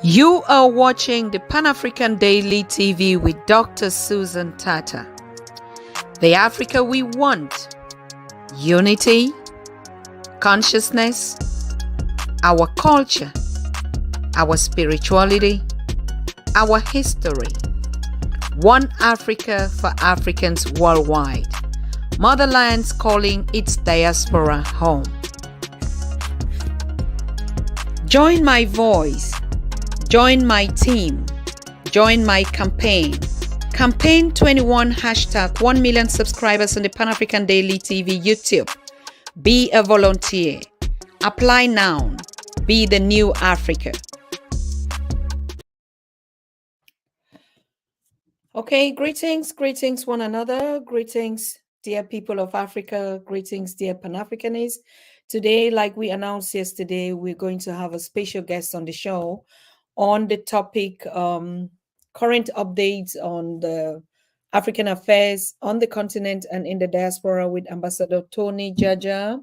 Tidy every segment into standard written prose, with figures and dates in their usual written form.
You are watching the Pan-African Daily TV with Dr. Susan Tata. The Africa we want: unity, consciousness, our culture, our spirituality, our history. One Africa for Africans worldwide. Motherland's calling its diaspora home. Join my voice. Join my team. Join my campaign. Campaign 21 hashtag 1 million subscribers on the Pan-African Daily TV YouTube. Be a volunteer. Apply now. Be the new Africa. Okay, greetings one another. Greetings, dear people of Africa. Greetings, dear Pan-Africanists. Today, like we announced yesterday, we're going to have a special guest on the show on the topic current updates on the African affairs on the continent and in the diaspora with Ambassador Tony JAJA,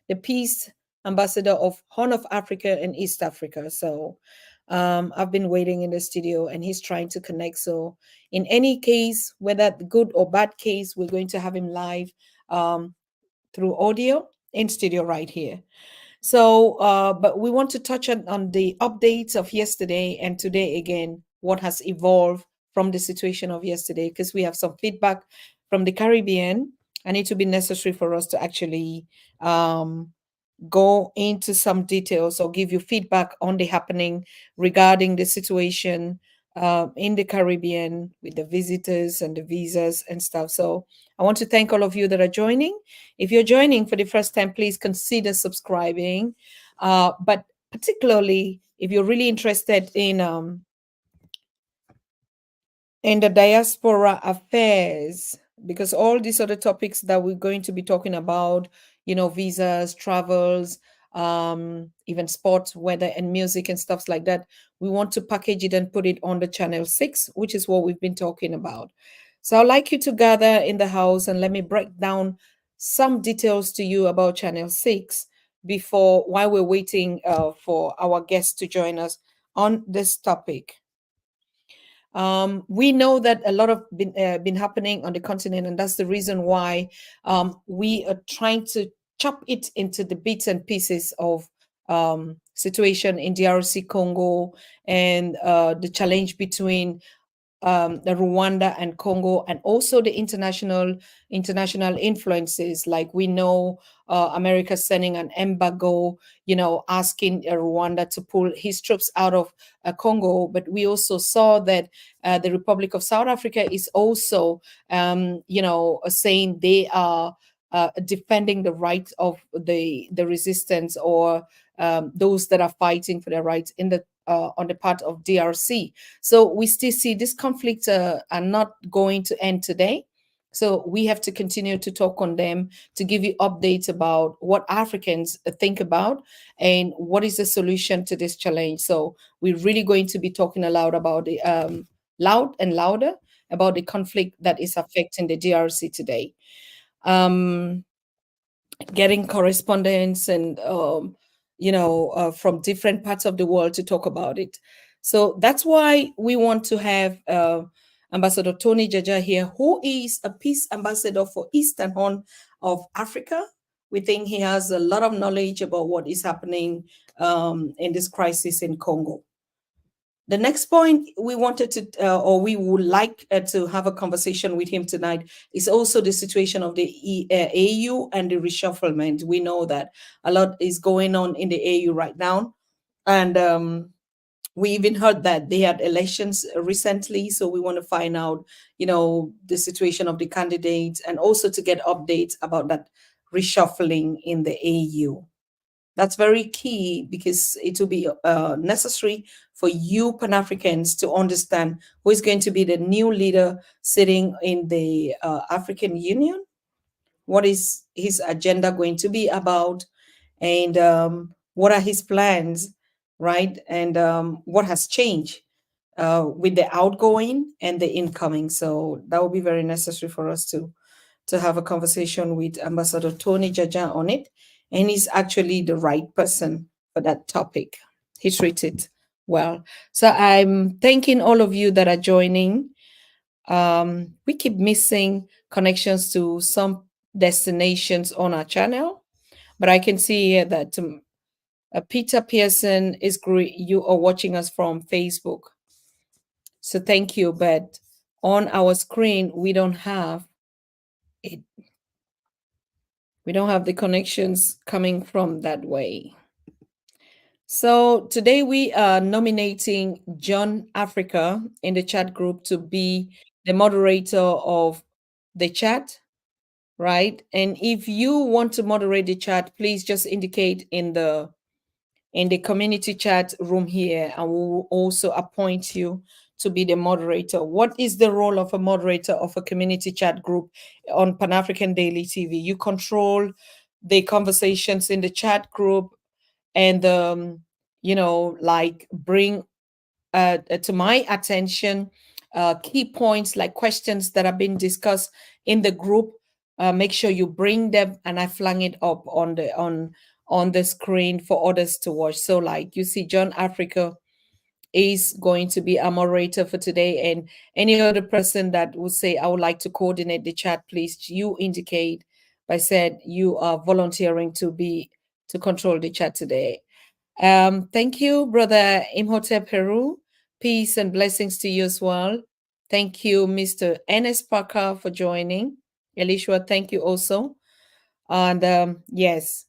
the Peace Ambassador of Horn of Africa and East Africa. So I've been waiting in the studio and he's trying to connect. So in any case, whether good or bad case, we're going to have him live through audio in studio right here. So, but we want to touch on the updates of yesterday and today again, what has evolved from the situation of yesterday, because we have some feedback from the Caribbean, and it will be necessary for us to actually go into some details or give you feedback on the happening regarding the situation in the Caribbean with the visitors and the visas and stuff. So I want to thank all of you that are joining. If you're joining for the first time, please consider subscribing. But particularly if you're really interested in the diaspora affairs, because all these other topics that we're going to be talking about, visas, travels, even sports, weather, and music and stuff like that, we want to package it and put it on the channel 6, which is what we've been talking about. So I'd like you to gather in the house and let me break down some details to you about channel 6 while we're waiting for our guests to join us on this topic. We know that a lot of been happening on the continent, and that's the reason why we are trying to chop it into the bits and pieces of situation in DRC Congo and the challenge between the Rwanda and Congo, and also the international influences. Like we know America sending an embargo, asking Rwanda to pull his troops out of Congo. But we also saw that the Republic of South Africa is also, saying they are defending the rights of the resistance or those that are fighting for their rights in the on the part of DRC. So we still see this conflict are not going to end today. So we have to continue to talk on them to give you updates about what Africans think about and what is the solution to this challenge. So we're really going to be talking loud about the loud and louder about the conflict that is affecting the DRC today. Getting correspondence and from different parts of the world to talk about it. So that's why we want to have Ambassador Tony JAJA here, who is a peace ambassador for Eastern Horn of Africa. We think he has a lot of knowledge about what is happening in this crisis in Congo. The next point we wanted to, or we would like to have a conversation with him tonight is also the situation of the AU and the reshufflement. We know that a lot is going on in the AU right now. And we even heard that they had elections recently. So we want to find out, the situation of the candidates and also to get updates about that reshuffling in the AU. That's very key because it will be necessary for you Pan-Africans to understand who is going to be the new leader sitting in the African Union, what is his agenda going to be about, and what are his plans, right? And what has changed with the outgoing and the incoming. So that will be very necessary for us to have a conversation with Ambassador Tony JAJA on it. And he's actually the right person for that topic. He treats it well. So I'm thanking all of you that are joining. We keep missing connections to some destinations on our channel, but I can see here that Peter Pearson is great. You are watching us from Facebook. So thank you. But on our screen, we don't have it. We don't have the connections coming from that way. So today we are nominating John Africa in the chat group to be the moderator of the chat, right? And if you want to moderate the chat, please just indicate in the community chat room here, and we'll also appoint you to be the moderator. What is the role of a moderator of a community chat group on Pan African Daily TV? You control the conversations in the chat group, and like bring to my attention key points like questions that have been discussed in the group. Make sure you bring them, and I flung it up on the screen for others to watch. So like you see, John Africa is going to be a moderator for today, and any other person that would say I would like to coordinate the chat, please you indicate by said you are volunteering to control the chat today. Thank you, Brother Imhotep Peru. Peace and blessings to you as well. Thank you, Mr. Ennis Parker, for joining. Elishua, thank you also. And yes,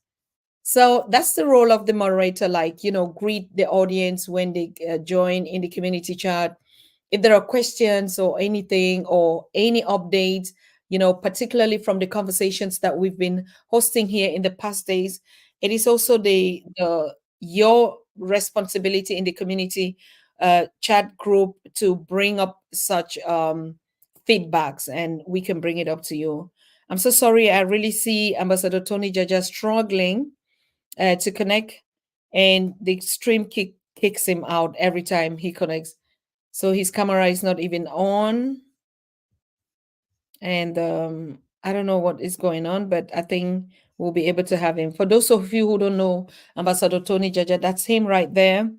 so that's the role of the moderator, like, greet the audience when they join in the community chat. If there are questions or anything or any updates, particularly from the conversations that we've been hosting here in the past days, it is also the your responsibility in the community chat group to bring up such feedbacks, and we can bring it up to you. I'm so sorry. I really see Ambassador Tony Jaja struggling to connect, and the stream kicks him out every time he connects. So his camera is not even on, and I don't know what is going on, but I think we'll be able to have him. For those of you who don't know Ambassador Tony Jaja, that's him right there.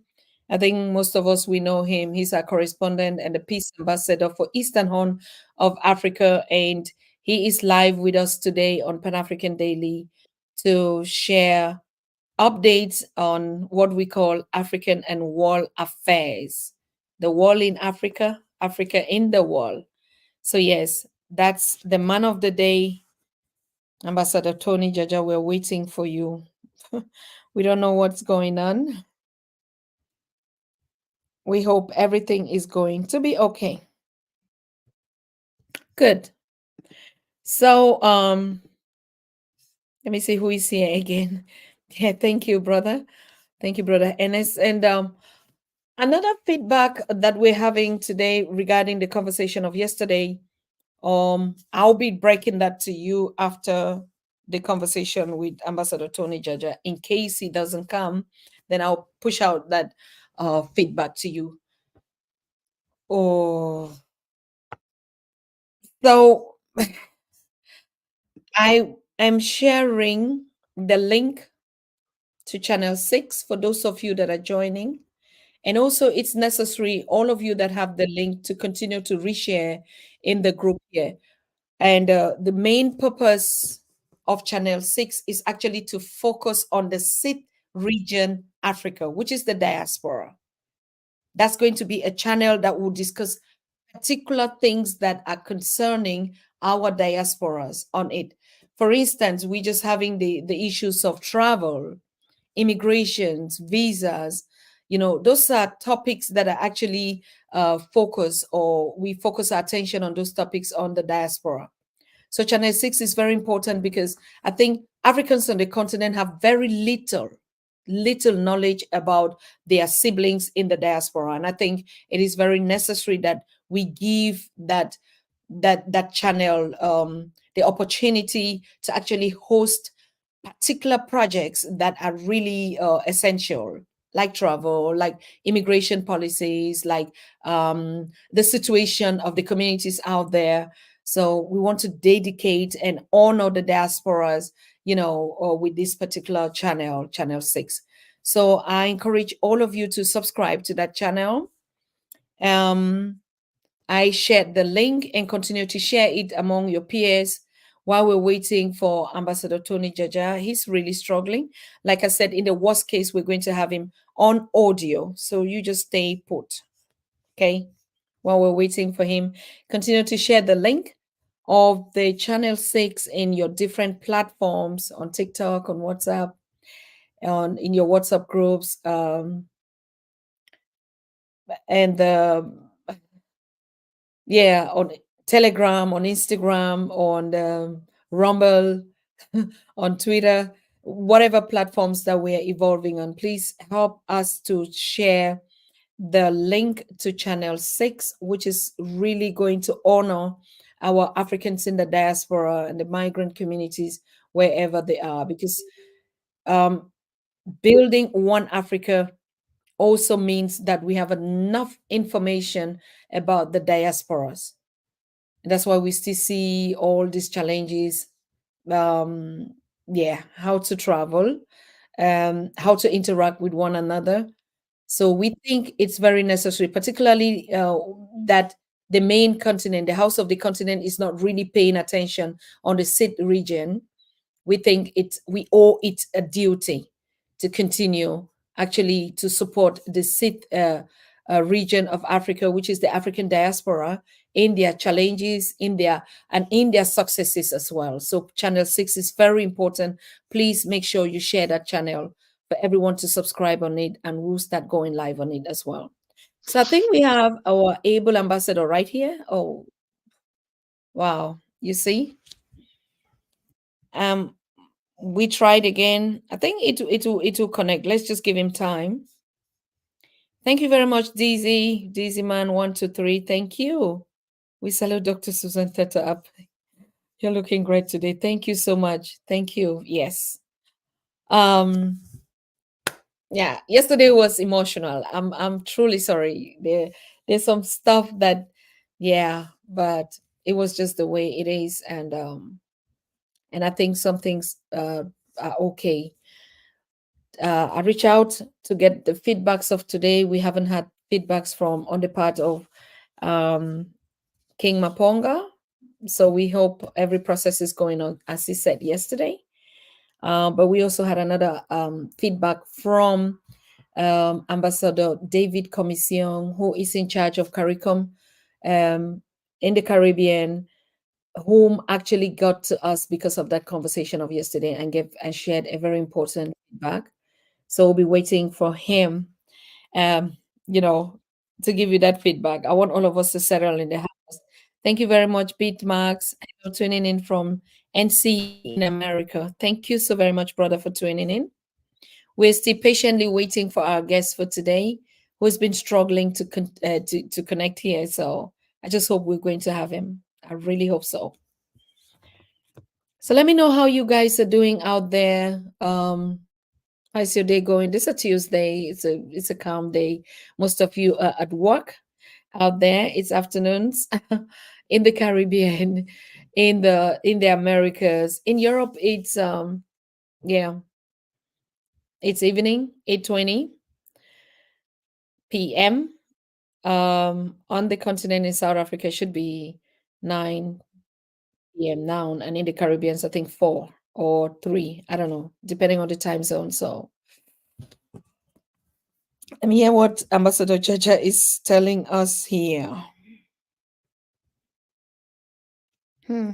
I think most of us we know him. He's our correspondent and the peace ambassador for Eastern Horn of Africa, and he is live with us today on Pan African Daily to share updates on what we call African and world affairs. The world in Africa, Africa in the world. So, yes, that's the man of the day, Ambassador Tony Jaja. We're waiting for you. We don't know what's going on. We hope everything is going to be okay. Good. So, let me see who is here again. Yeah, thank you, brother. Thank you, brother Enes. And another feedback that we're having today regarding the conversation of yesterday, I'll be breaking that to you after the conversation with Ambassador Tony Jaja. In case he doesn't come, then I'll push out that feedback to you. Oh, so I am sharing the link to Channel 6 for those of you that are joining. And also, it's necessary, all of you that have the link, to continue to reshare in the group here. And the main purpose of Channel 6 is actually to focus on the SIT region, Africa, which is the diaspora. That's going to be a channel that will discuss particular things that are concerning our diasporas on it. For instance, we're just having the issues of travel, immigrations, visas. Those are topics that are actually focused, or we focus our attention on those topics on the diaspora. So Channel 6 is very important because I think Africans on the continent have very little knowledge about their siblings in the diaspora. And I think it is very necessary that we give that channel the opportunity to actually host particular projects that are really essential, like travel, like immigration policies, like the situation of the communities out there. So we want to dedicate and honor the diasporas, with this particular channel, Channel 6. So I encourage all of you to subscribe to that channel. Um, I shared the link and continue to share it among your peers while we're waiting for Ambassador Tony Jaja. He's really struggling. Like I said, in the worst case, we're going to have him on audio. So you just stay put. Okay. While we're waiting for him, continue to share the link of the Channel 6 in your different platforms on TikTok, on WhatsApp, on in your WhatsApp groups, and yeah, on Telegram, on Instagram, on Rumble, on Twitter, whatever platforms that we're evolving on. Please help us to share the link to Channel 6, which is really going to honor our Africans in the diaspora and the migrant communities wherever they are, because um, building one Africa also means that we have enough information about the diasporas. That's why we still see all these challenges. Um, yeah, how to travel, how to interact with one another. So we think it's very necessary, particularly that the main continent, the House of the Continent, is not really paying attention on the SID region. We think we owe it a duty to continue actually to support the SID region of Africa, which is the African diaspora, in their challenges, in their successes as well. So Channel 6 is very important. Please make sure you share that channel for everyone to subscribe on it, and we'll start going live on it as well. So I think we have our able ambassador right here. Oh, wow. You see? Um, we tried again. I think it will connect. Let's just give him time. Thank you very much, Dizzy Man 123. Thank you. We salute Dr. Susan Theta up. You're looking great today. Thank you so much. Thank you. Yes. Um, yeah, yesterday was emotional. I'm truly sorry. There's some stuff that, yeah, but it was just the way it is, and I think some things are okay. I reach out to get the feedbacks of today. We haven't had feedbacks from on the part of um, King Maponga, so we hope every process is going on as he said yesterday. But we also had another feedback from Ambassador David Commission, who is in charge of CARICOM in the Caribbean, whom actually got to us because of that conversation of yesterday and gave and shared a very important feedback. So we'll be waiting for him, um, you know, to give you that feedback. I want all of us to settle in the house. Thank you very much, Beatmax, for tuning in from NC in America. Thank you so very much, brother, for tuning in. We're still patiently waiting for our guest for today, who's been struggling to connect here. So I just hope we're going to have him. I really hope so. So let me know how you guys are doing out there. How's your day going? This is a Tuesday. It's a calm day. Most of you are at work out there. It's afternoons in the Caribbean, in the Americas. In Europe, it's yeah, it's evening, 8:20 p.m. On the continent in South Africa should be 9 p.m. now, and in the Caribbean, I think 4 or 3. I don't know, depending on the time zone. So let me hear what Ambassador Jaja is telling us here. Hmm.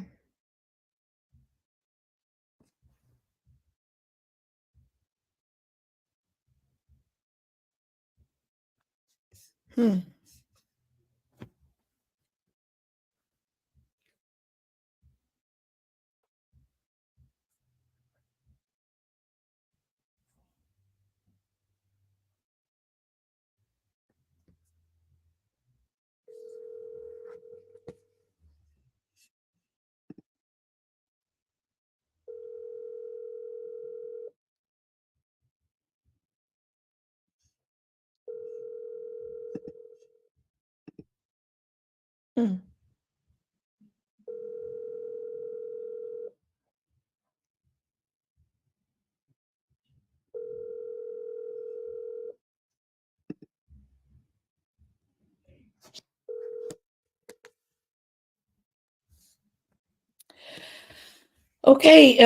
Hmm. Hmm. Okay,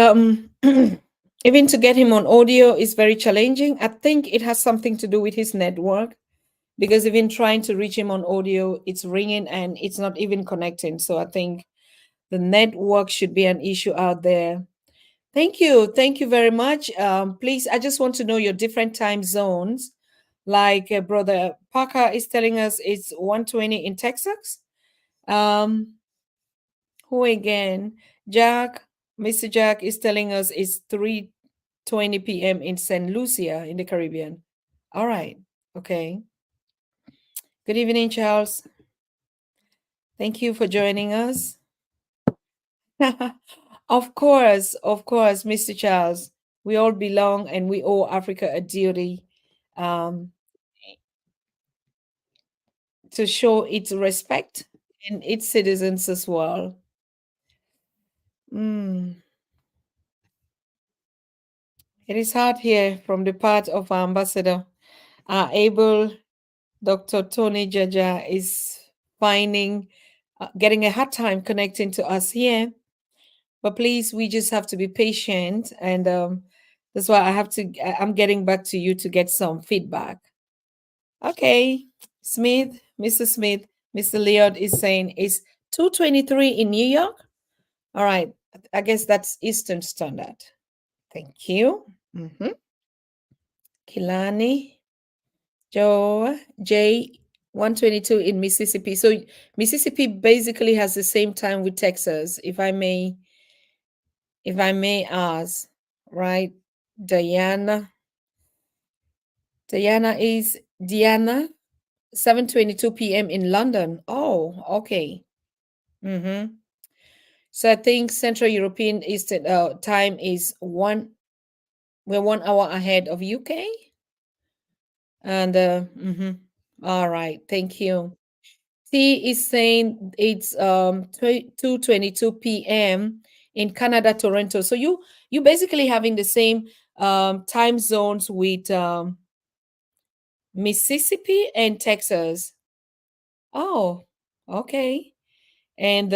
even to get him on audio is very challenging. I think it has something to do with his network because even trying to reach him on audio, it's ringing and it's not even connecting. So I think the network should be an issue out there. Thank you. Thank you very much. Please, I just want to know your different time zones. Like Brother Parker is telling us it's 1:20 in Texas. Um, who again? Jack, Mr. Jack is telling us it's 3:20 p.m. in St. Lucia in the Caribbean. All right. Okay. Good evening, Charles. Thank you for joining us. Of course, Mr. Charles. We all belong and we owe Africa a duty um, to show its respect and its citizens as well. Mm. It is hard here from the part of our ambassador. Our able Dr. Tony JAJA is finding, getting a hard time connecting to us here. But please, we just have to be patient. And that's why I'm getting back to you to get some feedback. Okay, Smith, Mr. Smith, Mr. Leod is saying it's 2:23 in New York. All right, I guess that's Eastern Standard. Thank you. Kilani, Joe, J, 1:22 in Mississippi. So Mississippi basically has the same time with Texas, if I may ask, right? Diana. Diana, 7:22 p.m. in London. Oh, okay. Mm-hmm. So I think Central European Eastern time is we're 1 hour ahead of UK. And all right, thank you. T is saying it's 2:22 p.m. in Canada, Toronto. So you basically having the same time zones with Mississippi and Texas. Oh, okay. And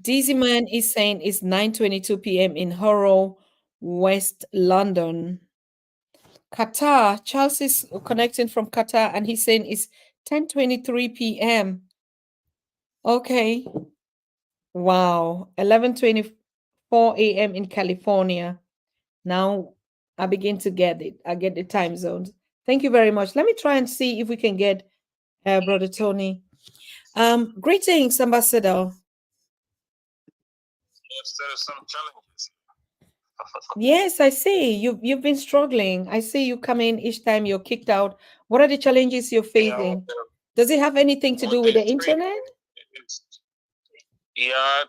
Dizzy Man is saying it's 9:22 p.m. in Harrow, West London. Qatar, Charles is connecting from Qatar and he's saying it's 10:23 p.m. Okay. Wow. 11:24 a.m. in California. Now I begin to get it. I get the time zones. Thank you very much. Let me try and see if we can get Brother Tony. Greetings, Ambassador. Yes, there are some challenges. Yes, I see. You've been struggling. I see you come in each time you're kicked out. What are the challenges you're facing? Does it have anything to do with the internet? Yeah,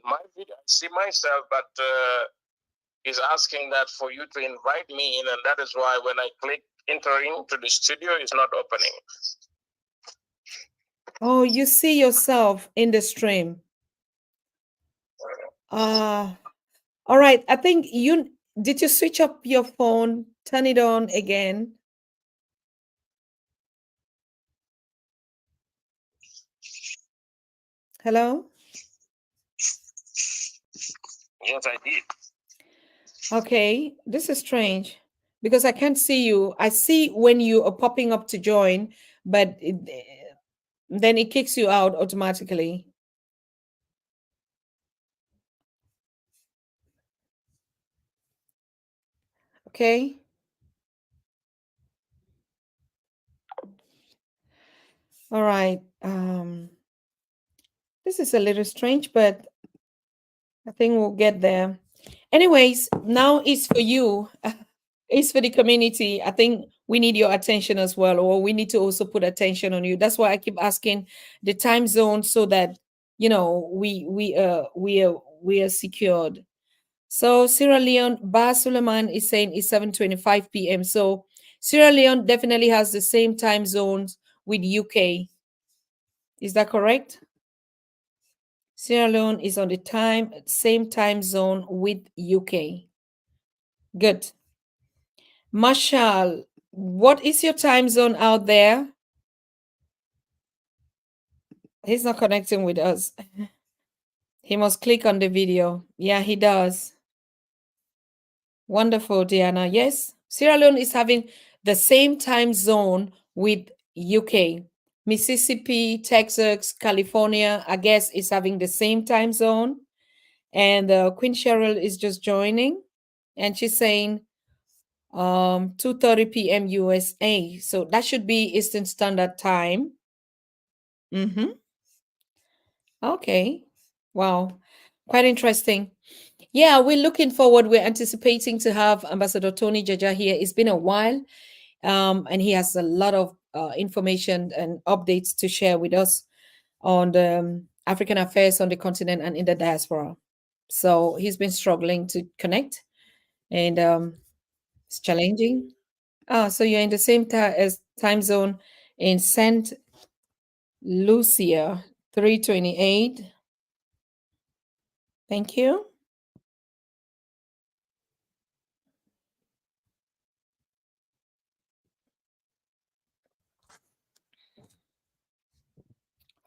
my video, I see myself, but is asking that for you to invite me in, and that is why when I click entering to the studio, it's not opening. Oh, you see yourself in the stream. All right. I think did you switch up your phone, turn it on again? Hello? Yes, I did. Okay, this is strange because I can't see you. I see when you are popping up to join, but then it kicks you out automatically. Okay. All right. This is a little strange, but I think we'll get there. Anyways, now it's for you. It's for the community. I think we need your attention as well, or we need to also put attention on you. That's why I keep asking the time zone so that we are secured. So Sierra Leone, Bar Suleiman is saying it's 7:25 p.m. So Sierra Leone definitely has the same time zones with UK. Is that correct? Sierra Leone is on the same time zone with UK. Good. Marshall, what is your time zone out there? He's not connecting with us. He must click on the video. Yeah, he does. Wonderful, Diana. Yes, Sierra Leone is having the same time zone with UK. Mississippi, Texas, California, I guess, is having the same time zone. And Queen Cheryl is just joining, and she's saying 2:30 p.m. USA. So that should be Eastern Standard Time. Mm-hmm. Okay. Wow. Quite interesting. Yeah, we're looking forward. We're anticipating to have Ambassador Tony JAJA here. It's been a while, and he has a lot of information and updates to share with us on the African affairs on the continent and in the diaspora. So he's been struggling to connect, and it's challenging. Ah, so you're in the same as time zone in Saint Lucia, 3:28. Thank you.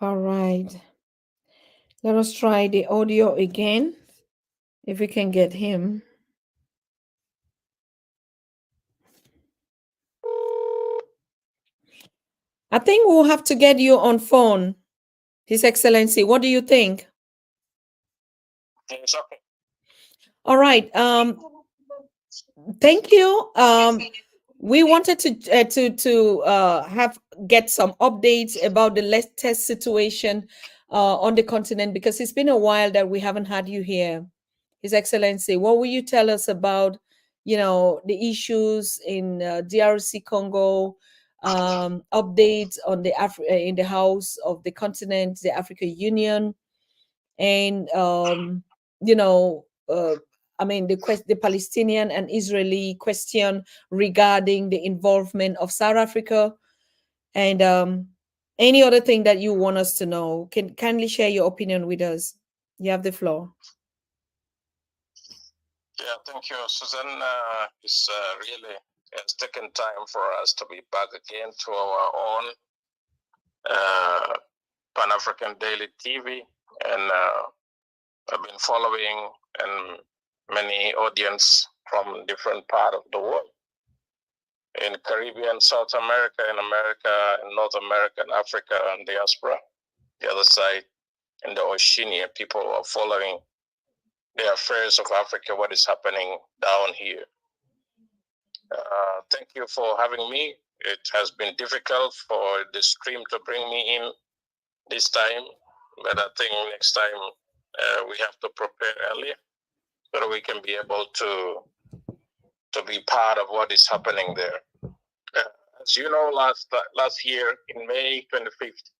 All right. Let us try the audio again, if we can get him. I think we'll have to get you on phone, His Excellency. What do you think? It's okay. All right. Thank you. We wanted to have get some updates about the latest situation on the continent, because it's been a while that we haven't had you here, His Excellency. What will you tell us about, the issues in DRC Congo, updates on the in the House of the Continent, the African Union, and I mean, the Palestinian and Israeli question regarding the involvement of South Africa, and any other thing that you want us to know. Can kindly share your opinion with us. You have the floor. Yeah, thank you, Susan. It's really it's taken time for us to be back again to our own Pan-African Daily TV, and I've been following and many audience from different part of the world, in Caribbean, South America, in America, in North America, and Africa, and diaspora. The other side, in the Oceania, people are following the affairs of Africa, what is happening down here. Thank you for having me. It has been difficult for the stream to bring me in this time, but I think next time we have to prepare earlier so that we can be able to be part of what is happening there. As you know, last year in May 25th,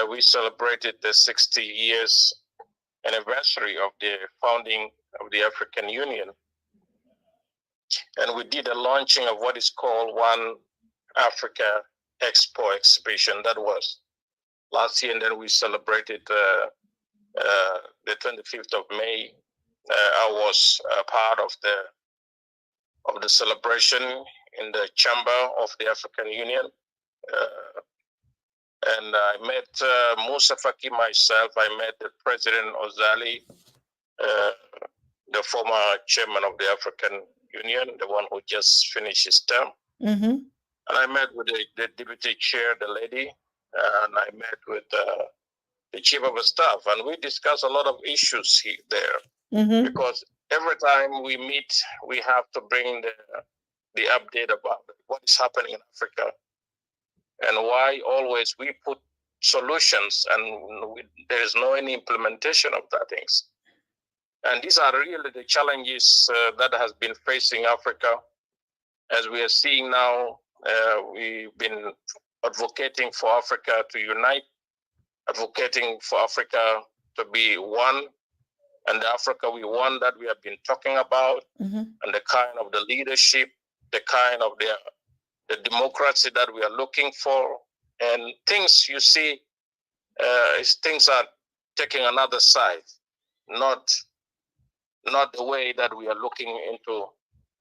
we celebrated the 60 years anniversary of the founding of the African Union. And we did a launching of what is called One Africa Expo exhibition. That was last year, and then we celebrated the 25th of May. I was part of the celebration in the chamber of the African Union, and I met Musa Faki myself. I met the President Ozali, the former chairman of the African Union, the one who just finished his term. Mm-hmm. And I met with the deputy chair, the lady, and I met with the chief of staff, and we discussed a lot of issues there. Mm-hmm. Because every time we meet, we have to bring the update about what is happening in Africa, and why always we put solutions and there is no any implementation of that things. And these are really the challenges that has been facing Africa. As we are seeing now, we've been advocating for Africa to unite, advocating for Africa to be one, and the Africa we want that we have been talking about, mm-hmm. and the kind of the leadership, the kind of the democracy that we are looking for. And things you see, things are taking another side, not the way that we are looking into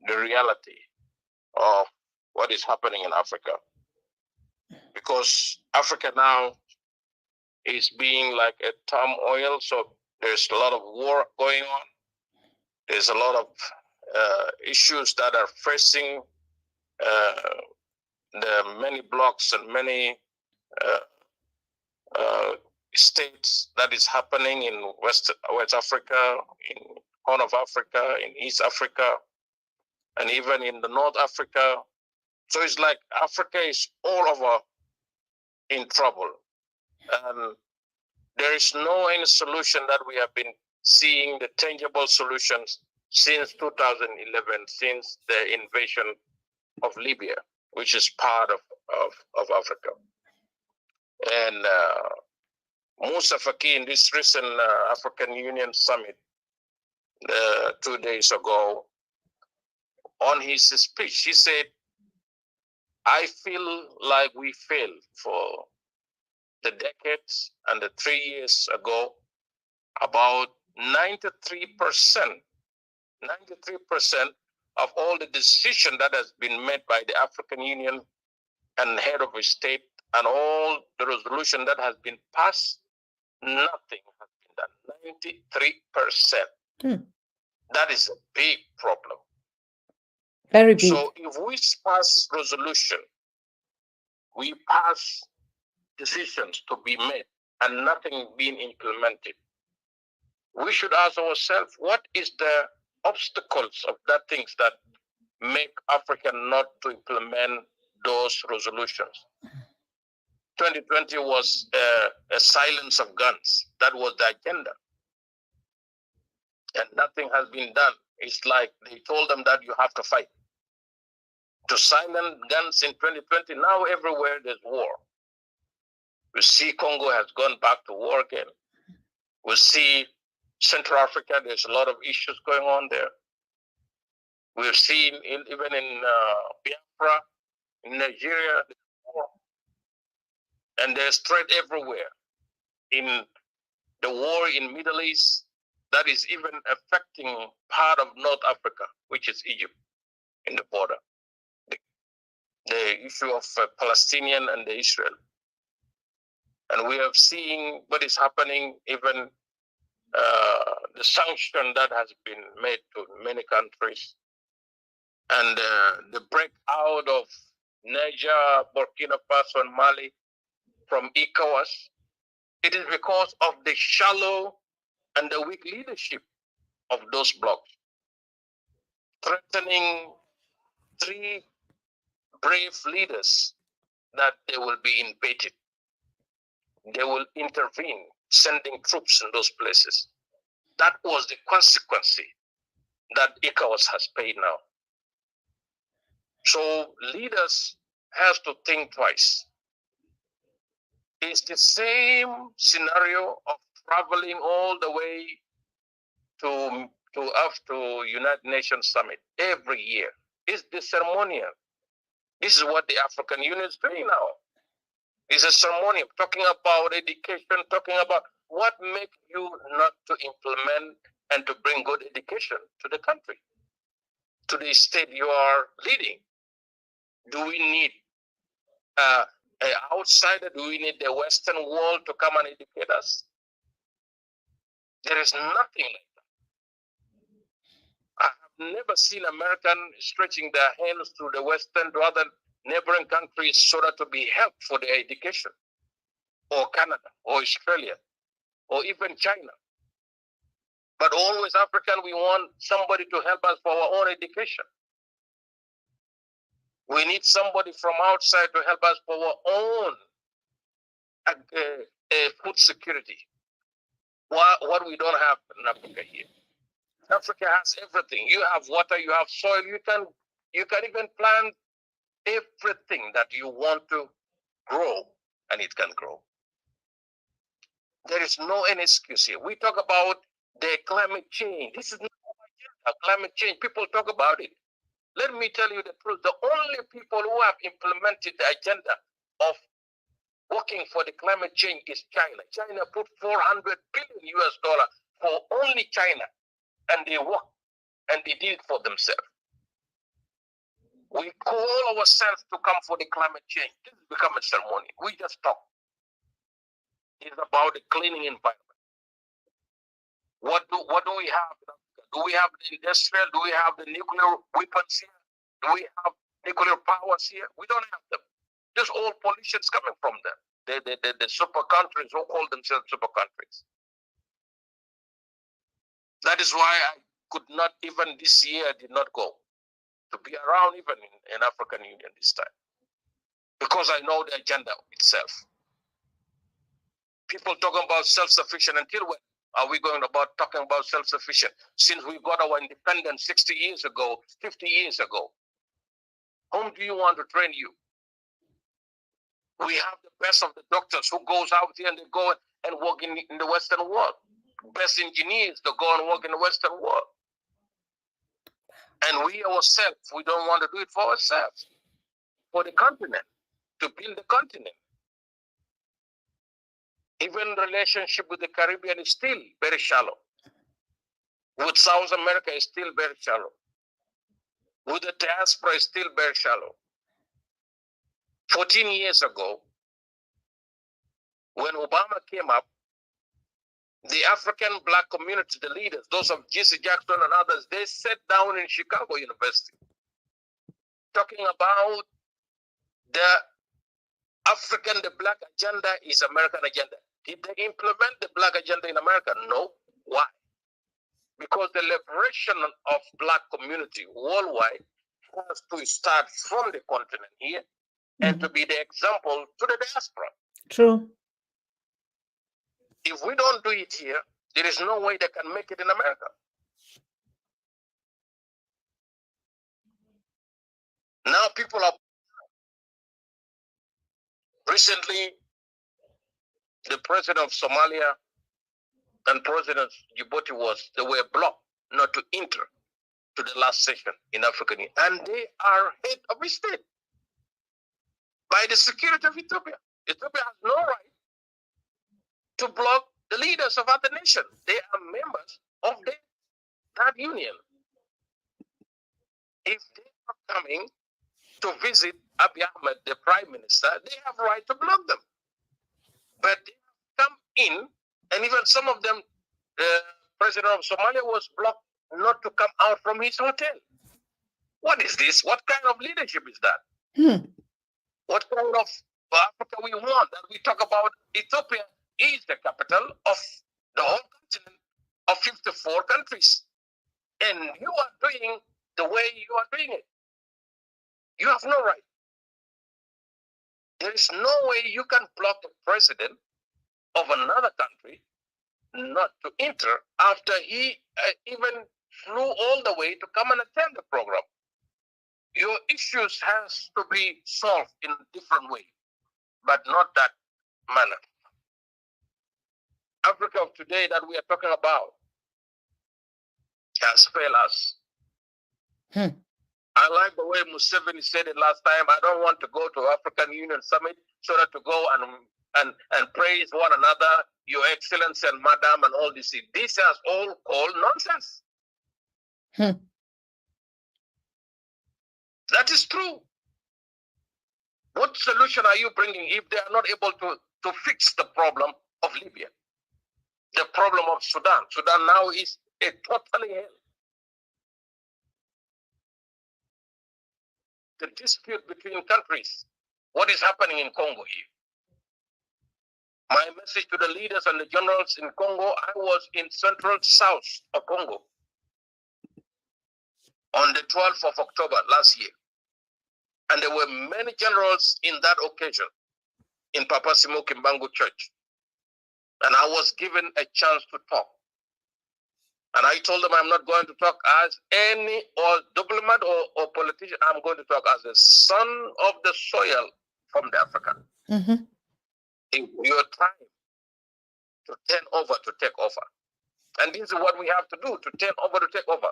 the reality of what is happening in Africa. Because Africa now is being like a turmoil. So there's a lot of war going on. There's a lot of issues that are facing the many blocks and many states that is happening in West Africa, in Horn of Africa, in East Africa, and even in the North Africa. So it's like Africa is all over in trouble. There is no any solution that we have been seeing the tangible solutions since 2011, since the invasion of Libya, which is part of Africa. And Musa Faki in this recent African Union summit 2 days ago, on his speech, he said, I feel like we failed for the decades and the 3 years ago. About 93% of all the decision that has been made by the African Union and head of a state and all the resolution that has been passed, nothing has been done. 93%. That is a big problem. Very big. So if we pass resolution, we pass decisions to be made and nothing being implemented, we should ask ourselves, what is the obstacles of that things that make Africa not to implement those resolutions? 2020 was a silence of guns. That was the agenda. And nothing has been done. It's like they told them that you have to fight. To silence guns in 2020, now everywhere there's war. We see Congo has gone back to war again. We see Central Africa, there's a lot of issues going on there. We've seen even in Biafra, in Nigeria, there's war. And there's threat everywhere. In the war in Middle East, that is even affecting part of North Africa, which is Egypt, in the border. The issue of Palestinian and the Israel. And we have seen what is happening, even the sanction that has been made to many countries, and the breakout of Niger, Burkina Faso, and Mali from ECOWAS. It is because of the shallow and the weak leadership of those blocs, threatening 3 brave leaders that they will be invaded. They will intervene, sending troops in those places. That was the consequence that ECOWAS has paid now. So leaders have to think twice. It's the same scenario of traveling all the way to United Nations Summit every year. It's the ceremonial. This is what the African Union is doing now. It's a ceremonial, talking about education, talking about what makes you not to implement and to bring good education to the country, to the state you are leading. Do we need an outsider? Do we need the Western world to come and educate us? There is nothing like that. I have never seen Americans stretching their hands to the Western, to other neighboring countries so that to be helped for their education, or Canada, or Australia, or even China. But always African, we want somebody to help us for our own education. We need somebody from outside to help us for our own food security. What we don't have in Africa here. Africa has everything. You have water, you have soil, you can even plant everything that you want to grow, and it can grow. There is no any excuse here. We talk about the climate change. This is not climate change. People talk about it. Let me tell you the truth. The only people who have implemented the agenda of working for the climate change is China. China put $400 billion for only China, and they work and they did it for themselves. We call ourselves to come for the climate change. This has become a ceremony. We just talk. is about the cleaning environment. What do we have? Do we have the industrial? Do we have the nuclear weapons here? Do we have nuclear powers here? We don't have them. There's all pollution's coming from them. The super countries who call themselves super countries. That is why I could not, even this year, did not go to be around even in African Union this time. Because I know the agenda itself. People talking about self-sufficient. Until when are we going about talking about self-sufficient? Since we got our independence 60 years ago, 50 years ago, whom do you want to train you? We have the best of the doctors who goes out here and they go and work in the Western world. Best engineers that go and work in the Western world. And we ourselves, we don't want to do it for ourselves, for the continent, to build the continent. Even relationship with the Caribbean is still very shallow. With South America is still very shallow. With the diaspora is still very shallow. 14 years ago, when Obama came up, the African Black community, the leaders, those of Jesse Jackson and others, they sat down in Chicago University talking about the African, the Black agenda is American agenda. Did they implement the Black agenda in America? No. Why? Because the liberation of Black community worldwide has to start from the continent here and to be the example to the diaspora. True. If we don't do it here, there is no way they can make it in America. Now people are... Recently, the president of Somalia and President Djibouti they were blocked not to enter to the last session in African Union. And they are head of the state by the security of Ethiopia. Ethiopia has no right to block the leaders of other nations. They are members of that union. If they are coming to visit Abiy Ahmed, the prime minister, they have right to block them. But they have come in, and even some of them, the president of Somalia was blocked not to come out from his hotel. What is this? What kind of leadership is that? What kind of Africa we want? That we talk about Ethiopia is the capital of the whole continent of 54 countries. And you are doing the way you are doing it. You have no right. There is no way you can block the president of another country not to enter after he even flew all the way to come and attend the program. Your issues has to be solved in a different way, but not that manner. Africa of today that we are talking about has failed us. I like the way Museveni said it last time. I don't want to go to African Union Summit so that to go and praise one another, Your Excellency and Madam and all this. This has all called nonsense. That is true. What solution are you bringing if they are not able to fix the problem of Libya? The problem of Sudan. Sudan now is a totally hell. The dispute between countries. What is happening in Congo here? My message to the leaders and the generals in Congo, I was in central south of Congo on the 12th of October last year. And there were many generals in that occasion in Papa Simo Kimbangu Church. And I was given a chance to talk. And I told them I'm not going to talk as any or diplomat or politician. I'm going to talk as a son of the soil from the Africa. In your time to turn over, to take over. And this is what we have to do, to turn over, to take over.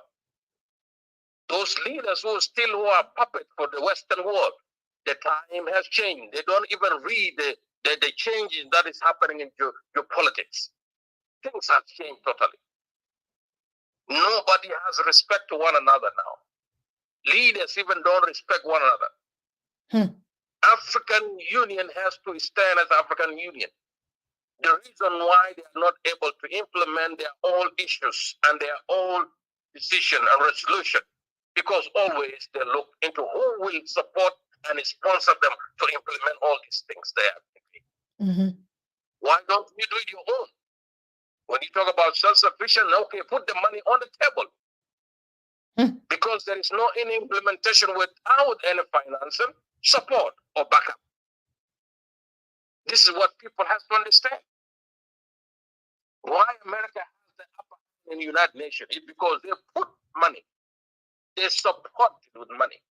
Those leaders who are puppets for the Western world, the time has changed. They don't even read the changes that is happening in your politics. Things have changed totally. Nobody has respect to one another now. Leaders even don't respect one another. African Union has to stand as African Union. the reason why they are not able to implement their own issues and their own decision and resolution, because always they look into who will support and sponsor them to implement all these things there. Why don't you do it your own? When you talk about self-sufficient, okay, put the money on the table. Because there is no any implementation without any financial support or backup. This is what people have to understand. Why America has the upper hand in the United Nations is because they put money. They support it with money.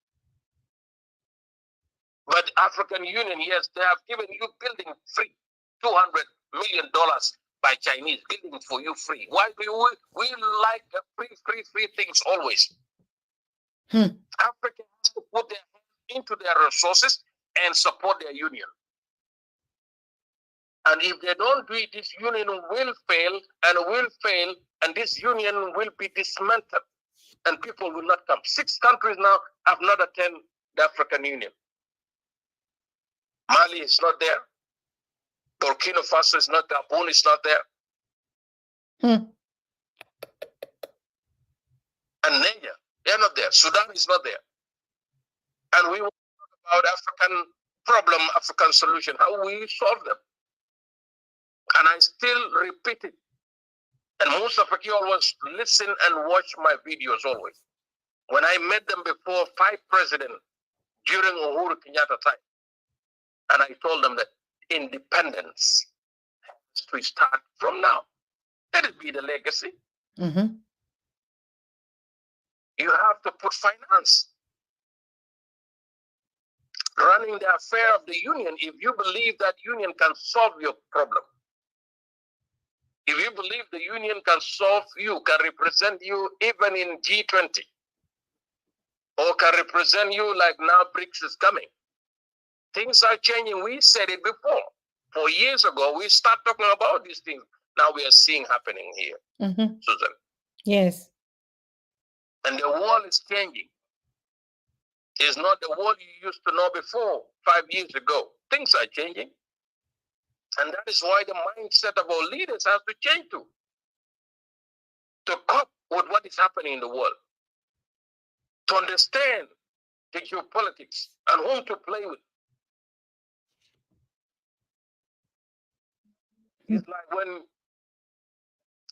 But African Union, yes, they have given you building free, $200 million by Chinese, building for you free. Why do we like free things always? Africa has to put their hand into their resources and support their union. And if they don't do it, this union will fail, and this union will be dismantled, and people will not come. 6 countries now have not attended the African Union. Mali is not there. Burkina Faso is not there. Gabon is not there. And Niger, they are not there. Sudan is not there. And we want to talk about African problem, African solution, how we solve them. And I still repeat it. And most of you always listen and watch my videos always. When I met them before 5 presidents during Uhuru Kenyatta time, and I told them that independence has to start from now. Let it be the legacy. You have to put finance. Running the affair of the union, if you believe that union can solve your problem, if you believe the union can solve you, can represent you even in G20, or can represent you like now BRICS is coming, things are changing. We said it before. 4 years ago, we start talking about these things. Now we are seeing happening here, Susan. Yes. And the world is changing. It's not the world you used to know before 5 years ago. Things are changing. And that is why the mindset of our leaders has to change too, to cope with what is happening in the world, to understand the geopolitics and whom to play with. It's like when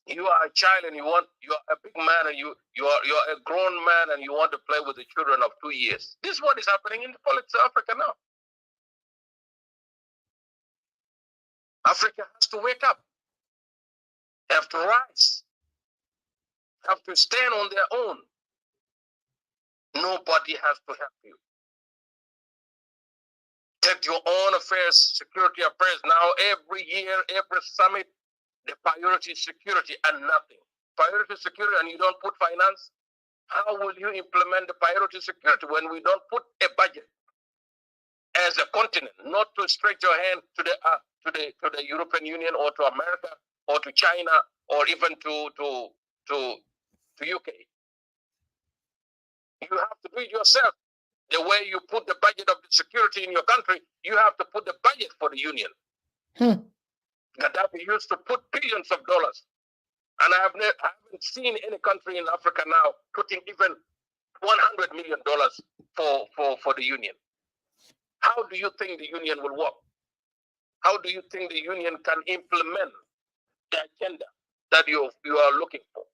you are a child and you're a big man and you're a grown man and you want to play with the children of 2 years. This is what is happening in the politics of Africa now. Africa has to wake up, have to rise, have to stand on their own. Nobody has to help you. Take your own affairs, security affairs. Now, every year, every summit, the priority is security and nothing. Priority security, and you don't put finance. How will you implement the priority security when we don't put a budget as a continent, not to stretch your hand to the European Union or to America or to China or even to UK? You have to do it yourself. The way you put the budget of the security in your country, you have to put the budget for the union. Gaddafi used to put billions of dollars. And I haven't seen any country in Africa now putting even $100 million for the union. How do you think the union will work? How do you think the union can implement the agenda that you are looking for?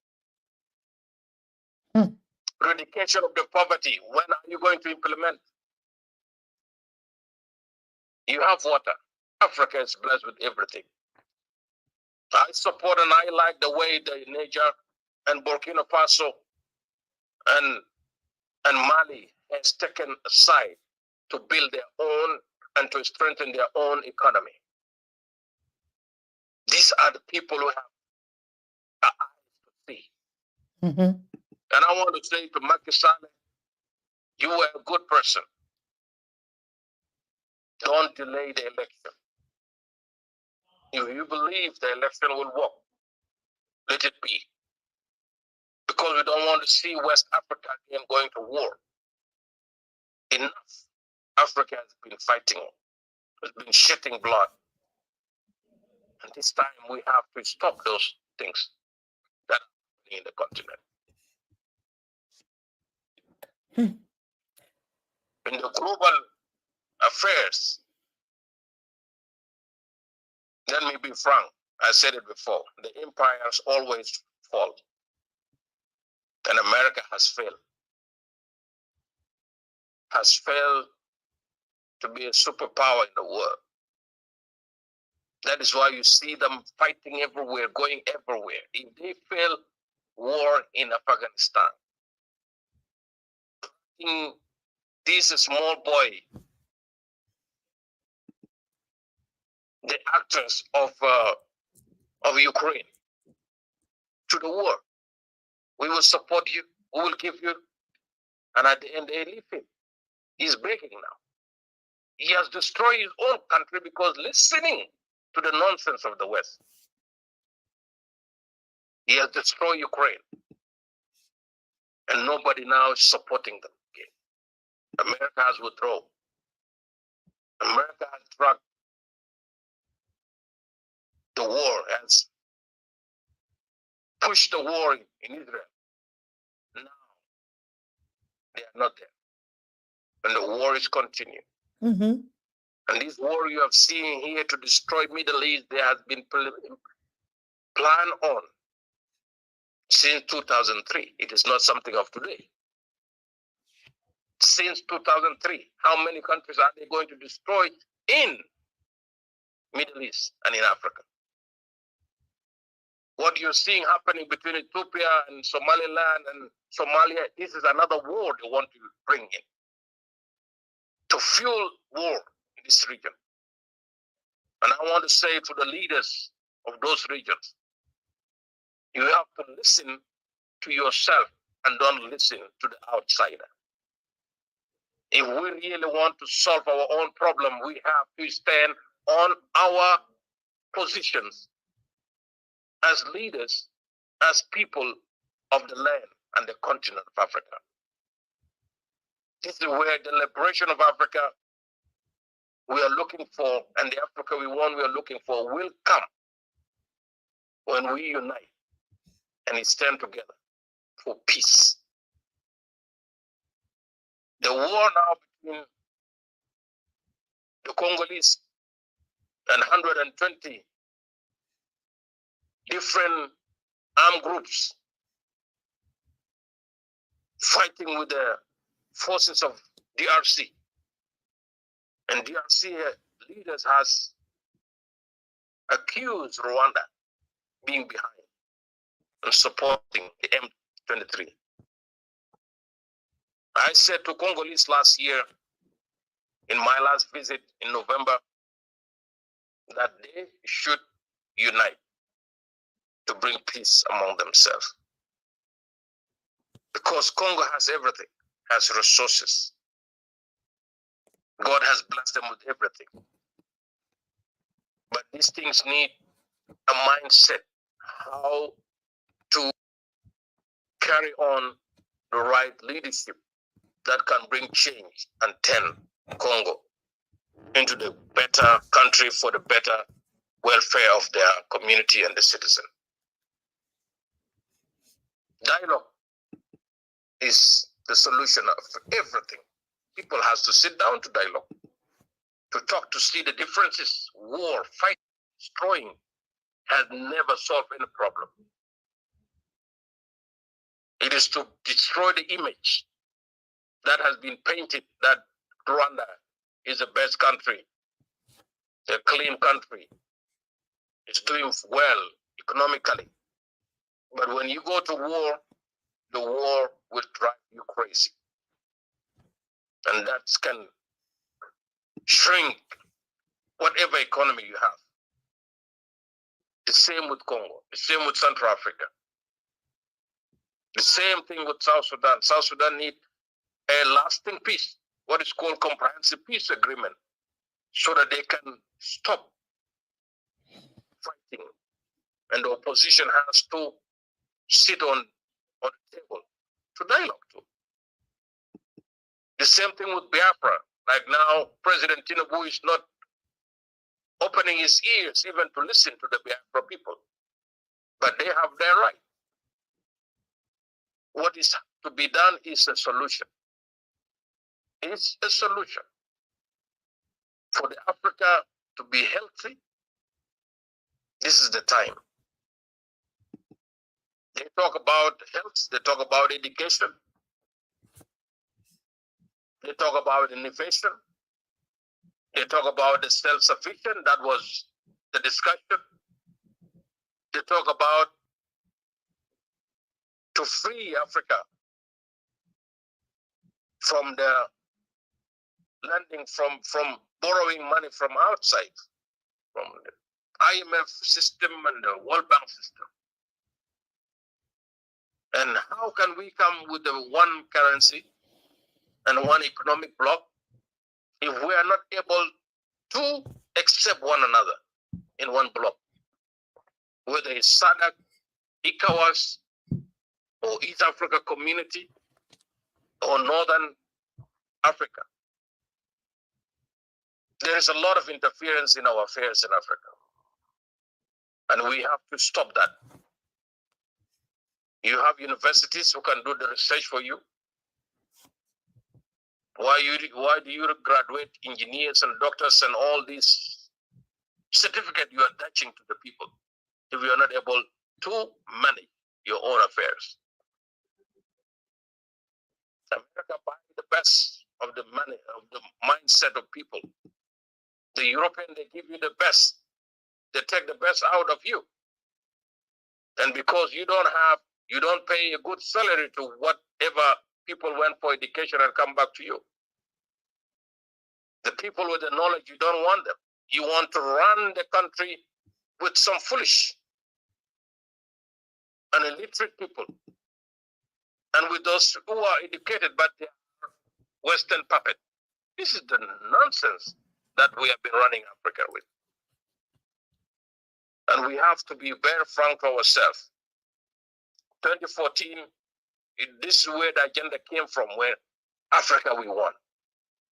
Eradication of the poverty. When are you going to implement? You have water. Africa is blessed with everything. I support and I like the way the Niger and Burkina Faso and Mali has taken a side to build their own and to strengthen their own economy. These are the people who have eyes to see. And I want to say to Macky Sall, you are a good person. Don't delay the election. If you believe the election will work, let it be. Because we don't want to see West Africa again going to war. Enough. Africa has been fighting. It's been shedding blood. And this time we have to stop those things that are happening in the continent. In the global affairs, let me be frank, I said it before, the empires always fall. And America has failed to be a superpower in the world. That is why you see them fighting everywhere, going everywhere. If they fail war in Afghanistan, in this small boy, the actors of Ukraine, to the war, we will support you, we will give you, and at the end they leave him. He's breaking now. He has destroyed his own country because listening to the nonsense of the West. He has destroyed Ukraine. And nobody now is supporting them again. America has withdrawn. America has dragged the war, has pushed the war in Israel. Now, they are not there. And the war is continuing. Mm-hmm. And this war you have seen here to destroy Middle East, there has been planned on since 2003. It is not something of today. Since 2003, how many countries are they going to destroy in Middle East and in Africa? What you're seeing happening between Ethiopia and Somaliland and Somalia, this is another war they want to bring in to fuel war in this region. And I want to say to the leaders of those regions, you have to listen to yourself and don't listen to the outsider. If we really want to solve our own problem, we have to stand on our positions as leaders, as people of the land and the continent of Africa. This is where the liberation of Africa we are looking for, and the Africa we are looking for will come when we unite and stand together for peace. The war now between the Congolese and 120 different armed groups fighting with the forces of DRC. And DRC leaders has accused Rwanda being behind and supporting the M23. I said to Congolese last year in my last visit in November that they should unite to bring peace among themselves. Because Congo has everything, has resources. God has blessed them with everything. But these things need a mindset, how to carry on the right leadership that can bring change and turn Congo into the better country for the better welfare of their community and the citizen. Dialogue is the solution of everything. People has to sit down to dialogue, to talk, to see the differences. War, fight, destroying has never solved any problem. It is to destroy the image that has been painted that Rwanda is the best country, a clean country. It's doing well economically. But when you go to war, the war will drive you crazy. And that can shrink whatever economy you have. The same with Congo, the same with Central Africa. The same thing with South Sudan. South Sudan needs a lasting peace, what is called comprehensive peace agreement, so that they can stop fighting. And the opposition has to sit on the table to dialogue to. The same thing with Biafra. Like now, President Tinubu is not opening his ears even to listen to the Biafra people. But they have their right. What is to be done is a solution. It's a solution for the Africa to be healthy. This is the time. They talk about health, they talk about education, they talk about innovation, they talk about the self-sufficient, that was the discussion. They talk about to free Africa from the lending, from borrowing money from outside, from the IMF system and the World Bank system. And how can we come with the one currency and one economic bloc if we are not able to accept one another in one bloc? Whether it's SADC, ECOWAS, or East Africa Community, or Northern Africa. There is a lot of interference in our affairs in Africa. And we have to stop that. You have universities who can do the research for you. Why do you graduate engineers and doctors and all these certificates you are attaching to the people if you are not able to manage your own affairs? America buys the best of the money, of the mindset of people. The European, they give you the best. They take the best out of you. And because you don't pay a good salary to whatever people went for education and come back to you. The people with the knowledge, you don't want them. You want to run the country with some foolish and illiterate people. And with those who are educated, but they are Western puppet. This is the nonsense that we have been running Africa with. And we have to be very frank to ourselves. 2014, this is where the agenda came from, where Africa we want.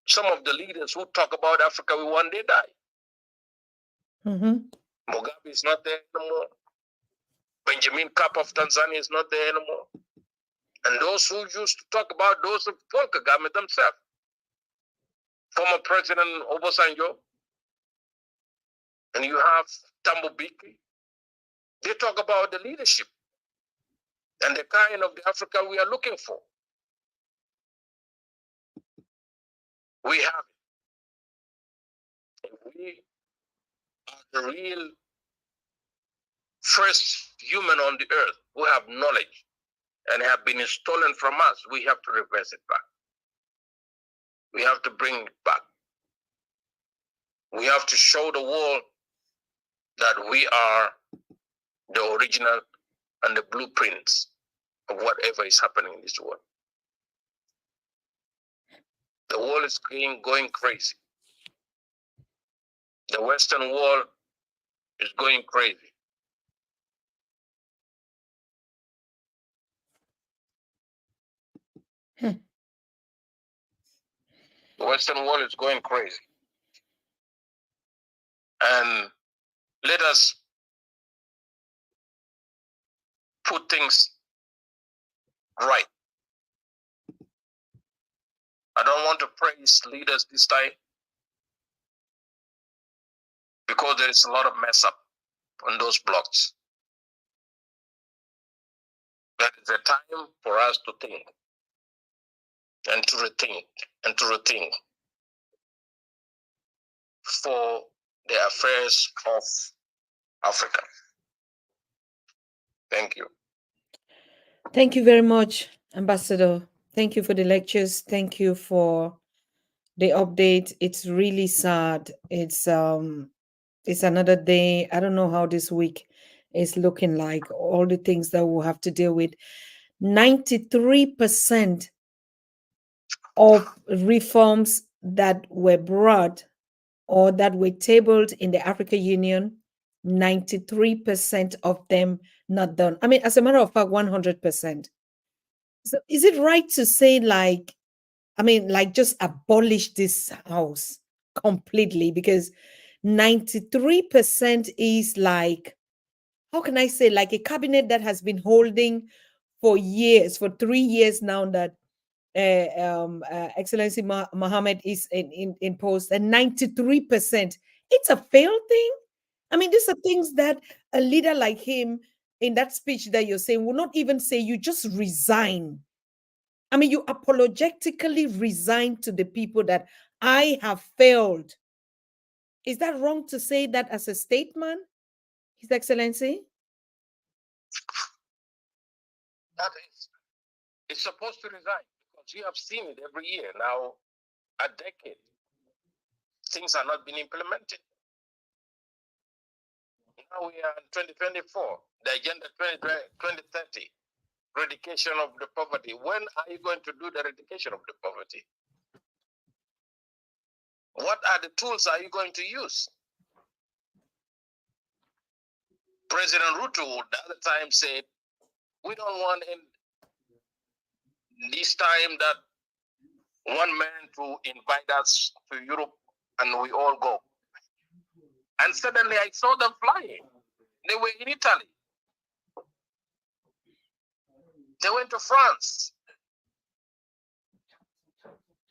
Some of the leaders who talk about Africa we want, they die. Mugabe is not there anymore. Benjamin Kappa of Tanzania is not there anymore. And those who used to talk about those of Paul Kagame themselves. Former President Obasanjo, and you have Tambo Biki. They talk about the leadership and the kind of the Africa we are looking for. We have it. If we are the real first human on the earth who have knowledge and have been stolen from us, we have to reverse it back. We have to bring it back. We have to show the world that we are the original and the blueprints of whatever is happening in this world. The world is going crazy. The Western world is going crazy. The Western world is going crazy. And let us put things right. I don't want to praise leaders this time because there is a lot of mess up on those blocks. That is a time for us to think and to rethink and to rethink for the affairs of Africa. Thank you. Thank you very much, Ambassador. Thank you for the lectures. Thank you for the update. It's really sad. It's another day. I don't know how this week is looking like, all the things that we'll have to deal with. 93% of reforms that were brought or that were tabled in the African Union, 93% of them not done. I mean, as a matter of fact, 100%. So is it right to say, like just abolish this house completely? Because 93% is like, how can I say, like a cabinet that has been holding for years, for 3 years now, that Excellency Mohammed is in post, and 93%. It's a failed thing. I mean, these are things that a leader like him, in that speech that you're saying, will not even say. You just resign. I mean, you apologetically resign to the people that I have failed. Is that wrong to say that as a statement, His Excellency? That is, it's supposed to resign, because you have seen it every year now, a decade. Things are not being implemented. Now we are in 2024, the agenda 2030, eradication of the poverty. When are you going to do the eradication of the poverty? What are the tools are you going to use? President Ruto the other time said, we don't want in this time that one man to invite us to Europe and we all go. And suddenly I saw them flying. They were in Italy. They went to France.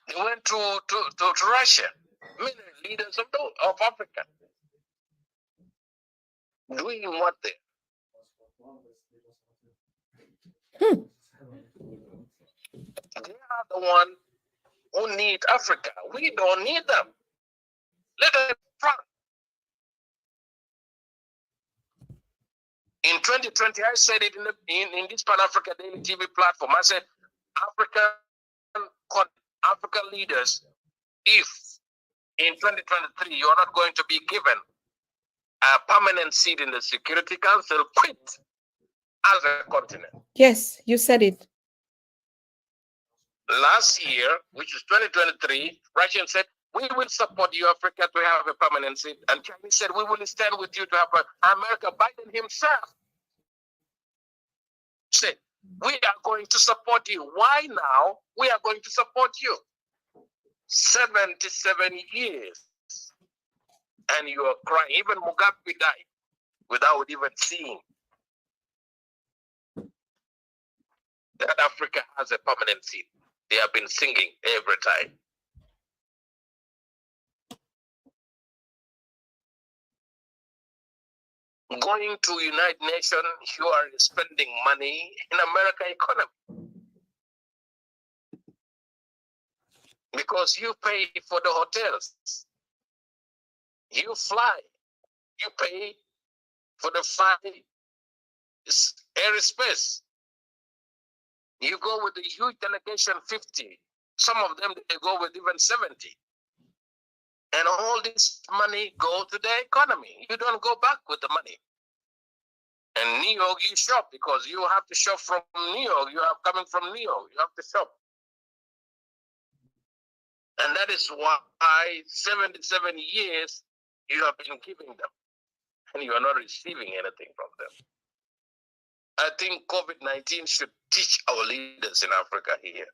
They went to Russia. Many leaders of Africa. Doing what there? They are the one who need Africa. We don't need them. Let them front. In 2020, I said it in this Pan-Africa Daily TV platform. I said, African leaders, if in 2023 you are not going to be given a permanent seat in the Security Council, quit as a continent. Yes, you said it. Last year, which is 2023, Russia said, we will support you, Africa, to have a permanent seat. And China said, we will stand with you to have America. Biden himself said, we are going to support you. Why now? We are going to support you. 77 years. And you are crying. Even Mugabe died without even seeing that Africa has a permanent seat. They have been singing every time. Going to United Nations, you are spending money in American economy. Because you pay for the hotels. You fly. You pay for the flight airspace. You go with a huge delegation, 50. Some of them, they go with even 70. And all this money go to the economy. You don't go back with the money. And New York, you shop because you have to shop from New York. You are coming from New York. You have to shop. And that is why 77 years you have been giving them. And you are not receiving anything from them. I think COVID-19 should teach our leaders in Africa here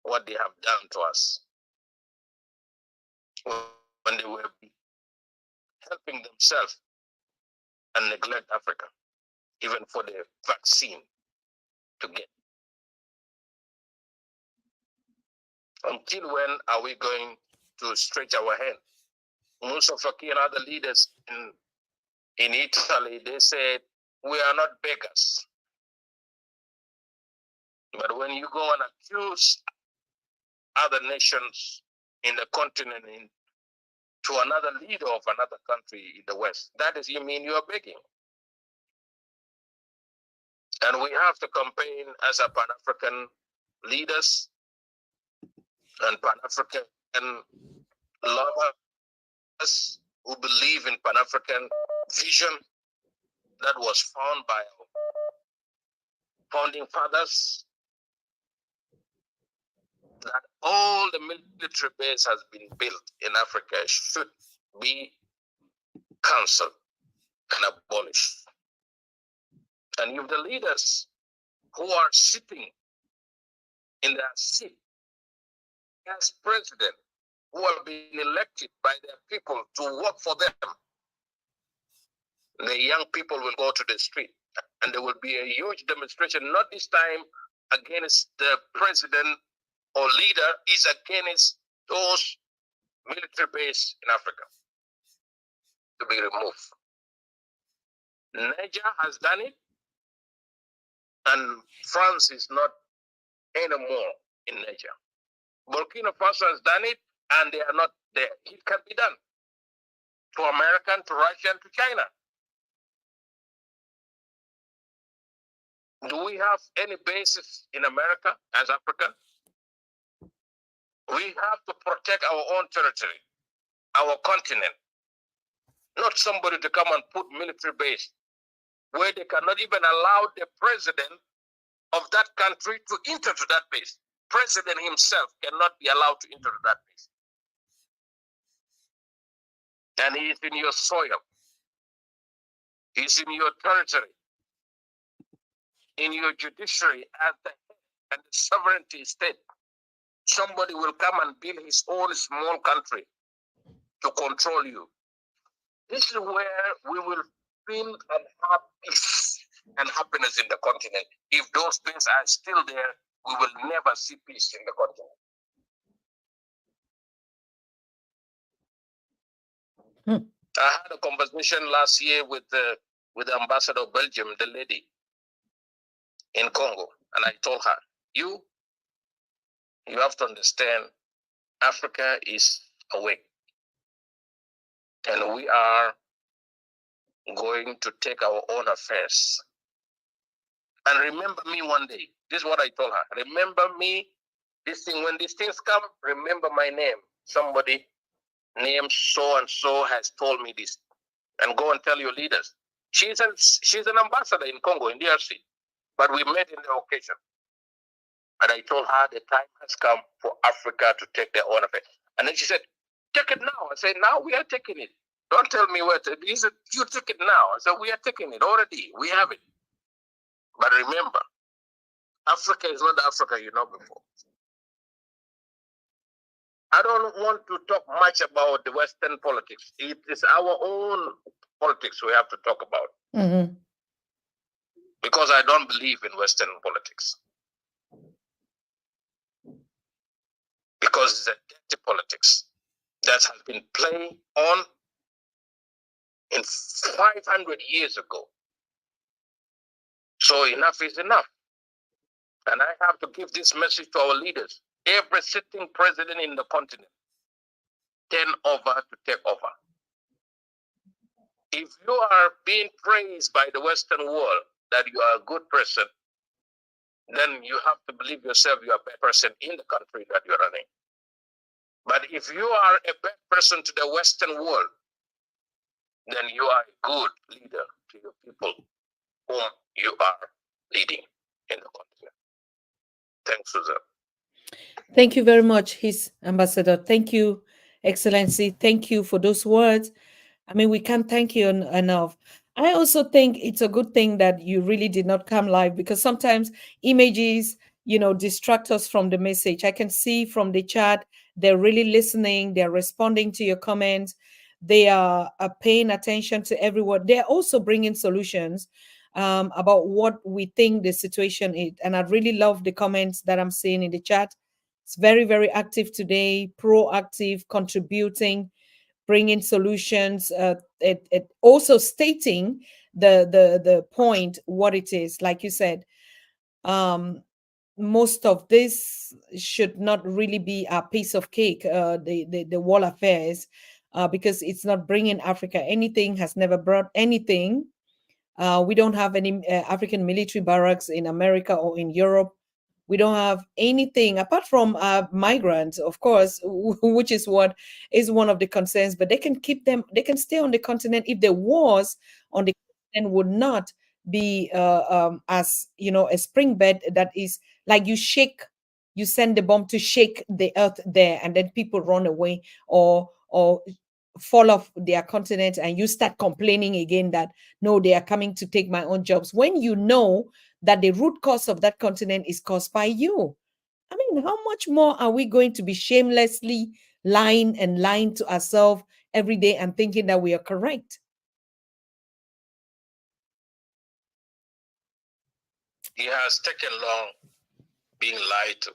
what they have done to us when they were helping themselves and neglect Africa, even for the vaccine to get. Until when are we going to stretch our hand? Musa Faki and other leaders in Italy, they said, we are not beggars. But when you go and accuse other nations in the continent to another leader of another country in the West, that is, you mean you are begging. And we have to campaign as a Pan-African leaders and Pan-African lovers who believe in Pan-African vision that was found by our founding fathers, that all the military base has been built in Africa should be cancelled and abolished. And if the leaders who are sitting in their seat as president who have been elected by their people to work for them, the young people will go to the street, and there will be a huge demonstration, not this time against the president or leader, is against those military bases in Africa to be removed. Niger has done it, and France is not anymore in Niger. Burkina Faso has done it, and they are not there. It can be done to American, to Russia, and to China. Do we have any basis in America as Africa? We have to protect our own territory, our continent, not somebody to come and put military base where they cannot even allow the president of that country to enter to that base. President himself cannot be allowed to enter to that base. And he is in your soil. He's in your territory, in your judiciary as the head and the sovereignty state. Somebody will come and build his own small country to control you. This is where we will feel and have peace and happiness in the continent. If those things are still there, we will never see peace in the continent. I had a conversation last year with the ambassador of Belgium, the lady in Congo, and I told her, you have to understand Africa is awake, and we are going to take our own affairs. And remember me one day. This is what I told her. Remember me, this thing, when these things come, remember my name. Somebody named so-and-so has told me this. And go and tell your leaders. She's an ambassador in Congo, in DRC. But we met in the occasion. And I told her the time has come for Africa to take their own affairs. And then she said, take it now. I said, now we are taking it. Don't tell me what. He said, you took it now. I said, we are taking it already. We have it. But remember, Africa is not the Africa you know before. I don't want to talk much about the Western politics. It is our own politics we have to talk about. Mm-hmm. Because I don't believe in Western politics. Because it's a dirty politics that has been played on in 500 years ago. So enough is enough. And I have to give this message to our leaders. Every sitting president in the continent, turn over to take over. If you are being praised by the Western world that you are a good person, then you have to believe yourself you are a bad person in the country that you're running. But if you are a bad person to the Western world, then you are a good leader to your people whom you are leading in the continent. Thanks, Susan. Thank you very much, His Ambassador. Thank you, Excellency. Thank you for those words. I mean, we can't thank you enough. I also think it's a good thing that you really did not come live, because sometimes images, distract us from the message. I can see from the chat, they're really listening. They're responding to your comments. They are paying attention to every word. They're also bringing solutions about what we think the situation is. And I really love the comments that I'm seeing in the chat. It's very, very active today, proactive, contributing, bringing solutions, it also stating the point, what it is. Like you said, most of this should not really be a piece of cake, the wall affairs, because it's not bringing Africa anything, has never brought anything. We don't have any African military barracks in America or in Europe. We don't have anything apart from migrants, of course, which is what is one of the concerns. But they can keep them, they can stay on the continent if the wars on the continent would not be as, a spring bed that is like you send the bomb to shake the earth there, and then people run away or fall off their continent, and you start complaining again that, no, they are coming to take my own jobs, when you know that the root cause of that continent is caused by you. I mean, how much more are we going to be shamelessly lying to ourselves every day and thinking that we are correct. He has taken long being lied to.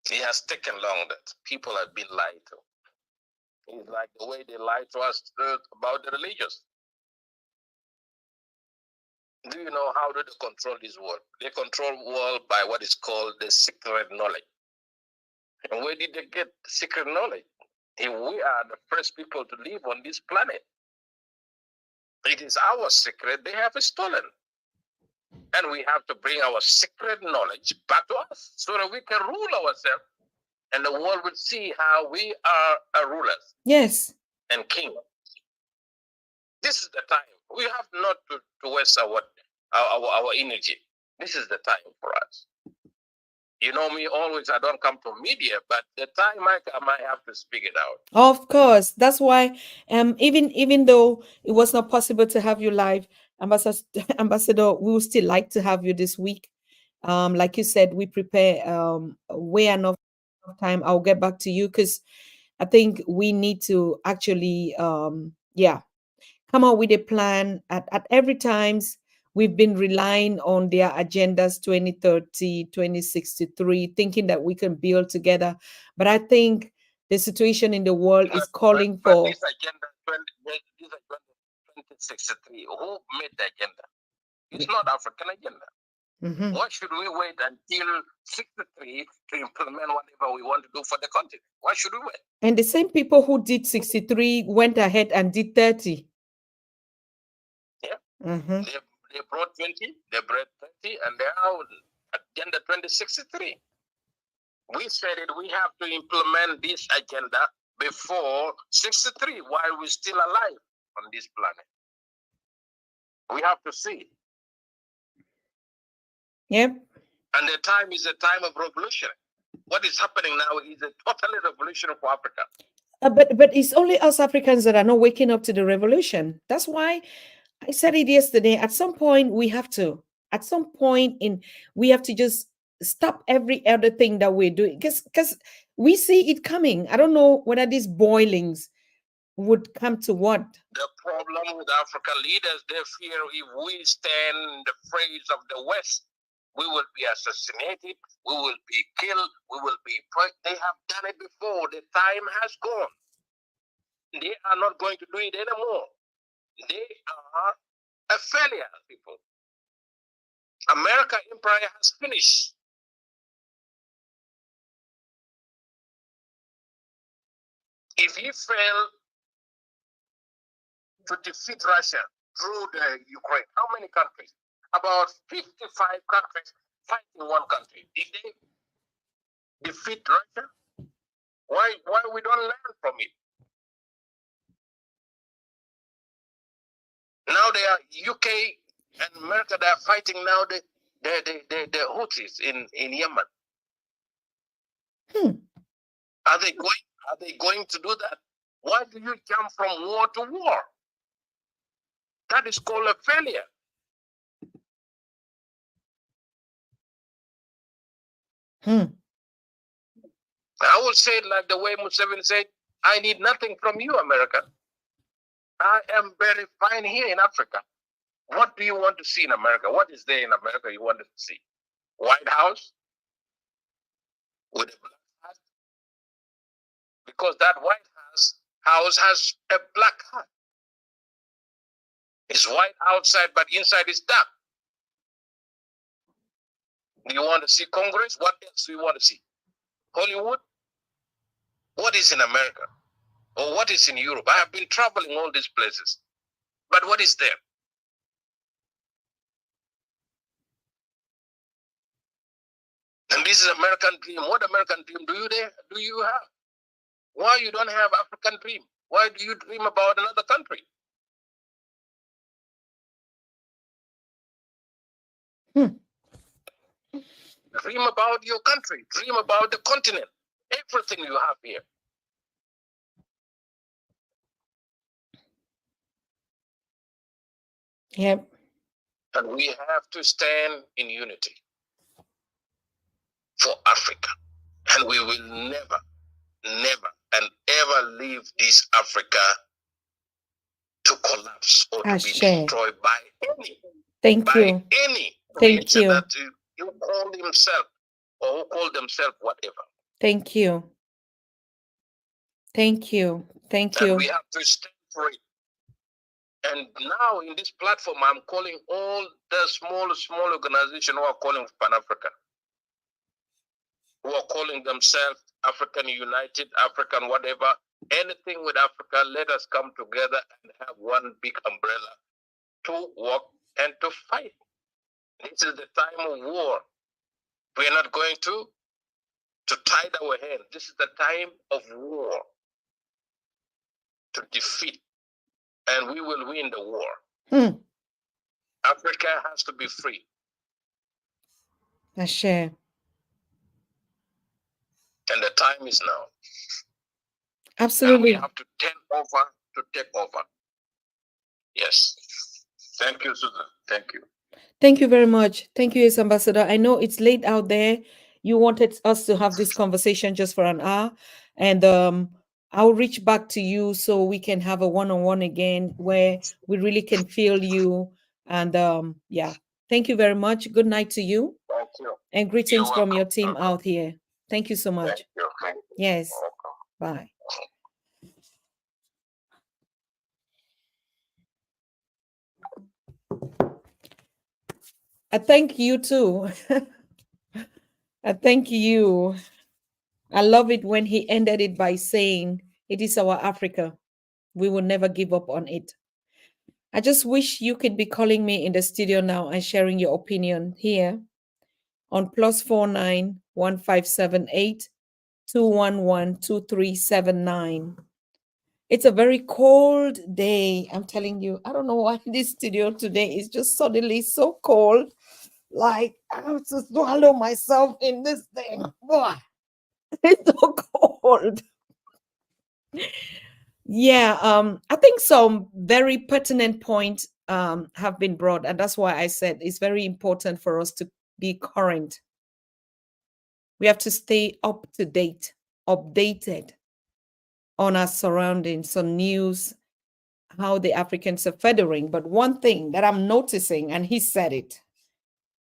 He has taken long that people have been lied to. It's like the way they lied to us about the religious. Do you know how do they control this world? They control the world by what is called the secret knowledge. And where did they get secret knowledge? If we are the first people to live on this planet, it is our secret they have stolen. And we have to bring our secret knowledge back to us so that we can rule ourselves and the world will see how we are rulers. Yes. And kings. This is the time. We have not to waste our energy. This is the time for us. You know me always, I don't come to media, but the time I come, I have to speak it out. Of course. That's why even though it was not possible to have you live, Ambassador, we would still like to have you this week. Like you said, we prepare way enough time. I'll get back to you because I think we need to actually come up with a plan at every times. We've been relying on their agendas 2030, 2063, thinking that we can build together. But I think the situation in the world is calling for this agenda 2063. Who made the agenda? It's not African agenda. Mm-hmm. Why should we wait until 63 to implement whatever we want to do for the continent? Why should we wait? And the same people who did 63 went ahead and did 30. Yeah. Mm-hmm. They brought 20, they brought 30, and they are agenda 2063. We said it, we have to implement this agenda before 63 while we're still alive on this planet. We have to see. Yep. And the time is a time of revolution. What is happening now is a totally revolution for Africa. But it's only us Africans that are not waking up to the revolution. That's why I said it yesterday. At some point, we have to. At some point, we have to just stop every other thing that we're doing because we see it coming. I don't know whether these boilings would come to what. The problem with African leaders, they fear if we stand in the phrase of the West, we will be assassinated, we will be killed, we will be... They have done it before. The time has gone. They are not going to do it anymore. They are a failure, people. American empire has finished. If he failed to defeat Russia through the Ukraine, how many countries? About 55 countries fighting one country. Did they defeat Russia? Why we don't learn from it? Now they are UK and America. They are fighting now the Houthis in Yemen. Are they going to do that? Why do you jump from war to war? That is called a failure. I will say it like the way Museveni said, I need nothing from you, America. I am very fine here in Africa. What do you want to see in America? What is there in America you want to see? White House? With a black hat? Because that White House has a black hat. It's white outside, but inside is dark. Do you want to see Congress? What else do you want to see? Hollywood? What is in America? Or what is in Europe? I have been traveling all these places. But what is there? And this is American dream. What American dream do you have? Why you don't have African dream? Why do you dream about another country? Dream about your country. Dream about the continent. Everything you have here. Yep. And we have to stand in unity for Africa. And we will never, never and ever leave this Africa to collapse or to be destroyed by any. Thank you. Any Thank you. that you call himself or who call themselves whatever. Thank you. Thank you. Thank you. And we have to stand for it. And now in this platform, I'm calling all the small organizations who are calling for Pan-African, who are calling themselves African United, African whatever, anything with Africa, let us come together and have one big umbrella to work and to fight. This is the time of war. We are not going to tie our hands. This is the time of war to defeat, and we will win the war. Africa has to be free. Ashe. And the time is now. Absolutely. And we have to take over. Yes. Thank you, Susan. Thank you. Thank you very much. Thank you, Ambassador. I know it's late out there. You wanted us to have this conversation just for an hour. And I'll reach back to you so we can have a one-on-one again where we really can feel you. And yeah, thank you very much. Good night to you. Thank you. And greetings from your team out here. Thank you so much. Thank you. Thank you. Yes. Bye. I thank you too. I thank you. I love it when he ended it by saying, it is our Africa. We will never give up on it. I just wish you could be calling me in the studio now and sharing your opinion here on +49 1578 211 2379. It's a very cold day. I'm telling you, I don't know why this studio today is just suddenly so cold. Like I have to swallow myself in this thing. Boy, it's so cold. Yeah, I think some very pertinent points have been brought, and that's why I said it's very important for us to be current. We have to stay up to date, updated on our surroundings, on news, how the Africans are feathering. But one thing that I'm noticing, and he said it,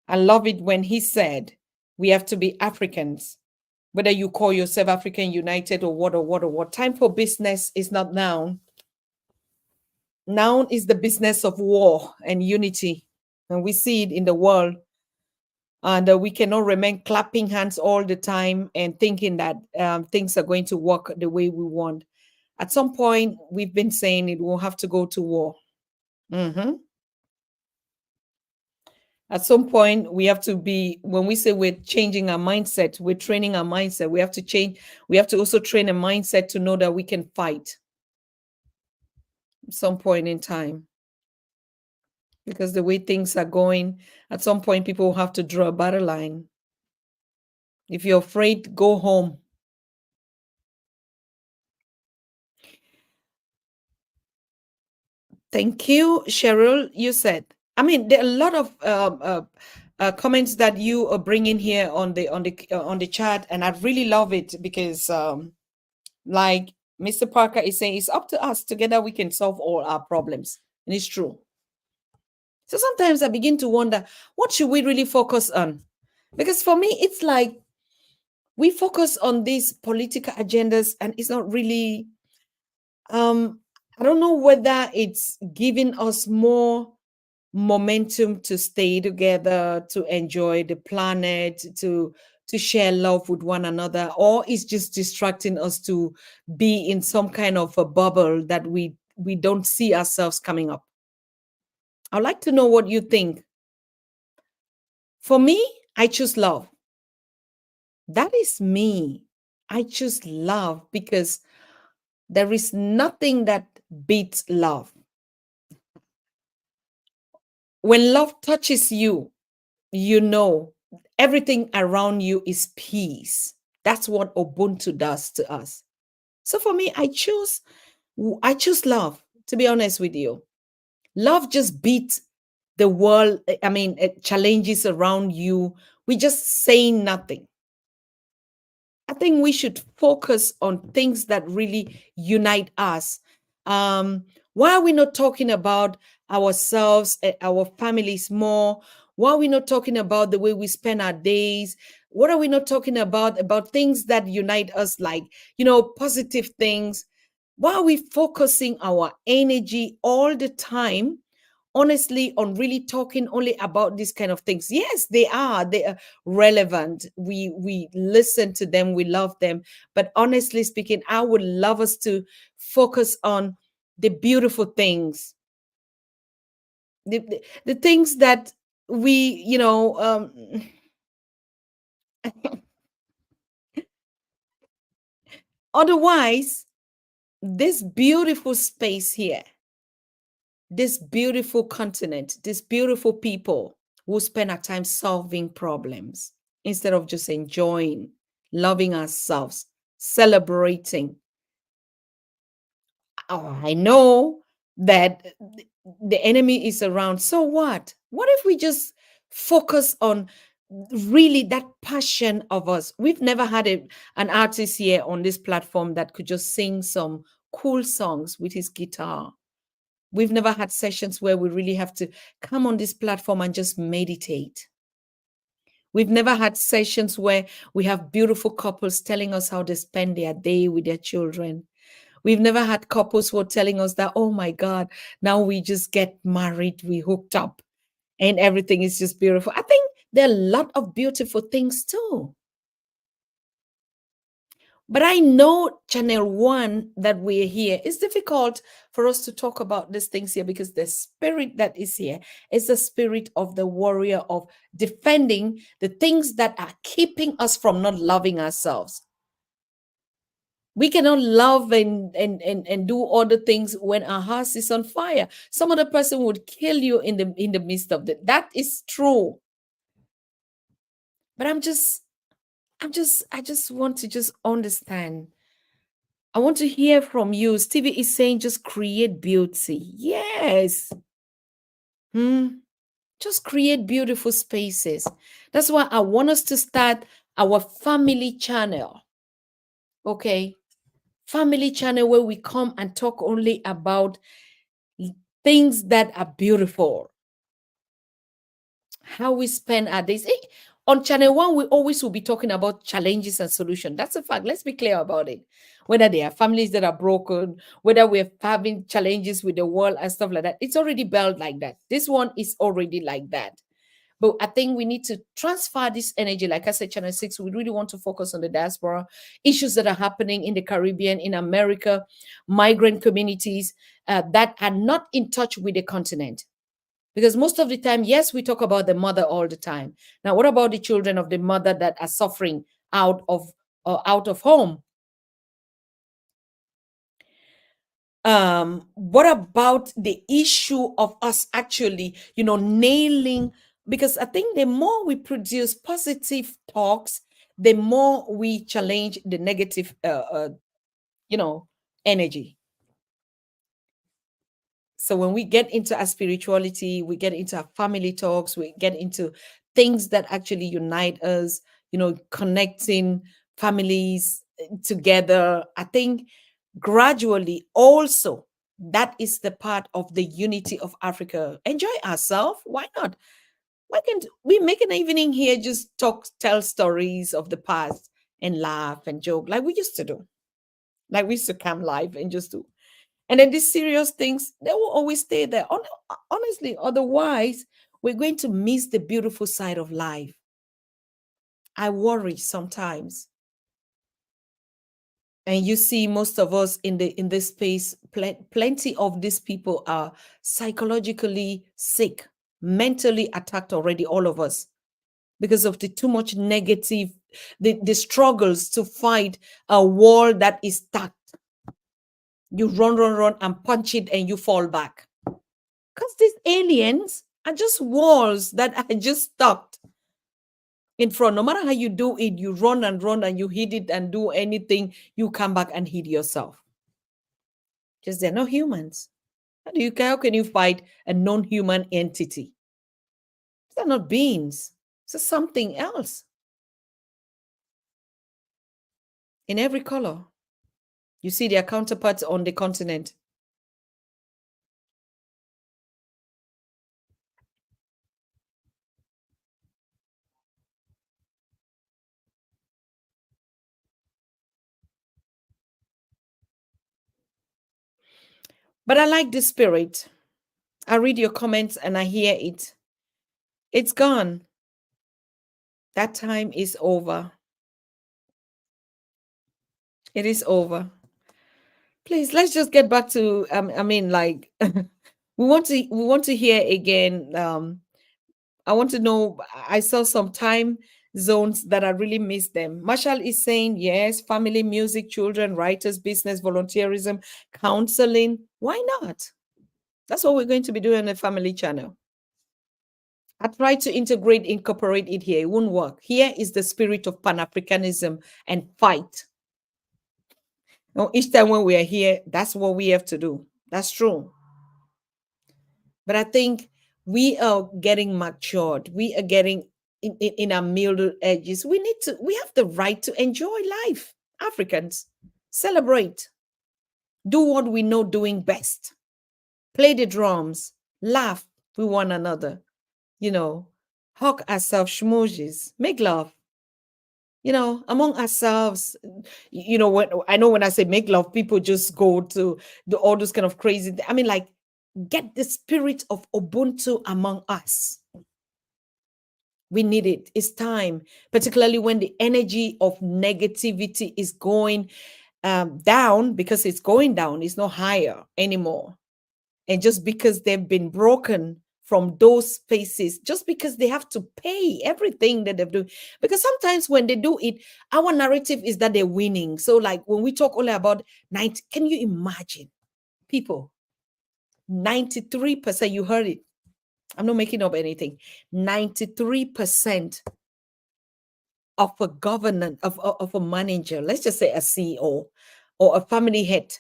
I love it when he said, we have to be Africans, whether you call yourself African United or what. Time for business is not now. Now is the business of war and unity. And we see it in the world. And we cannot remain clapping hands all the time and thinking that things are going to work the way we want. At some point, we've been saying it will have to go to war. At some point, we have to be, when we say we're changing our mindset, we're training our mindset. We have to change. We have to also train a mindset to know that we can fight at some point in time. Because the way things are going, at some point, people will have to draw a battle line. If you're afraid, go home. Thank you, Cheryl. You said, I mean, there are a lot of comments that you are bringing here on the chat, and I really love it because, like Mr. Parker is saying, it's up to us. Together, we can solve all our problems, and it's true. So sometimes I begin to wonder, what should we really focus on? Because for me, it's like we focus on these political agendas, and it's not really. I don't know whether it's giving us more momentum to stay together, to enjoy the planet, to share love with one another, or it's just distracting us to be in some kind of a bubble that we don't see ourselves coming up. I'd like to know what you think. For me, I choose love. That is me. I choose love because there is nothing that beats love. When love touches you, you know everything around you is peace. That's what Ubuntu does to us. So for me, I choose love, to be honest with you. Love just beats the world. I mean, challenges around you. We just say nothing. think we should focus on things that really unite us. Why are we not talking about ourselves, our families more? Why are we not talking about the way we spend our days? What are we not talking about things that unite us, like, positive things? Why are we focusing our energy all the time, honestly, on really talking only about these kind of things? Yes, they are relevant. We listen to them, we love them, but honestly speaking, I would love us to focus on the beautiful things, the things that we, otherwise, this beautiful space here, this beautiful continent, this beautiful people will spend our time solving problems instead of just enjoying, loving ourselves, celebrating. Oh, I know that the enemy is around. So what? What if we just focus on really that passion of us? We've never had an artist here on this platform that could just sing some cool songs with his guitar. We've never had sessions where we really have to come on this platform and just meditate. We've never had sessions where we have beautiful couples telling us how they spend their day with their children. We've never had couples who are telling us that, oh my God, now we just get married, we hooked up, and everything is just beautiful. I think there are a lot of beautiful things too. But I know Channel One that we're here. It's difficult for us to talk about these things here because the spirit that is here is the spirit of the warrior, of defending the things that are keeping us from not loving ourselves. We cannot love and do other things when our house is on fire. Some other person would kill you in the midst of it. That is true. But I just want to just understand. I want to hear from you. Stevie is saying just create beauty. Yes. Just create beautiful spaces. That's why I want us to start our family channel. Okay. Family channel where we come and talk only about things that are beautiful. How we spend our days. On Channel One, we always will be talking about challenges and solutions. That's a fact. Let's be clear about it. Whether there are families that are broken, whether we're having challenges with the world and stuff like that, it's already built like that. This one is already like that. But I think we need to transfer this energy. Like I said, Channel 6, we really want to focus on the diaspora, issues that are happening in the Caribbean, in America, migrant communities that are not in touch with the continent. Because most of the time, yes, we talk about the mother all the time. Now, what about the children of the mother that are suffering out of home? What about the issue of us actually, nailing? Because I think the more we produce positive talks, the more we challenge the negative, energy. So when we get into our spirituality, we get into our family talks, we get into things that actually unite us, connecting families together. I think gradually also that is the part of the unity of Africa. Enjoy ourselves. Why not? Why can't we make an evening here, just tell stories of the past and laugh and joke like we used to do? Like we used to come live and just do. And then these serious things, they will always stay there. Honestly, otherwise, we're going to miss the beautiful side of life. I worry sometimes. And you see most of us in this space, plenty of these people are psychologically sick, mentally attacked already, all of us, because of the too much negative, the struggles to fight a wall that is stacked. You run, and punch it and you fall back. Because these aliens are just walls that are just stuck in front. No matter how you do it, you run and you hit it and do anything, you come back and hit yourself. Because they're not humans. How can you fight a non-human entity? They're not beings. It's something else. in every color. You see their counterparts on the continent. But I like the spirit. I read your comments and I hear it. It's gone. That time is over. It is over. Please, let's just get back to I mean, like we want to hear again. I want to know. I saw some time zones that I really miss them. Marshall is saying yes, family, music, children, writers, business, volunteerism, counseling. Why not? That's what we're going to be doing on the family channel. I try to incorporate it here. It won't work. Here is the spirit of Pan-Africanism and fight. Now, each time when we are here, that's what we have to do. That's true. But I think we are getting matured. We are getting in our middle edges. We have the right to enjoy life. Africans, celebrate. Do what we know doing best. Play the drums. Laugh with one another. Hug ourselves, schmoozies, make love. Among ourselves, when I say make love, people just go to all those kind of crazy. I mean, like, get the spirit of Ubuntu among us. We need it. It's time, particularly when the energy of negativity is going down, because it's going down. It's not higher anymore. And just because they've been broken from those spaces, just because they have to pay everything that they've done. Because sometimes when they do it, our narrative is that they're winning. So like when we talk only about 90, can you imagine people? 93%, you heard it. I'm not making up anything. 93% of a government, of a manager, let's just say a CEO or a family head.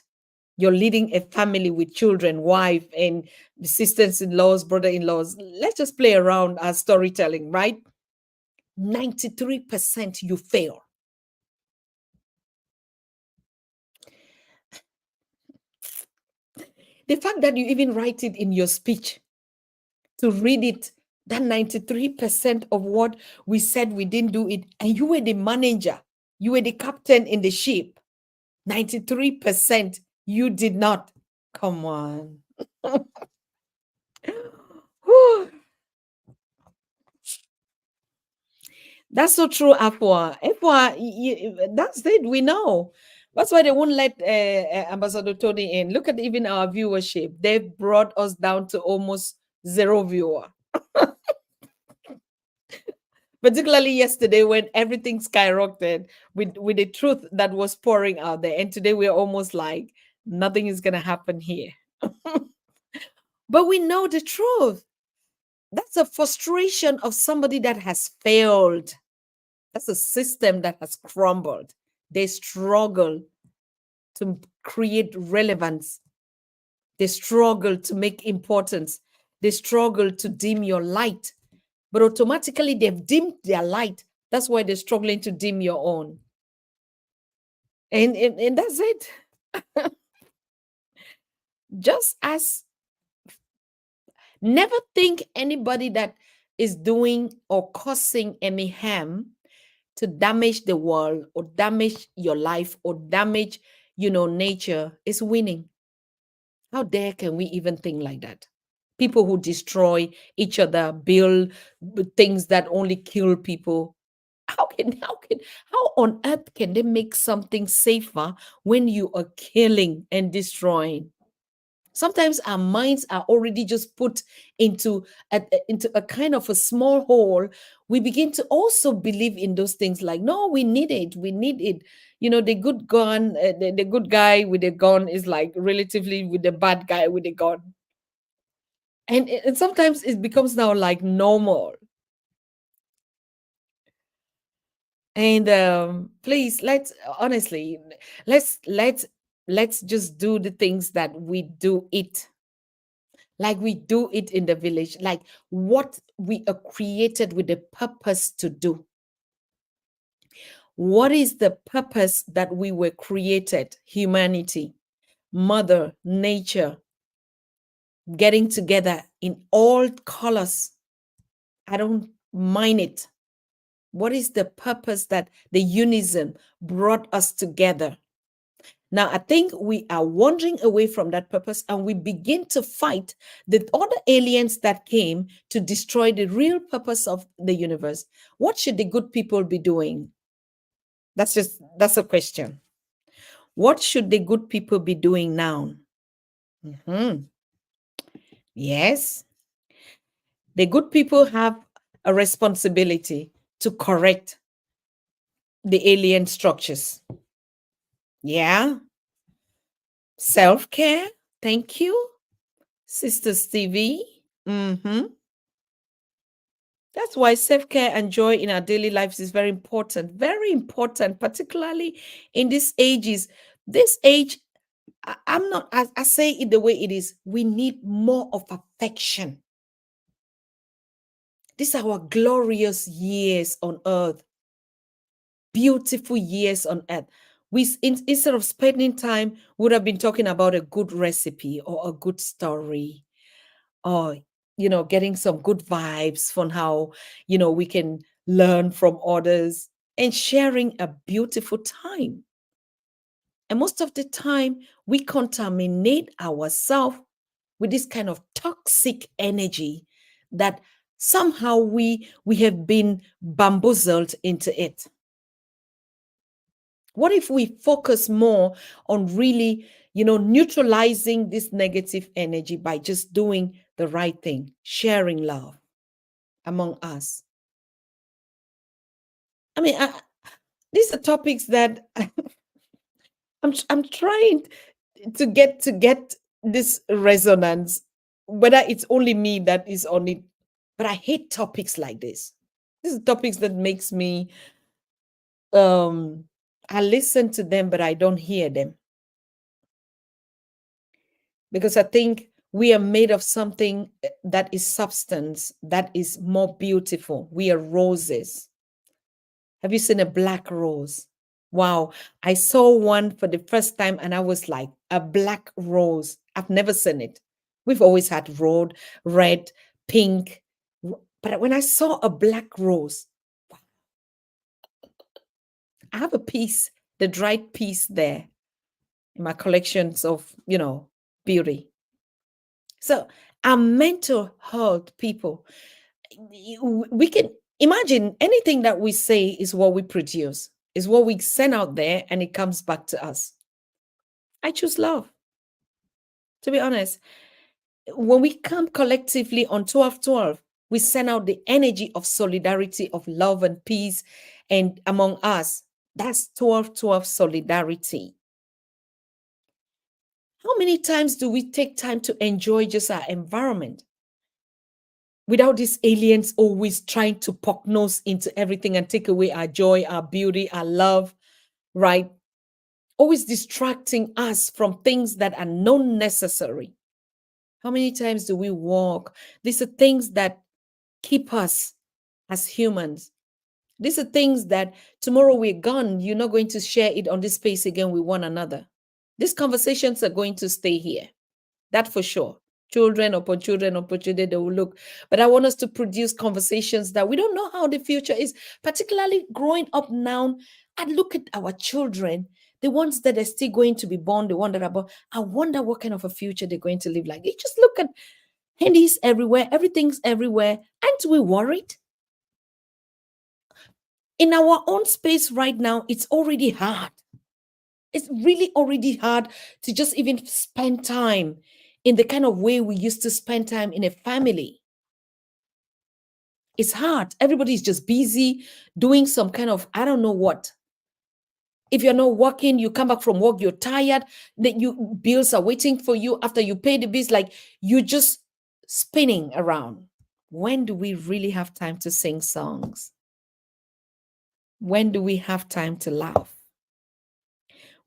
You're leading a family with children, wife, and sisters-in-laws, brother-in-laws. Let's just play around our storytelling, right? 93% you fail. The fact that you even write it in your speech, to read it, that 93% of what we said we didn't do it, and you were the manager, you were the captain in the ship. 93% you did not. Come on. That's so true, Afua. That's it. We know. That's why they won't let Ambassador Tony in. Look at even our viewership. They've brought us down to almost zero viewer. Particularly yesterday when everything skyrocketed with the truth that was pouring out there. And today we're almost like nothing is going to happen here. But we know the truth. That's a frustration of somebody that has failed. That's a system that has crumbled. They struggle to create relevance. They struggle to make importance. They struggle to dim your light. But automatically they've dimmed their light. That's why they're struggling to dim your own. And that's it. Just as never think anybody that is doing or causing any harm to damage the world or damage your life or damage, nature is winning. How dare can we even think like that? People who destroy each other, build things that only kill people. How on earth can they make something safer when you are killing and destroying? Sometimes our minds are already just put into a kind of a small hole. We begin to also believe in those things like, no, we need it. The good gun, the good guy with a gun is like relatively with the bad guy with a gun. And sometimes it becomes now like normal. And please, let's just do the things that we do it. Like we do it in the village, like what we are created with the purpose to do. What is the purpose that we were created? Humanity, Mother Nature, getting together in all colors. I don't mind it. What is the purpose that the unison brought us together? Now, I think we are wandering away from that purpose and we begin to fight the other aliens that came to destroy the real purpose of the universe. What should the good people be doing? That's a question. What should the good people be doing now? Yes. The good people have a responsibility to correct the alien structures. Yeah. Self-care. Thank you, Sister Stevie. That's why self-care and joy in our daily lives is very important, particularly in these ages. This age, I say it the way it is. We need more of affection. These are our glorious years on earth, beautiful years on earth. Instead of spending time, would have been talking about a good recipe or a good story, or getting some good vibes from how we can learn from others and sharing a beautiful time. And most of the time we contaminate ourselves with this kind of toxic energy that somehow we have been bamboozled into it. What if we focus more on really, neutralizing this negative energy by just doing the right thing, sharing love among us? I mean, these are topics that I'm trying to get this resonance, whether it's only me that is on it, but I hate topics like this. These are topics that makes me I listen to them, but I don't hear them. Because I think we are made of something that is substance, that is more beautiful. We are roses. Have you seen a black rose? Wow. I saw one for the first time and I was like, a black rose. I've never seen it. We've always had red, pink. But when I saw a black rose, I have a piece, the dried piece there in my collections of, beauty. So our mental health, people, we can imagine anything that we say is what we produce, is what we send out there, and it comes back to us. I choose love. To be honest, when we come collectively on 12/12, we send out the energy of solidarity, of love and peace, and among us, that's 12/12 solidarity. How many times do we take time to enjoy just our environment without these aliens always trying to poke nose into everything and take away our joy, our beauty, our love, right? Always distracting us from things that are not necessary. How many times do we walk? These are things that keep us as humans. These are things that tomorrow we're gone, you're not going to share it on this space again with one another. These conversations are going to stay here. That for sure. Children, opportunity, they will look. But I want us to produce conversations that we don't know how the future is, particularly growing up now. I look at our children, the ones that are still going to be born, the ones that are born. I wonder what kind of a future they're going to live like. You just look at handies everywhere, everything's everywhere. Aren't we worried? In our own space right now, it's already hard. It's really already hard to just even spend time in the kind of way we used to spend time in a family. It's hard. Everybody's just busy doing some kind of, I don't know what. If you're not working, you come back from work, you're tired, then bills are waiting for you. After you pay the bills, like you're just spinning around. When do we really have time to sing songs? When do we have time to laugh?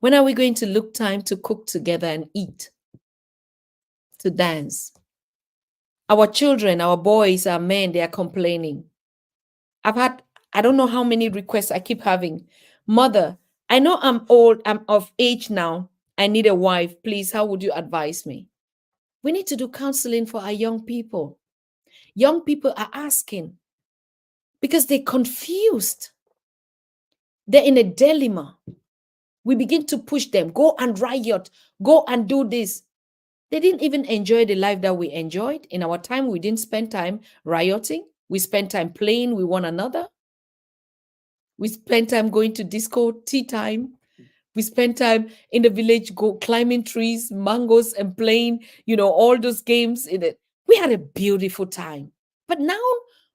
When are we going to look time to cook together and eat? To dance? Our children, our boys, our men, they are complaining. I don't know how many requests I keep having. Mother, I know I'm old, I'm of age now. I need a wife. Please, how would you advise me? We need to do counseling for our young people. Young people are asking because they're confused. They're in a dilemma. We begin to push them, go and riot, go and do this. They didn't even enjoy the life that we enjoyed. In our time, we didn't spend time rioting. We spent time playing with one another. We spent time going to disco, tea time. We spent time in the village, go climbing trees, mangoes, and playing, all those games in it. We had a beautiful time. But now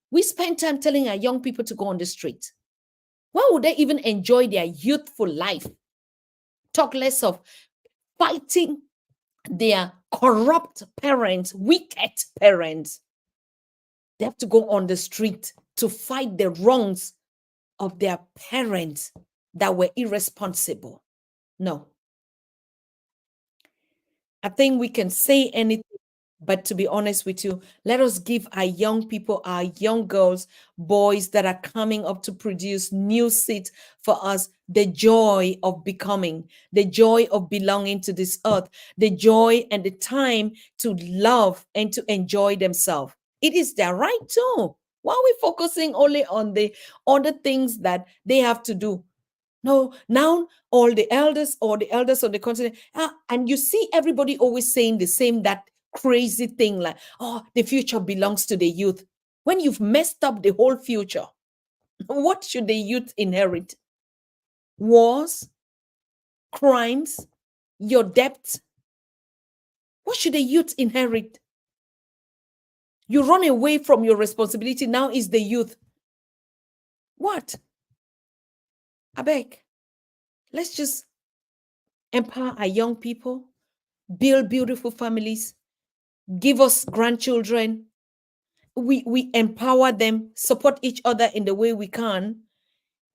we spend time telling our young people to go on the street. Why would they even enjoy their youthful life? Talk less of fighting their corrupt parents, wicked parents. They have to go on the street to fight the wrongs of their parents that were irresponsible. No. I think we can say anything, but to be honest with you, let us give our young people, our young girls, boys that are coming up to produce new seeds for us, the joy of becoming, the joy of belonging to this earth, the joy and the time to love and to enjoy themselves. It is their right too. Why are we focusing only on the other things that they have to do? No, now all the elders or the elders of the continent, and you see everybody always saying the same, that crazy thing like, oh, the future belongs to the youth. When you've messed up the whole future, what should the youth inherit? Wars, crimes, your debts. What should the youth inherit? You run away from your responsibility. Now is the youth. What? I beg. Let's just empower our young people, build beautiful families, give us grandchildren. We empower them, support each other in the way we can.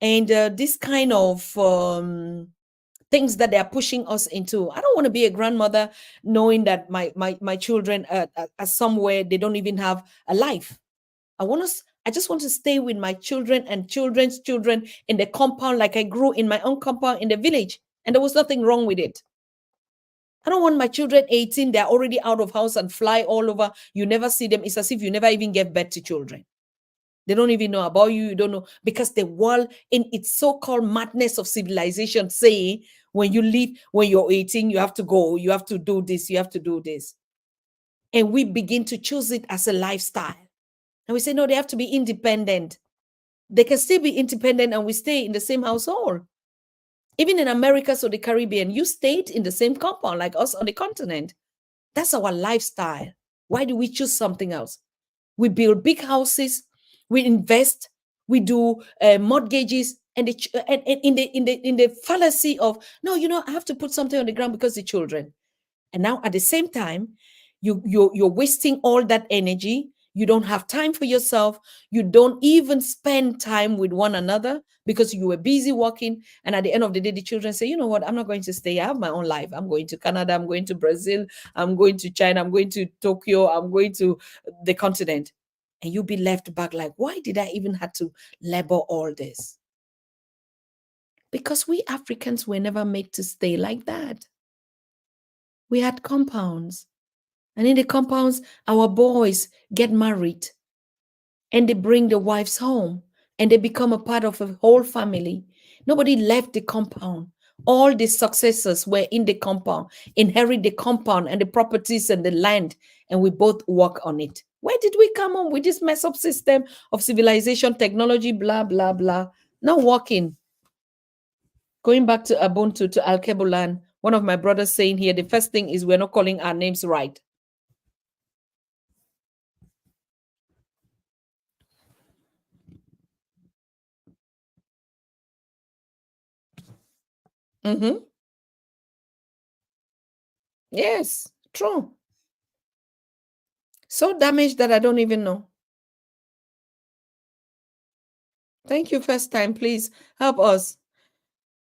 And this kind of things that they are pushing us into. I don't want to be a grandmother knowing that my children are somewhere they don't even have a life. I just want to stay with my children and children's children in the compound like I grew in my own compound in the village. And there was nothing wrong with it. I don't want my children 18, they're already out of house and fly all over. You never see them. It's as if you never even gave birth to children. They don't even know about you. You don't know, because the world in its so-called madness of civilization saying when you leave, when you're 18, you have to go, you have to do this, you have to do this. And we begin to choose it as a lifestyle. And we say, no, they have to be independent. They can still be independent and we stay in the same household. Even in America or the Caribbean, you stayed in the same compound like us on the continent. That's our lifestyle. Why do we choose something else? We build big houses, we invest, we do mortgages, and in the fallacy of, no, I have to put something on the ground because the children. And now at the same time, you're wasting all that energy. You don't have time for yourself. You don't even spend time with one another because you were busy working. And at the end of the day, the children say, you know what, I'm not going to stay. I have my own life. I'm going to Canada. I'm going to Brazil. I'm going to China. I'm going to Tokyo. I'm going to the continent. And you'll be left back like, why did I even have to labor all this? Because we Africans were never made to stay like that. We had compounds. And in the compounds, our boys get married and they bring the wives home and they become a part of a whole family. Nobody left the compound. All the successors were in the compound, inherit the compound and the properties and the land, and we both work on it. Where did we come on with this mess up system of civilization, technology, blah, blah, blah? Not working. Going back to Ubuntu, to Alkebulan, one of my brothers saying here, the first thing is we're not calling our names right. Mm-hmm. Yes, true. So damaged that I don't even know. Thank you, first time. Please help us.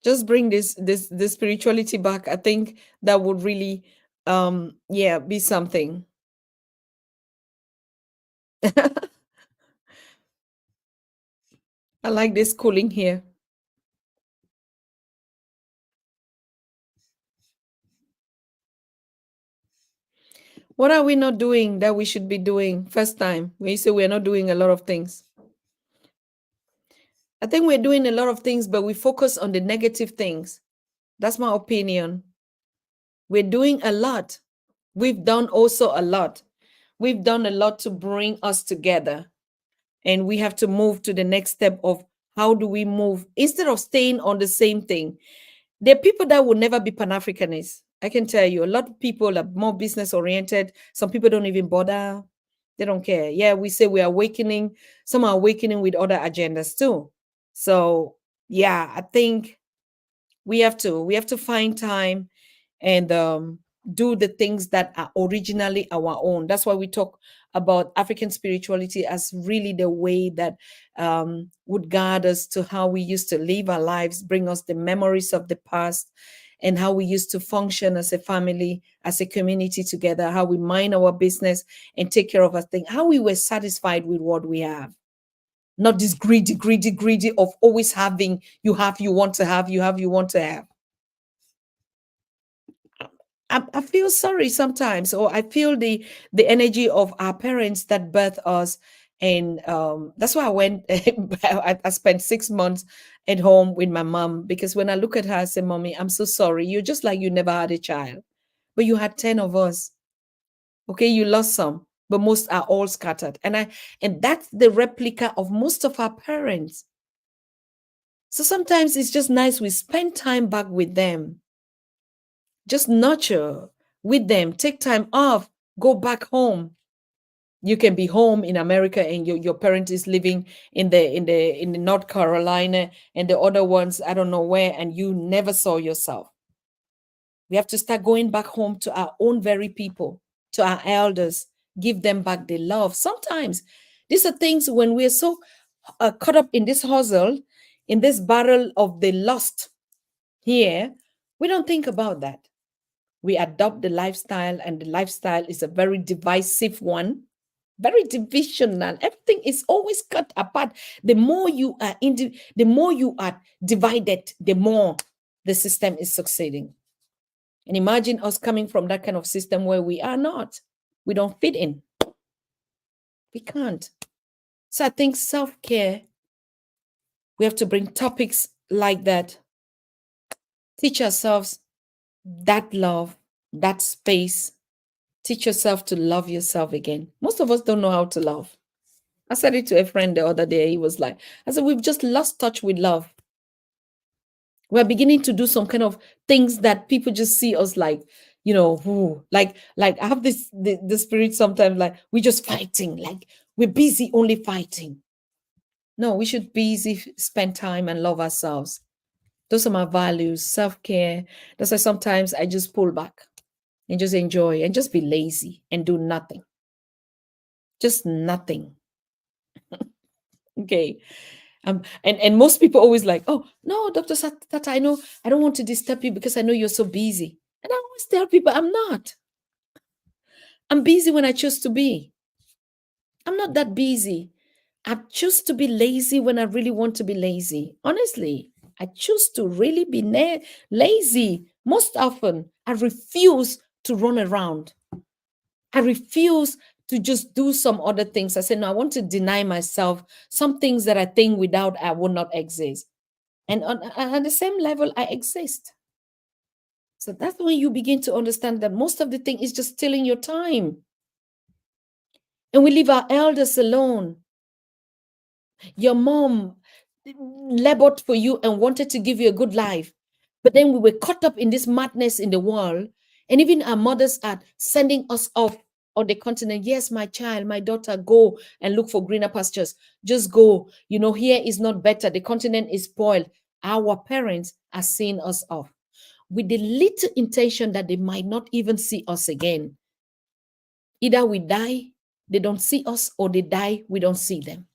Just bring this spirituality back. I think that would really be something. I like this cooling here. What are we not doing that we should be doing? First time, when you say we're not doing a lot of things. I think we're doing a lot of things, but we focus on the negative things. That's my opinion. We're doing a lot. We've done also a lot. We've done a lot to bring us together. And we have to move to the next step of how do we move instead of staying on the same thing. There are people that will never be Pan-Africanists. I can tell you, a lot of people are more business oriented. Some people don't even bother. They don't care. Yeah, we say we're awakening. Some are awakening with other agendas too. So yeah, I think we have to find time and do the things that are originally our own. That's why we talk about African spirituality as really the way that would guide us to how we used to live our lives, bring us the memories of the past, and how we used to function as a family, as a community together, how we mind our business and take care of our thing, how we were satisfied with what we have. Not this greedy of always having, you have, you want to have, you have, you want to have. I feel sorry sometimes, or I feel the energy of our parents that birthed us, and that's why I went. I spent 6 months at home with my mom, because when I look at her, I say, "Mommy, I'm so sorry. You're just like you never had a child, but you had 10 of us. Okay, you lost some, but most are all scattered, and that's the replica of most of our parents. So sometimes it's just nice we spend time back with them. Just nurture with them, take time off, go back home. You can be home in America and your parent is living in the North Carolina, and the other ones I don't know where, and you never saw yourself. We have to start going back home to our own very people, to our elders, give them back the love. Sometimes these are things when we're so caught up in this hustle, in this battle of the lost here, we don't think about that. We adopt the lifestyle, and the lifestyle is a very divisive one, very divisional. Everything is always cut apart. The more you are the more you are divided, the more the system is succeeding. And imagine us coming from that kind of system where we are not. We don't fit in. We can't. So I think self-care, we have to bring topics like that, teach ourselves that love, that space. Teach yourself to love yourself again. Most of us don't know how to love. I said it to a friend the other day. He was like, I said, we've just lost touch with love. We're beginning to do some kind of things that people just see us like, like I have the spirit sometimes, like we're just fighting, like we're busy only fighting. No, we should spend time and love ourselves. Those are my values, self-care. That's why sometimes I just pull back and just enjoy and just be lazy and do nothing. Just nothing. Okay. And most people always like, oh no, Dr. Tata, I know I don't want to disturb you because I know you're so busy. And I always tell people I'm not. I'm busy when I choose to be. I'm not that busy. I choose to be lazy when I really want to be lazy. Honestly, I choose to really be lazy. Most often, I refuse to run around. I refuse to just do some other things. I say, no, I want to deny myself some things that I think without I will not exist. And on the same level, I exist. So that's when you begin to understand that most of the thing is just stealing your time. And we leave our elders alone. Your mom labored for you and wanted to give you a good life. But then we were caught up in this madness in the world. And even our mothers are sending us off on the continent. Yes, my child, my daughter, go and look for greener pastures. Just go. Here is not better. The continent is spoiled. Our parents are seeing us off with the little intention that they might not even see us again. Either we die, they don't see us, or they die, we don't see them.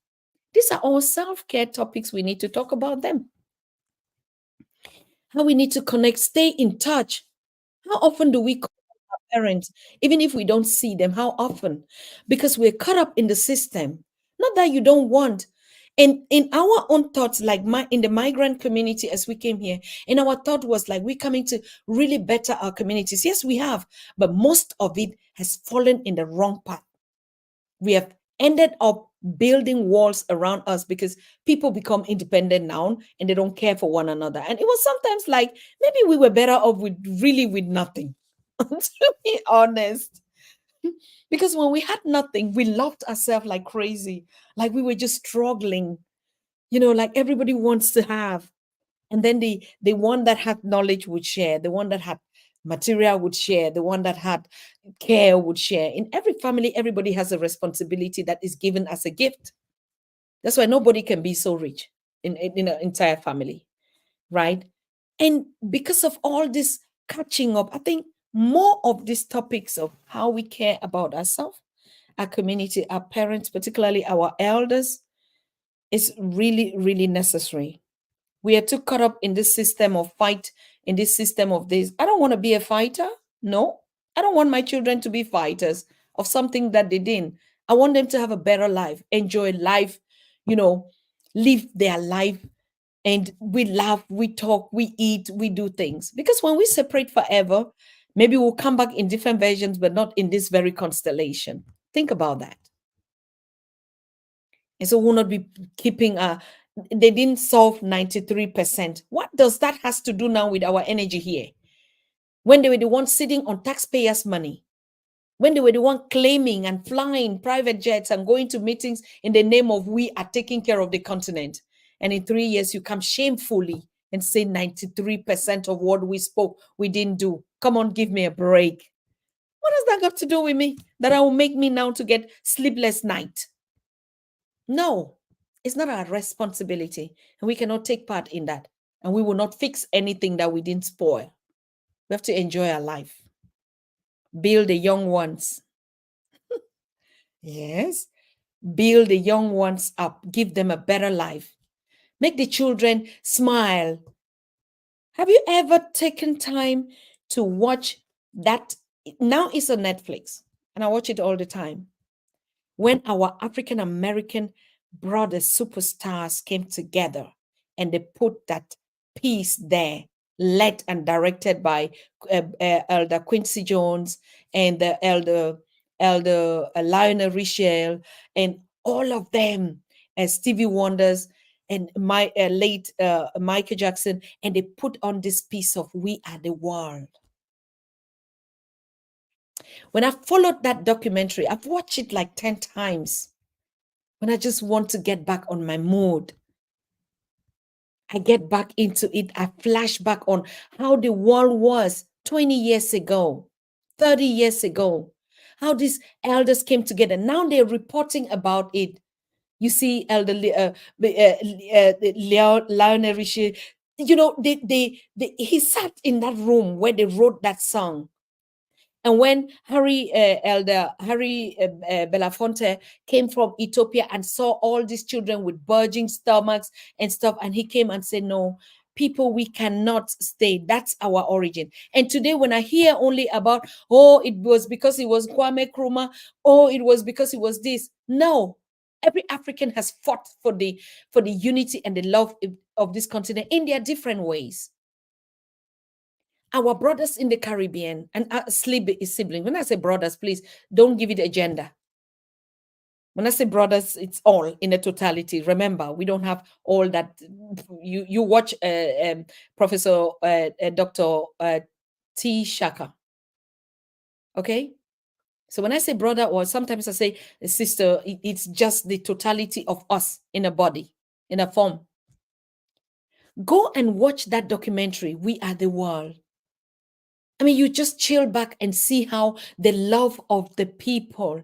These are all self-care topics. We need to talk about them. How we need to connect, stay in touch. How often do we call our parents, even if we don't see them? How often? Because we're caught up in the system. Not that you don't want. And in our own thoughts, like in the migrant community as we came here, and our thought was like, we're coming to really better our communities. Yes, we have, but most of it has fallen in the wrong path. We have ended up building walls around us because people become independent now and they don't care for one another. And it was sometimes like maybe we were better off with nothing, to be honest. Because when we had nothing, we loved ourselves like crazy, like we were just struggling, like everybody wants to have. And then the one that had knowledge would share, the one that had material would share, the one that had care would share. In every family, everybody has a responsibility that is given as a gift. That's why nobody can be so rich in an entire family, right? And because of all this catching up, I think more of these topics of how we care about ourselves, our community, our parents, particularly our elders, is really, really necessary. We are too caught up in this system of fight, in this system of this. I don't want to be a fighter. No, I don't want my children to be fighters of something that they didn't. I want them to have a better life, enjoy life, live their life. And we laugh, we talk, we eat, we do things. Because when we separate forever, maybe we'll come back in different versions, but not in this very constellation. Think about that. And so we'll not be keeping they didn't solve 93%. What does that has to do now with our energy here? When they were the ones sitting on taxpayers' money, when they were the one claiming and flying private jets and going to meetings in the name of we are taking care of the continent. And in 3 years, you come shamefully and say 93% of what we spoke, we didn't do. Come on, give me a break. What has that got to do with me? That will make me now to get sleepless night? No, it's not our responsibility. And we cannot take part in that. And we will not fix anything that we didn't spoil. We have to enjoy our life. Build the young ones. Yes. Build the young ones up. Give them a better life. Make the children smile. Have you ever taken time to watch that? Now it's on Netflix, and I watch it all the time. When our African American brothers, superstars, came together and they put that piece there, led and directed by Elder Quincy Jones and the Elder Lionel Richel and all of them, Stevie Wonders and my late Michael Jackson, and they put on this piece of "We Are the World." When I followed that documentary, I've watched it like 10 times. When I just want to get back on my mood, I get back into it. I flash back on how the world was 20 years ago, 30 years ago, how these elders came together. Now they're reporting about it. You see, Elder Lionel Richie, he sat in that room where they wrote that song. And when Elder Harry Belafonte came from Ethiopia and saw all these children with bulging stomachs and stuff, and he came and said, no, people, we cannot stay. That's our origin. And today, when I hear only about, oh, it was because it was Kwame Nkrumah, oh, it was because it was this. No, every African has fought for the unity and the love of this continent in their different ways. Our brothers in the Caribbean and siblings. When I say brothers, please don't give it a gender. When I say brothers, it's all in a totality. Remember, we don't have all that. You watch Professor Dr. T. Shaka. Okay? So when I say brother, or sometimes I say sister, it's just the totality of us in a body, in a form. Go and watch that documentary, We Are the World. I mean, you just chill back and see how the love of the people.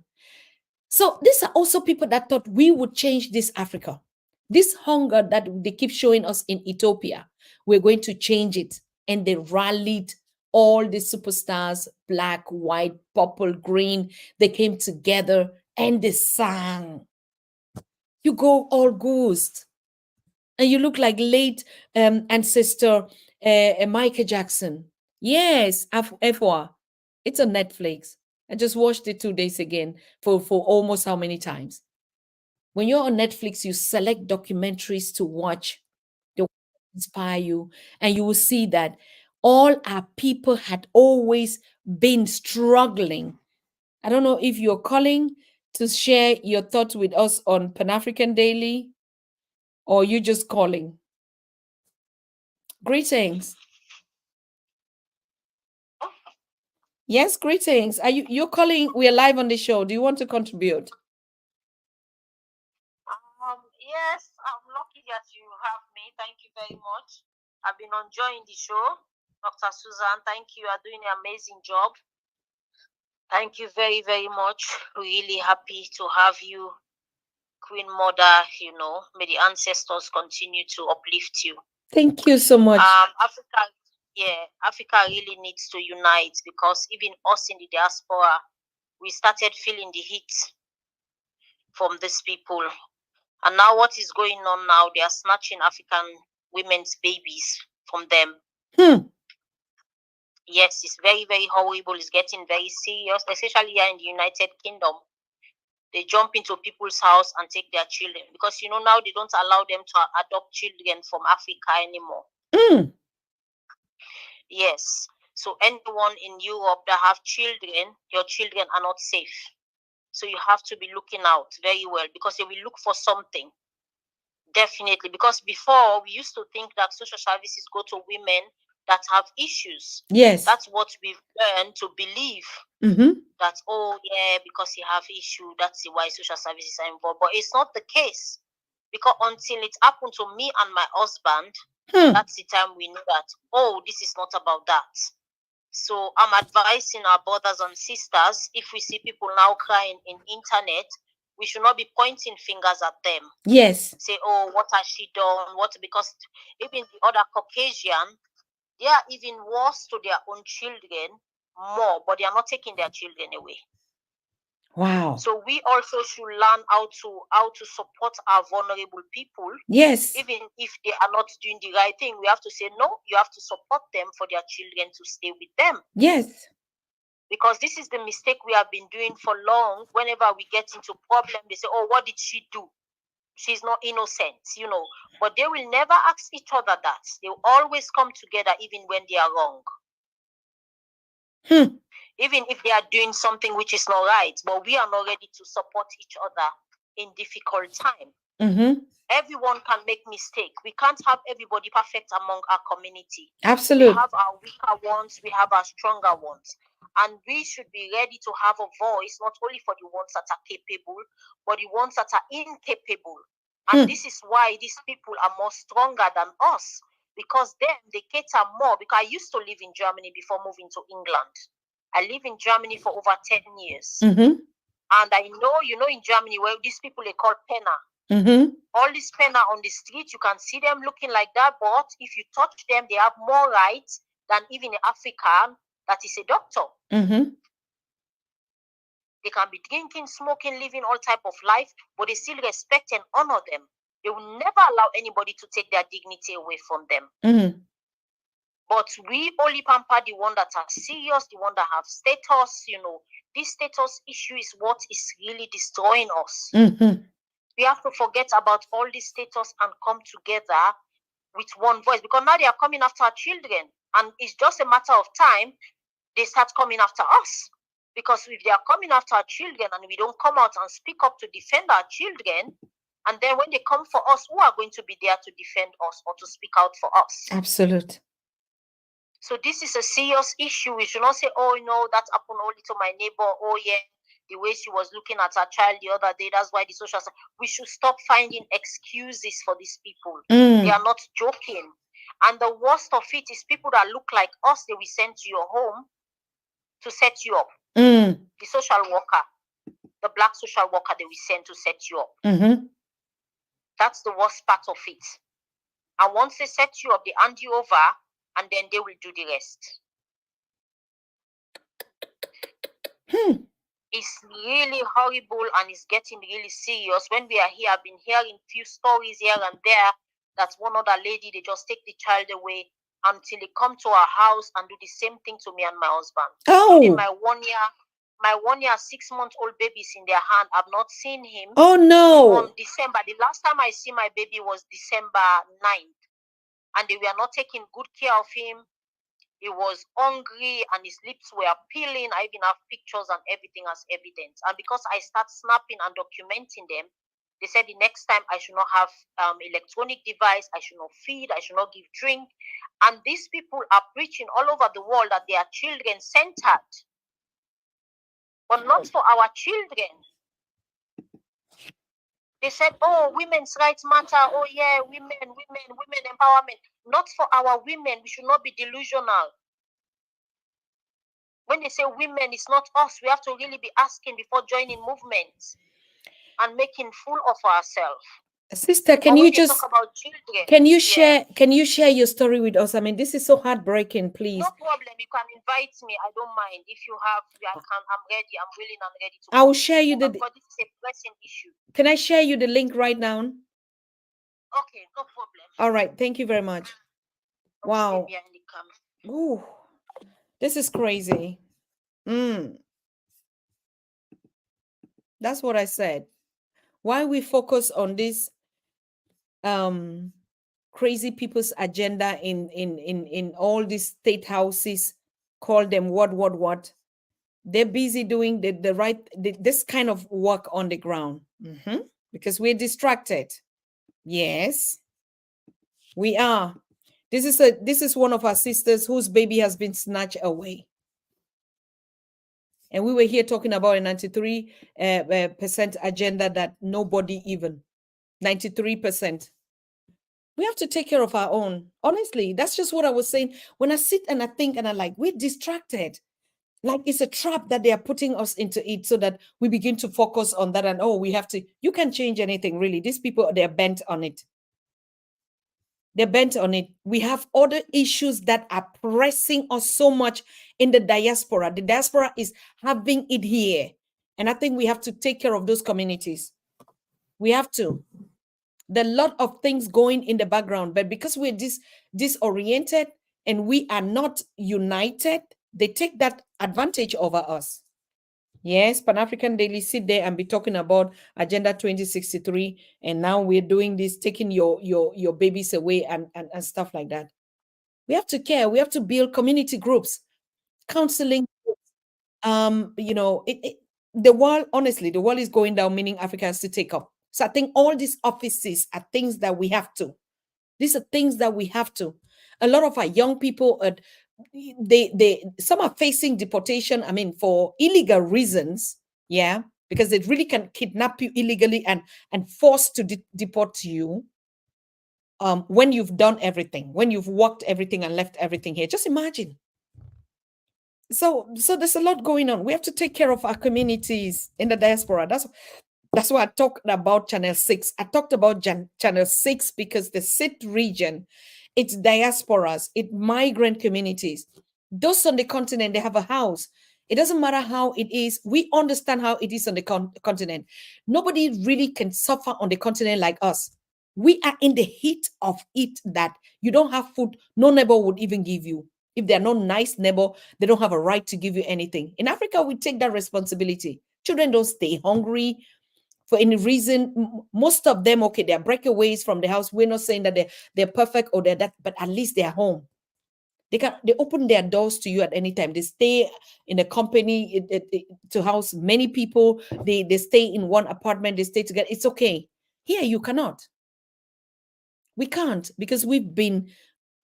So these are also people that thought we would change this Africa. This hunger that they keep showing us in Ethiopia, we're going to change it. And they rallied all the superstars, black, white, purple, green. They came together and they sang. You go all ghost. And you look like late ancestor Michael Jackson. Yes, Afua. It's on Netflix. I just watched it 2 days again for almost how many times? When you're on Netflix, you select documentaries to watch, they will inspire you, and you will see that all our people had always been struggling. I don't know if you're calling to share your thoughts with us on Pan-African Daily, or you just calling. Greetings. Yes, greetings. Are you're calling? We are live on the show. Do you want to contribute? Yes, I'm lucky that you have me. Thank you very much. I've been enjoying the show. Dr. Susan, thank you. You are doing an amazing job. Thank you very, very much. Really happy to have you, Queen Mother. May the ancestors continue to uplift you. Thank you so much. Africa really needs to unite, because even us in the diaspora, we started feeling the heat from these people. And now what is going on now? They are snatching African women's babies from them. Yes, it's very, very horrible. It's getting very serious, especially here in the United Kingdom. They jump into people's house and take their children, because now they don't allow them to adopt children from Africa anymore. Yes. So anyone in Europe that have children, your children are not safe. So you have to be looking out very well, because they will look for something. Definitely. Because before, we used to think that social services go to women that have issues. Yes. That's what we've learned to believe. That, oh, yeah, because you have issue, that's why social services are involved. But it's not the case. Because until it happened to me and my husband, that's the time we knew that, oh, this is not about that. So I'm advising our brothers and sisters, if we see people now crying in internet, we should not be pointing fingers at them. Yes. Say, oh, what has she done? Because even the other Caucasian, they are even worse to their own children more, but they are not taking their children away. Wow. So we also should learn how to support our vulnerable people. Yes. Even if they are not doing the right thing, we have to say, no, you have to support them for their children to stay with them. Yes. Because this is the mistake we have been doing for long. Whenever we get into problem, they say, oh, what did she do? She's not innocent, But they will never ask each other that. They will always come together even when they are wrong. Even if they are doing something which is not right, but we are not ready to support each other in difficult time. Everyone can make mistake. We can't have everybody perfect among our community. Absolutely. We have our weaker ones, we have our stronger ones. And we should be ready to have a voice, not only for the ones that are capable, but the ones that are incapable. And this is why these people are more stronger than us, because then they cater more. Because I used to live in Germany before moving to England. I live in Germany for over 10 years. And I know, in Germany, where these people they call penna. All these penna on the street, you can see them looking like that, but if you touch them, they have more rights than even an African that is a doctor. They can be drinking, smoking, living all type of life, but they still respect and honor them. They will never allow anybody to take their dignity away from them. But we only pamper the one that are serious, the one that have status. This status issue is what is really destroying us. We have to forget about all this status and come together with one voice, because now they are coming after our children, and it's just a matter of time they start coming after us. Because if they are coming after our children and we don't come out and speak up to defend our children, and then when they come for us, who are going to be there to defend us or to speak out for us? Absolutely. So this is a serious issue. We should not say, oh, no, that happened only to my neighbor. Oh, yeah, the way she was looking at her child the other day, that's why the social... We should stop finding excuses for these people. They are not joking. And the worst of it is people that look like us, they will send to your home to set you up. The social worker, the black social worker, they will send to set you up. That's the worst part of it. And once they set you up, they hand you over, and then they will do the rest. It's really horrible, and it's getting really serious. When we are here, I've been hearing few stories here and there that one other lady, they just take the child away until they come to our house and do the same thing to me and my husband. Oh. In my 1 year, my 1 year, 6 month old babies in their hand. I've not seen him. Oh no! From December. The last time I see my baby was December 9th, and they were not taking good care of him. He was hungry and his lips were peeling. I even have pictures and everything as evidence. And because I start snapping and documenting them, they said the next time I should not have electronic device, I should not feed, I should not give drink. And these people are preaching all over the world that they are children-centered, but not for our children. They said, oh, women's rights matter. Oh, yeah, women empowerment. Not for our women. We should not be delusional. When they say women, it's not us. We have to really be asking before joining movements and making fool of ourselves. Sister, can you just talk about children? Can you share your story with us? I mean, this is so heartbreaking, please. No problem. You can invite me. I don't mind. If you have, I'm ready. I'm willing and ready to. I will share you the. Because this is a pressing issue. Can I share you the link right now? Okay, no problem. All right. Thank you very much. Wow. Ooh, this is crazy. That's what I said. Why we focus on this crazy people's agenda in all these state houses, call them what. They're busy doing this kind of work on the ground because we're distracted. Yes, we are. This is one of our sisters whose baby has been snatched away. And we were here talking about a 93% agenda that nobody even, 93%. We have to take care of our own. Honestly, that's just what I was saying. When I sit and I think and I'm like, we're distracted. Like it's a trap that they are putting us into it so that we begin to focus on that. And we have to, you can't change anything really. These people, they're bent on it. They're bent on it. We have other issues that are pressing us so much in the diaspora. The diaspora is having it here. And I think we have to take care of those communities. We have to. There are a lot of things going in the background, but because we're disoriented and we are not united, they take that advantage over us. Yes, Pan-African Daily sit there and be talking about Agenda 2063, and now we're doing this, taking your babies away and stuff like that. We have to care. We have to build community groups, counseling. The world, honestly, the world is going down, meaning Africa has to take up. So I think all these offices are things that we have to. These are things that we have to. A lot of our young people, some are facing deportation. I mean, for illegal reasons, yeah, because they really can kidnap you illegally and force to deport you. When you've done everything, when you've worked everything and left everything here, just imagine. So there's a lot going on. We have to take care of our communities in the diaspora. That's why I talked about Channel 6. I talked about Channel 6 because the SIT region, it's diasporas, it's migrant communities. Those on the continent, they have a house. It doesn't matter how it is. We understand how it is on the continent. Nobody really can suffer on the continent like us. We are in the heat of it that you don't have food. No neighbor would even give you. If they're not nice neighbor, they don't have a right to give you anything. In Africa, we take that responsibility. Children don't stay hungry for any reason. Most of them, okay, they're breakaways from the house. We're not saying that they're perfect or they're that, but at least they're home. They open their doors to you at any time. They stay in a company to house many people. They stay in one apartment. They stay together. It's okay. Here, you cannot. We can't because we've been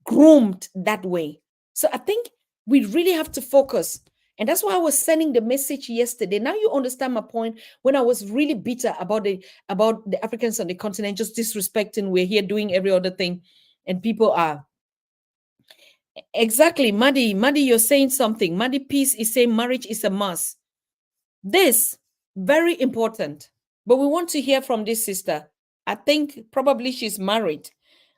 groomed that way. So I think we really have to focus. And that's why I was sending the message yesterday. Now you understand my point. When I was really bitter about the Africans on the continent, just disrespecting, we're here doing every other thing. And people are. Exactly. Maddy, you're saying something. Maddy Peace is saying marriage is a must. This, very important. But we want to hear from this sister. I think probably she's married,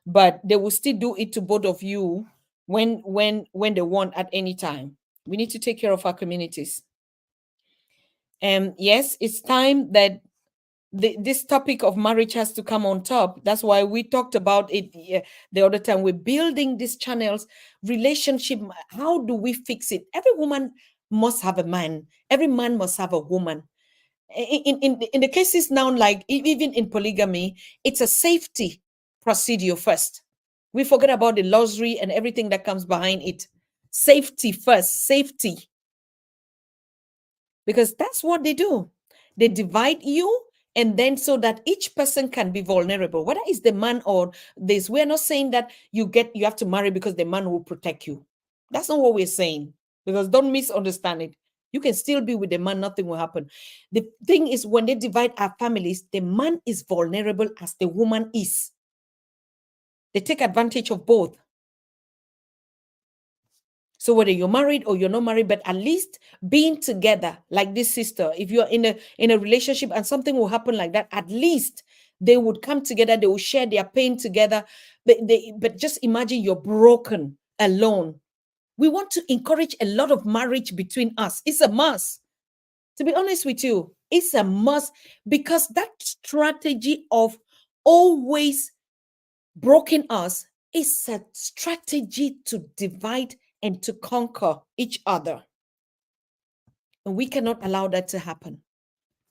but they will still do it to both of you when they want at any time. We need to take care of our communities. And yes, it's time that this topic of marriage has to come on top. That's why we talked about it the other time. We're building these channels, relationship. How do we fix it? Every woman must have a man. Every man must have a woman. In the cases now, like even in polygamy, it's a safety procedure first. We forget about the luxury and everything that comes behind it. Safety first, safety. Because that's what they do. They divide you, and then so that each person can be vulnerable, whether it's the man or this. We're not saying that you have to marry because the man will protect you. That's not what we're saying. Because don't misunderstand it. You can still be with the man, nothing will happen. The thing is, when they divide our families, the man is vulnerable as the woman is. They take advantage of both. So whether you're married or you're not married, but at least being together, like this sister, if you're in a relationship and something will happen like that, at least they would come together, they will share their pain together. But just imagine you're broken alone. We want to encourage a lot of marriage between us. It's a must. To be honest with you, it's a must, because that strategy of always broken us is a strategy to divide and to conquer each other. And we cannot allow that to happen.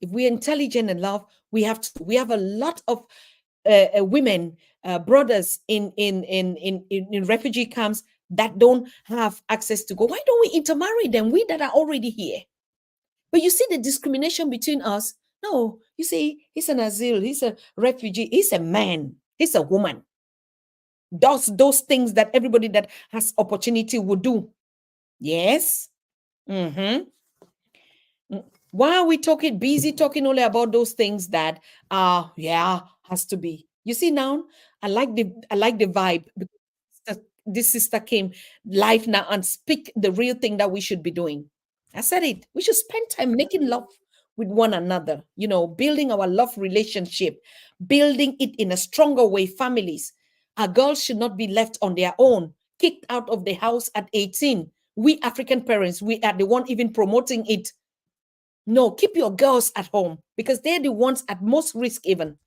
If we're intelligent and love, we have a lot of women, brothers in refugee camps that don't have access to go. Why don't we intermarry them? We that are already here. But you see the discrimination between us. No, you see, he's an asylum, he's a refugee, he's a man, he's a woman. Does those things that everybody that has opportunity would do. Yes. Why are we busy talking only about those things that has to be? You see now, I like the vibe. This sister came live now and speak the real thing that we should be doing. I said it. We should spend time making love with one another, building our love relationship, building it in a stronger way. Families, our girls should not be left on their own, kicked out of the house at 18. We African parents, we are the one even promoting it. No, keep your girls at home, because they're the ones at most risk even.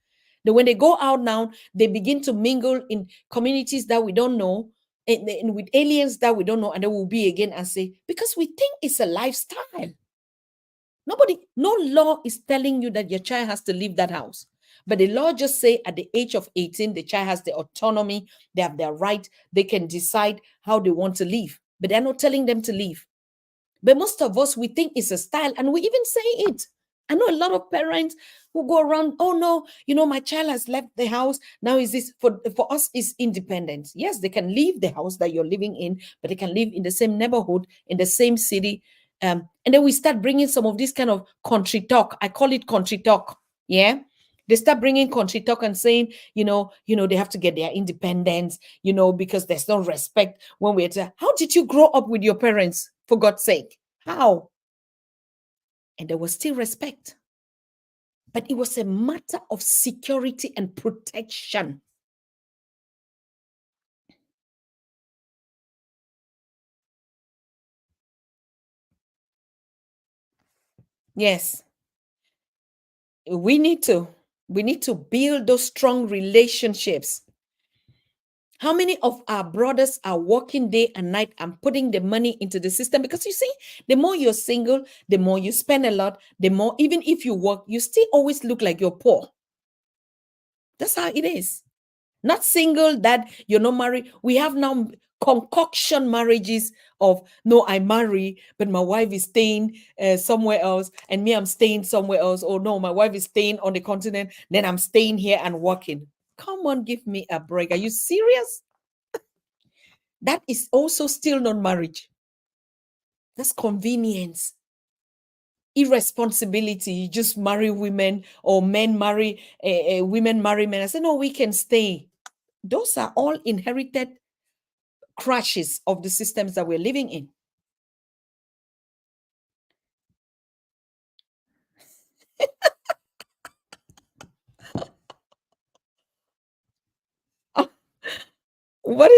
Then when they go out now, they begin to mingle in communities that we don't know, and with aliens that we don't know, and they will be again and say, because we think it's a lifestyle. No law is telling you that your child has to leave that house. But the law just say at the age of 18, the child has the autonomy, they have their right, they can decide how they want to live. But they're not telling them to leave. But most of us, we think it's a style, and we even say it. I know a lot of parents who go around, oh no, my child has left the house. Now is this, for us, is independence. Yes, they can leave the house that you're living in, but they can live in the same neighborhood, in the same city. And then we start bringing some of this kind of country talk. I call it country talk. Yeah. They start bringing country talk and saying, they have to get their independence, because there's no respect when we're how did you grow up with your parents, for God's sake? How? And there was still respect. But it was a matter of security and protection. Yes. We need to build those strong relationships. How many of our brothers are working day and night and putting the money into the system? Because you see, the more you're single, the more you spend a lot, the more, even if you work, you still always look like you're poor. That's how it is. Not single that you're not married. We have now concoction marriages of, no, I marry, but my wife is staying somewhere else, and me, I'm staying somewhere else. Or no, my wife is staying on the continent, then I'm staying here and working. Come on, give me a break. Are you serious? That is also still not marriage. That's convenience. Irresponsibility. You just marry women, or men marry women marry men. I say, no, we can stay. Those are all inherited crashes of the systems that we're living in. What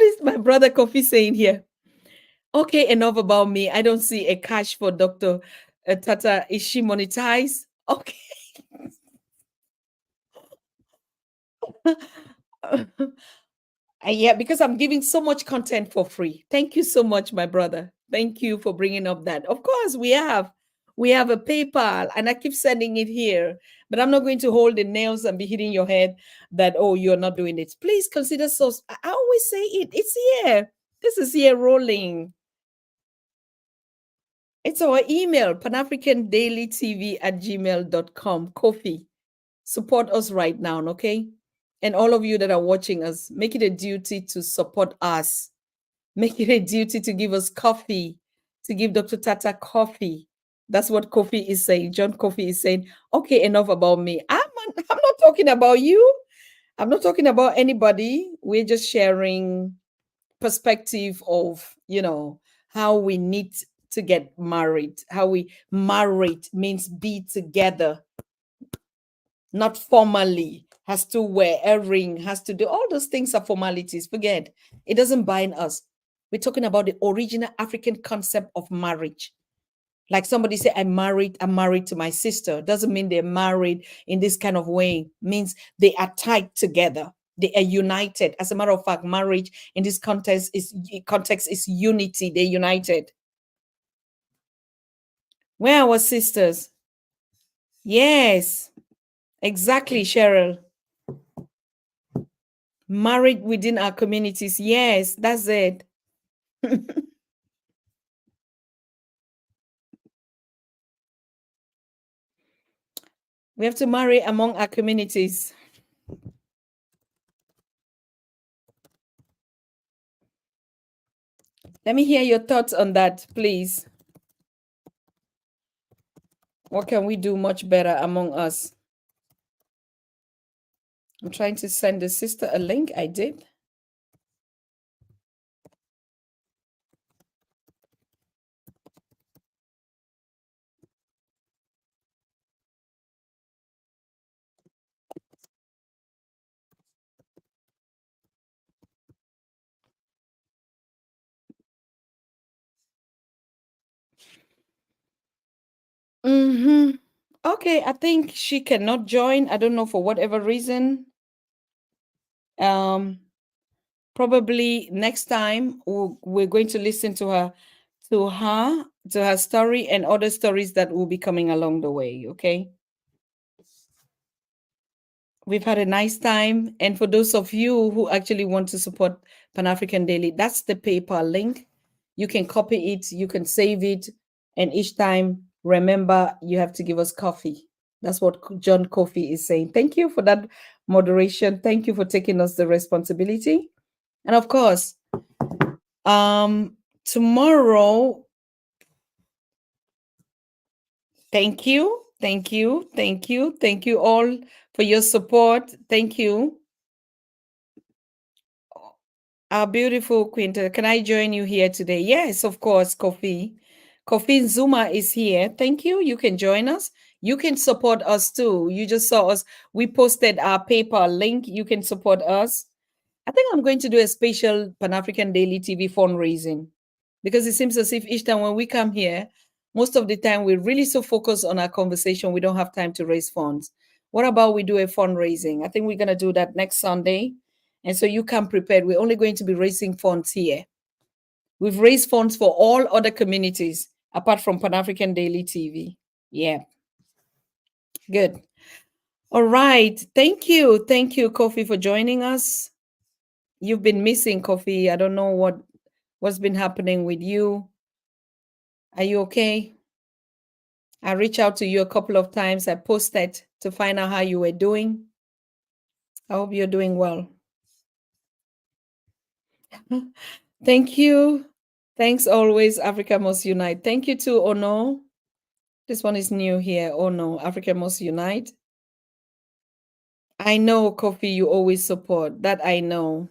is my brother Kofi saying here? Okay, enough about me. I don't see a cash for Dr. Tata. Is she monetized? Okay. Yeah, because I'm giving so much content for free. Thank you so much, my brother. Thank you for bringing up that. Of course, we have a PayPal, and I keep sending it here, but I'm not going to hold the nails and be hitting your head that, oh, you're not doing it. Please consider source. I always say it. It's here. This is here rolling. It's our email, panafricandailytv@gmail.com. Kofi, support us right now, okay? And all of you that are watching us, make it a duty to support us. Make it a duty to give us coffee, to give Dr. Tata coffee. That's what Kofi is saying. John Kofi is saying, okay, enough about me. I'm not talking about you. I'm not talking about anybody. We're just sharing perspective of, how we need to get married. How we married means be together, not formally, has to wear a ring, has to do all those things are formalities. Forget it, doesn't bind us. We're talking about the original African concept of marriage. Like somebody say, I'm married to my sister. Doesn't mean they're married in this kind of way. Means they are tied together. They are united. As a matter of fact, marriage in this context is unity. They're united. Where are our sisters? Yes, exactly, Cheryl. Married within our communities. Yes, that's it. We have to marry among our communities. Let me hear your thoughts on that, please. What can we do much better among us? I'm trying to send the sister a link. I did. Okay, I think she cannot join. I don't know for whatever reason. Probably next time we're going to listen to her story and other stories that will be coming along the way. Okay. We've had a nice time. And for those of you who actually want to support Pan-African Daily, that's the PayPal link. You can copy it, you can save it, and each time, remember, you have to give us coffee. That's what John Kofi is saying. Thank you for that moderation. Thank you for taking us the responsibility. And of course, tomorrow, thank you all for your support. Thank you. Our beautiful Quinta, can I join you here today? Yes, of course, Kofi. Kofi Zuma is here. Thank you. You can join us. You can support us too. You just saw us. We posted our PayPal link. You can support us. I think I'm going to do a special Pan-African Daily TV fundraising because it seems as if each time when we come here, most of the time we're really so focused on our conversation, we don't have time to raise funds. What about we do a fundraising? I think we're going to do that next Sunday. And so you come prepared. We're only going to be raising funds here. We've raised funds for all other communities apart from Pan-African Daily TV. Yeah. Good. All right. Thank you. Thank you, Kofi, for joining us. You've been missing, Kofi. I don't know what's been happening with you. Are you okay? I reached out to you a couple of times. I posted to find out how you were doing. I hope you're doing well. Thank you. Thanks always, Africa Must Unite. Thank you to Ono. This one is new here. Ono, Africa Must Unite. I know, Kofi, you always support. That I know.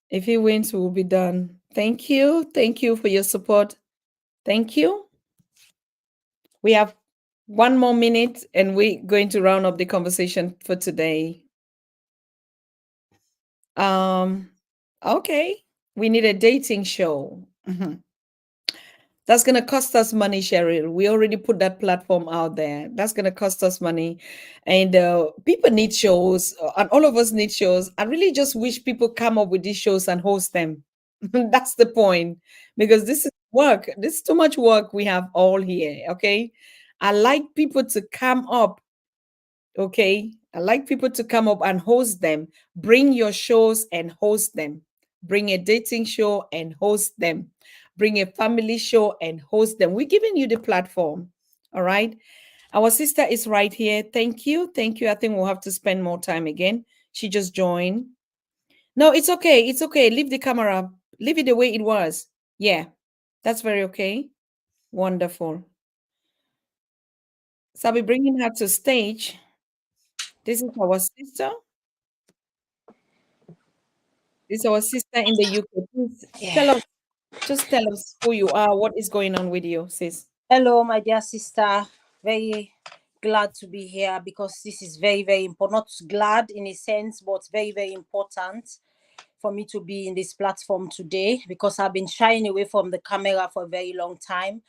If he wins, we will be done. Thank you. Thank you for your support. Thank you. We have 1 more minute and we're going to round up the conversation for today. Okay. We need a dating show. That's going to cost us money, Cheryl. We already put that platform out there. That's going to cost us money. And people need shows, and all of us need shows. I really just wish people come up with these shows and host them. That's the point. Because this is work. This is too much work we have all here. Okay. I like people to come up. Okay. I like people to come up and host them. Bring your shows and host them. Bring a dating show and host them. Bring a family show and host them. We're giving you the platform. All right. Our sister is right here. Thank you. Thank you. I think we'll have to spend more time again. She just joined. No, it's okay. It's okay. Leave the camera. Leave it the way it was. Yeah. That's very okay. Wonderful. So I'll be bringing her to stage. This is our sister. This is our sister in the UK. Please tell us who you are, what is going on with you, sis. Hello, my dear sister. Very glad to be here because this is very, very important. Not glad in a sense, but very, very important for me to be in this platform today because I've been shying away from the camera for a very long time.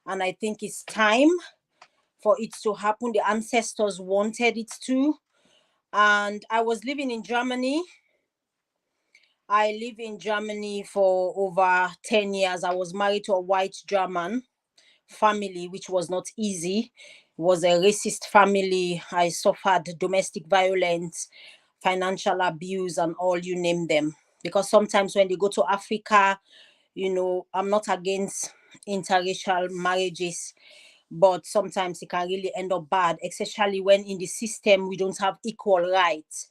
And I think it's time for it to happen. The ancestors wanted it to. And I was living in Germany. I live in Germany for over 10 years. I was married to a white German family, which was not easy. It was a racist family. I suffered domestic violence, financial abuse, and all, you name them. Because sometimes when they go to Africa, you know, I'm not against interracial marriages, but sometimes it can really end up bad, especially when in the system we don't have equal rights.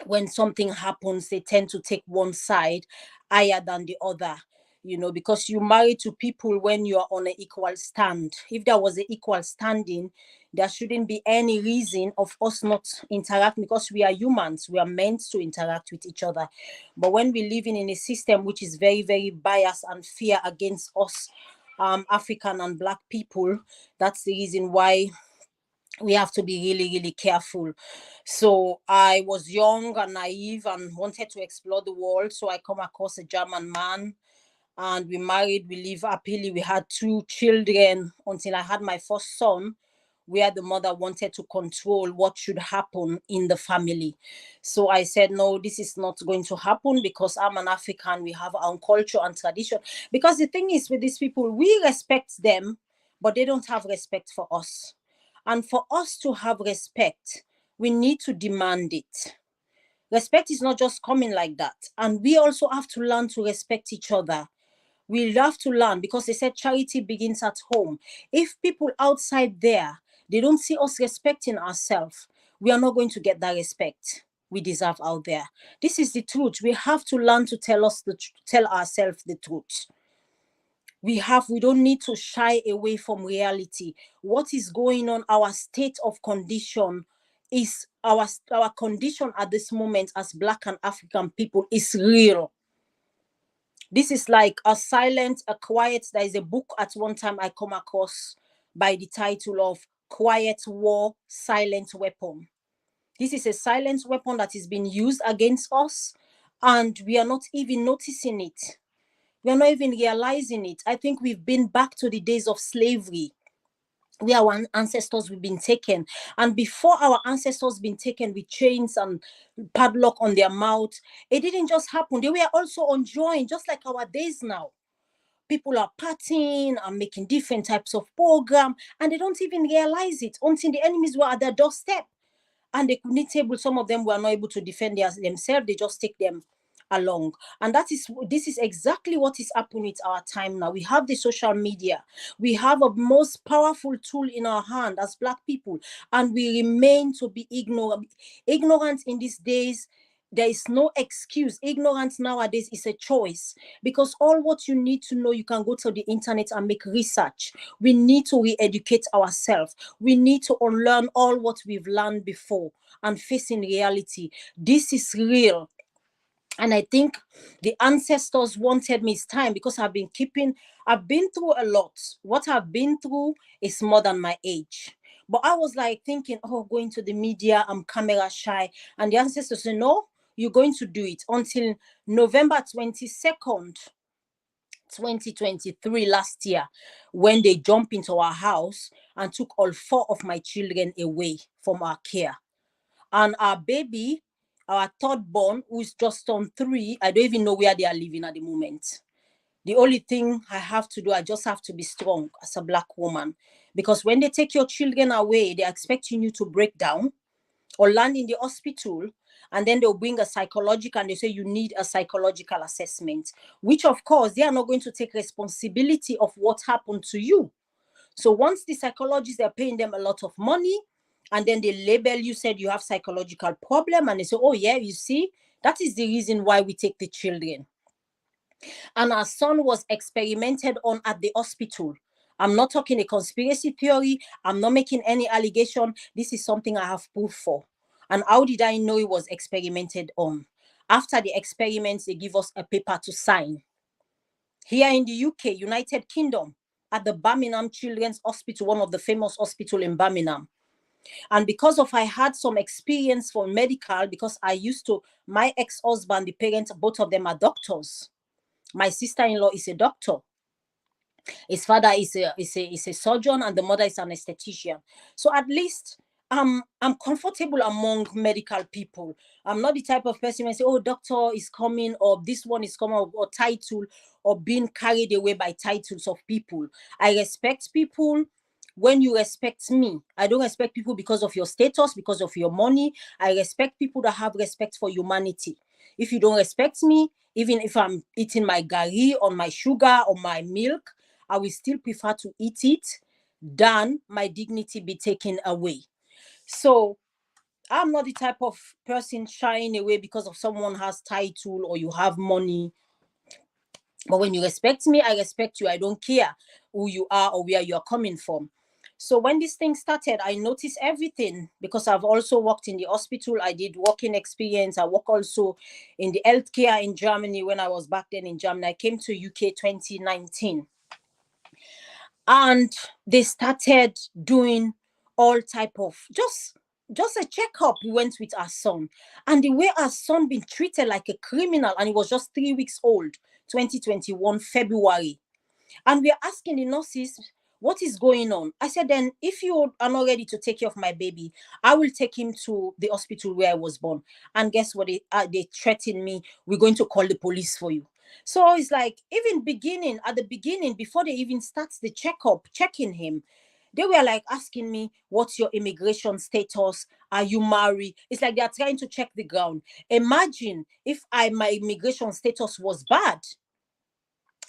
When something happens, they tend to take one side higher than the other, you know, because you marry to people when you are on an equal stand. If there was an equal standing, there shouldn't be any reason of us not interacting because we are humans. We are meant to interact with each other. But when we're living in a system which is very, very biased and fear against us, African and Black people, that's the reason why we have to be really, really careful. So I was young and naive and wanted to explore the world. So I come across a German man and we married. We lived happily. We had 2 children until I had my first son, where the mother wanted to control what should happen in the family. So I said, no, this is not going to happen because I'm an African. We have our own culture and tradition. Because the thing is with these people, we respect them, but they don't have respect for us. And for us to have respect, we need to demand it. Respect is not just coming like that. And we also have to learn to respect each other. We have to learn because they said charity begins at home. If people outside there, they don't see us respecting ourselves, we are not going to get that respect we deserve out there. This is the truth. We have to learn to tell ourselves the truth. We don't need to shy away from reality. What is going on, our state of condition is our condition at this moment as Black and African people is real. This is like a quiet. There is a book at one time I come across by the title of Quiet War, Silent Weapon. This is a silent weapon that is being used against us, and we are not even noticing it. We are not even realizing it. I think we've been back to the days of slavery, where our ancestors have been taken. And before our ancestors been taken with chains and padlock on their mouth, it didn't just happen. They were also enjoying, just like our days now. People are partying and making different types of program, and they don't even realize it until the enemies were at their doorstep. And they couldn't able, some of them were not able to defend themselves. They just take them along. And this is exactly what is happening with our time now. We have the social media. We have a most powerful tool in our hand as Black people, and we remain to be ignorant. Ignorance in these days, there is no excuse. Ignorance nowadays is a choice, because all what you need to know, you can go to the internet and make research. We need to re-educate ourselves. We need to unlearn all what we've learned before and facing reality. This is real. And I think the ancestors wanted me. It's time, because I've been through a lot. What I've been through is more than my age. But I was like thinking, going to the media, I'm camera shy. And the ancestors said, no, you're going to do it until November 22nd, 2023 last year, when they jumped into our house and took all 4 of my children away from our care. And our baby, our third born, who's just turned 3, I don't even know where they are living at the moment. The only thing I have to do, I just have to be strong as a Black woman. Because when they take your children away, they're expecting you to break down or land in the hospital, and then they'll bring a psychological and they say you need a psychological assessment, which of course they are not going to take responsibility of what happened to you. So once the psychologists are paying them a lot of money, and then they label you, said you have psychological problem, and they say, oh yeah, you see, that is the reason why we take the children. And our son was experimented on at the hospital. I'm not talking a conspiracy theory. I'm not making any allegation. This is something I have proof for. And how did I know it was experimented on? After the experiments, they give us a paper to sign. Here in the UK, United Kingdom, at the Birmingham Children's Hospital, one of the famous hospitals in Birmingham. And because of I had some experience for medical, because I used to, my ex-husband, the parents, both of them are doctors. My sister-in-law is a doctor. His father is a surgeon, and the mother is an esthetician. So at least I'm comfortable among medical people. I'm not the type of person who say, oh, doctor is coming, or this one is coming, or title, or being carried away by titles of people. I respect people when you respect me. I don't respect people because of your status, because of your money. I respect people that have respect for humanity. If you don't respect me, even if I'm eating my gari on my sugar or my milk, I will still prefer to eat it than my dignity be taken away. So I'm not the type of person shying away because of someone has title or you have money. But when you respect me, I respect you. I don't care who you are or where you're coming from. So when this thing started, I noticed everything because I've also worked in the hospital. I did working experience. I work also in the healthcare in Germany when I was back then in Germany. I came to UK 2019. And they started doing all type of, just a checkup. We went with our son. And the way our son been treated like a criminal, and he was just 3 weeks old, 2021, February. And we're asking the nurses, what is going on? I said, then if you are not ready to take care of my baby, I will take him to the hospital where I was born. And guess what? They threatened me, we're going to call the police for you. So it's like, even at the beginning, before they even start the checkup, checking him, they were like asking me, what's your immigration status? Are you married? It's like they're trying to check the ground. Imagine if my immigration status was bad.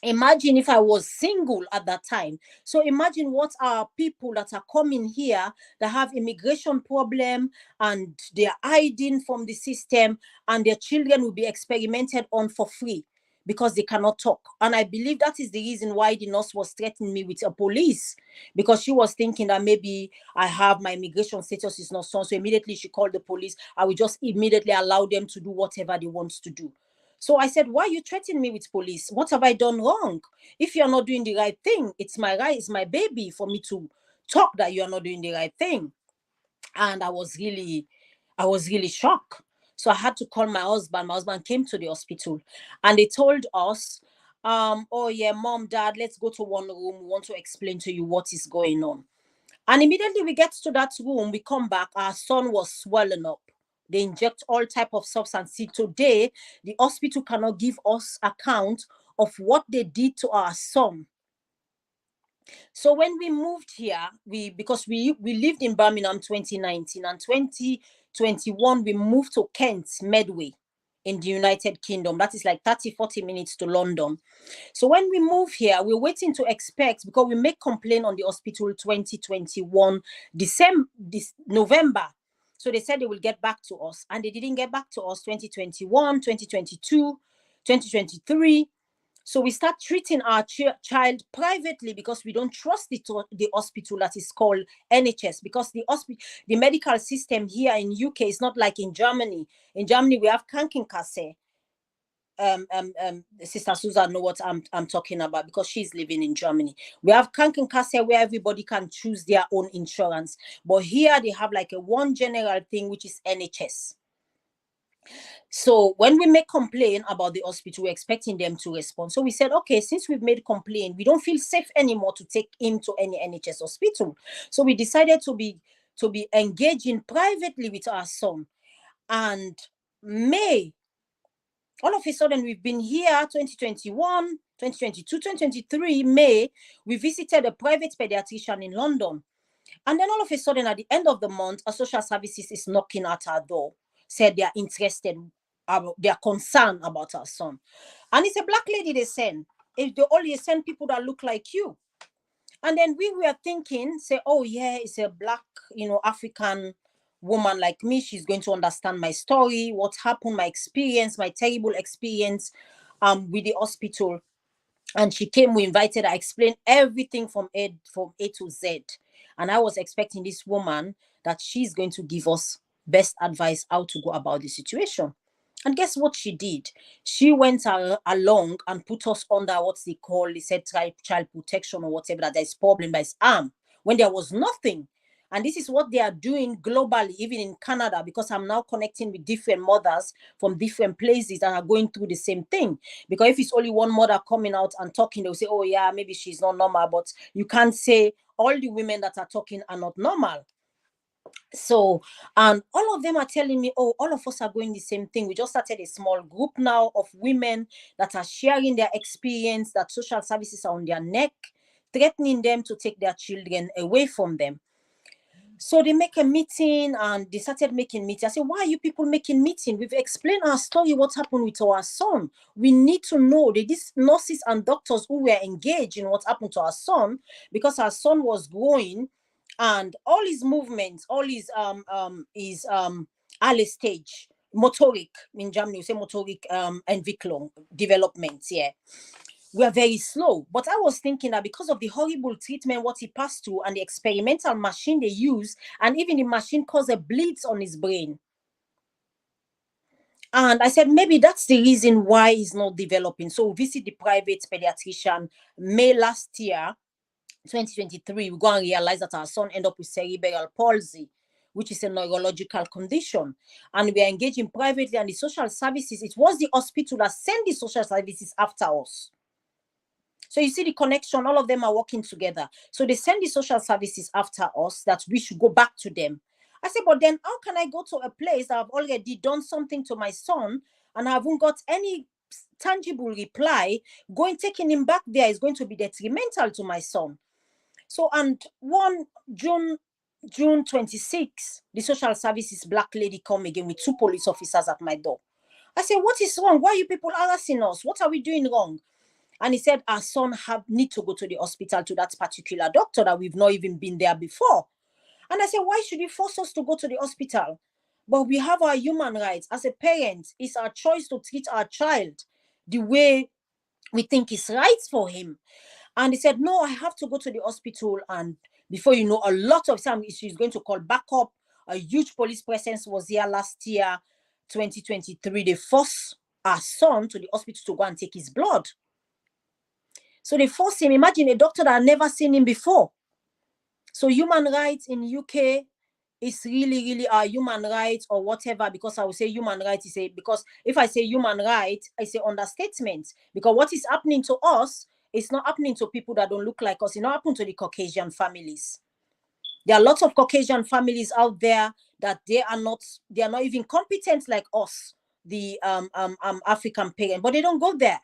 Imagine if I was single at that time. So imagine what are people that are coming here that have immigration problem and they're hiding from the system, and their children will be experimented on for free because they cannot talk. And I believe that is the reason why the nurse was threatening me with a police, because she was thinking that maybe I have my immigration status is not so immediately she called the police. I will just immediately allow them to do whatever they want to do. So I said, why are you threatening me with police? What have I done wrong? If you're not doing the right thing, it's my right, it's my baby for me to talk that you are not doing the right thing. And I was really shocked. So I had to call my husband. My husband came to the hospital and they told us, oh yeah, mom, dad, let's go to one room. We want to explain to you what is going on. And immediately we get to that room, we come back, our son was swollen up. They inject all type of substance. See, today, the hospital cannot give us account of what they did to our son. So when we moved here, because we lived in Birmingham 2019, and 2021, we moved to Kent, Medway, in the United Kingdom. That is like 30-40 minutes to London. So when we move here, we're waiting to expect, because we make complaint on the hospital 2021, November. So they said they will get back to us, and they didn't get back to us 2021, 2022, 2023. So we start treating our child privately because we don't trust the hospital that is called NHS, because the medical system here in UK is not like in Germany. In Germany, we have Krankenkasse. Sister Susan know what I'm talking about because she's living in Germany. We have Krankenkasse where everybody can choose their own insurance. But here they have like a one general thing, which is NHS. So when we make complaint about the hospital, we're expecting them to respond. So we said, okay, since we've made complaint, we don't feel safe anymore to take him to any NHS hospital. So we decided to be engaging privately with our son. And May, all of a sudden, we've been here 2021, 2022, 2023, May, we visited a private pediatrician in London. And then all of a sudden, at the end of the month, a social services is knocking at our door, said they are interested, they are concerned about our son. And it's a black lady they send. If they only send people that look like you. And then we were thinking, say, oh yeah, it's a black, African woman like me. She's going to understand my story, what happened, my experience, my terrible experience with the hospital. And she came, we invited her, explained everything from A to Z. And I was expecting this woman that she's going to give us best advice how to go about the situation. And guess what she did? She went along and put us under what they call, they said, child protection or whatever, that there's problem by his arm, when there was nothing. And this is what they are doing globally, even in Canada, because I'm now connecting with different mothers from different places that are going through the same thing. Because if it's only one mother coming out and talking, they'll say, oh yeah, maybe she's not normal. But you can't say all the women that are talking are not normal. So, and all of them are telling me, oh, all of us are going the same thing. We just started a small group now of women that are sharing their experience, that social services are on their neck, threatening them to take their children away from them. So they make a meeting and they started making meetings. I said, why are you people making meeting? We've explained our story, what happened with our son. We need to know that these nurses and doctors who were engaged in what happened to our son, because our son was growing and all his movements, all his early stage, motoric, in Germany, we say motoric Entwicklung, development, yeah. We are very slow. But I was thinking that because of the horrible treatment, what he passed through, and the experimental machine they use, and even the machine caused a bleeds on his brain. And I said, maybe that's the reason why he's not developing. So we visit the private pediatrician May last year, 2023. We go and realize that our son ended up with cerebral palsy, which is a neurological condition. And we are engaging privately, and the social services, it was the hospital that sent the social services after us. So you see the connection, all of them are working together. So they send the social services after us that we should go back to them. I said, but then how can I go to a place that I've already done something to my son and I haven't got any tangible reply? Taking him back there is going to be detrimental to my son. So, and June 26, the social services black lady come again with 2 police officers at my door. I said, what is wrong? Why are you people harassing us? What are we doing wrong? And he said, our son need to go to the hospital to that particular doctor that we've not even been there before. And I said, why should you force us to go to the hospital? But we have our human rights. As a parent, it's our choice to treat our child the way we think is right for him. And he said, no, I have to go to the hospital. And before you know, a lot of time she's going to call backup. A huge police presence was here last year, 2023. They forced our son to the hospital to go and take his blood. So they force him. Imagine a doctor that had never seen him before. So human rights in UK is really, really our human rights or whatever, because I would say human rights is because if I say human rights, I say understatement, because what is happening to us is not happening to people that don't look like us. It's not happening to the Caucasian families. There are lots of Caucasian families out there that they are not even competent like us, the African parent, but they don't go there.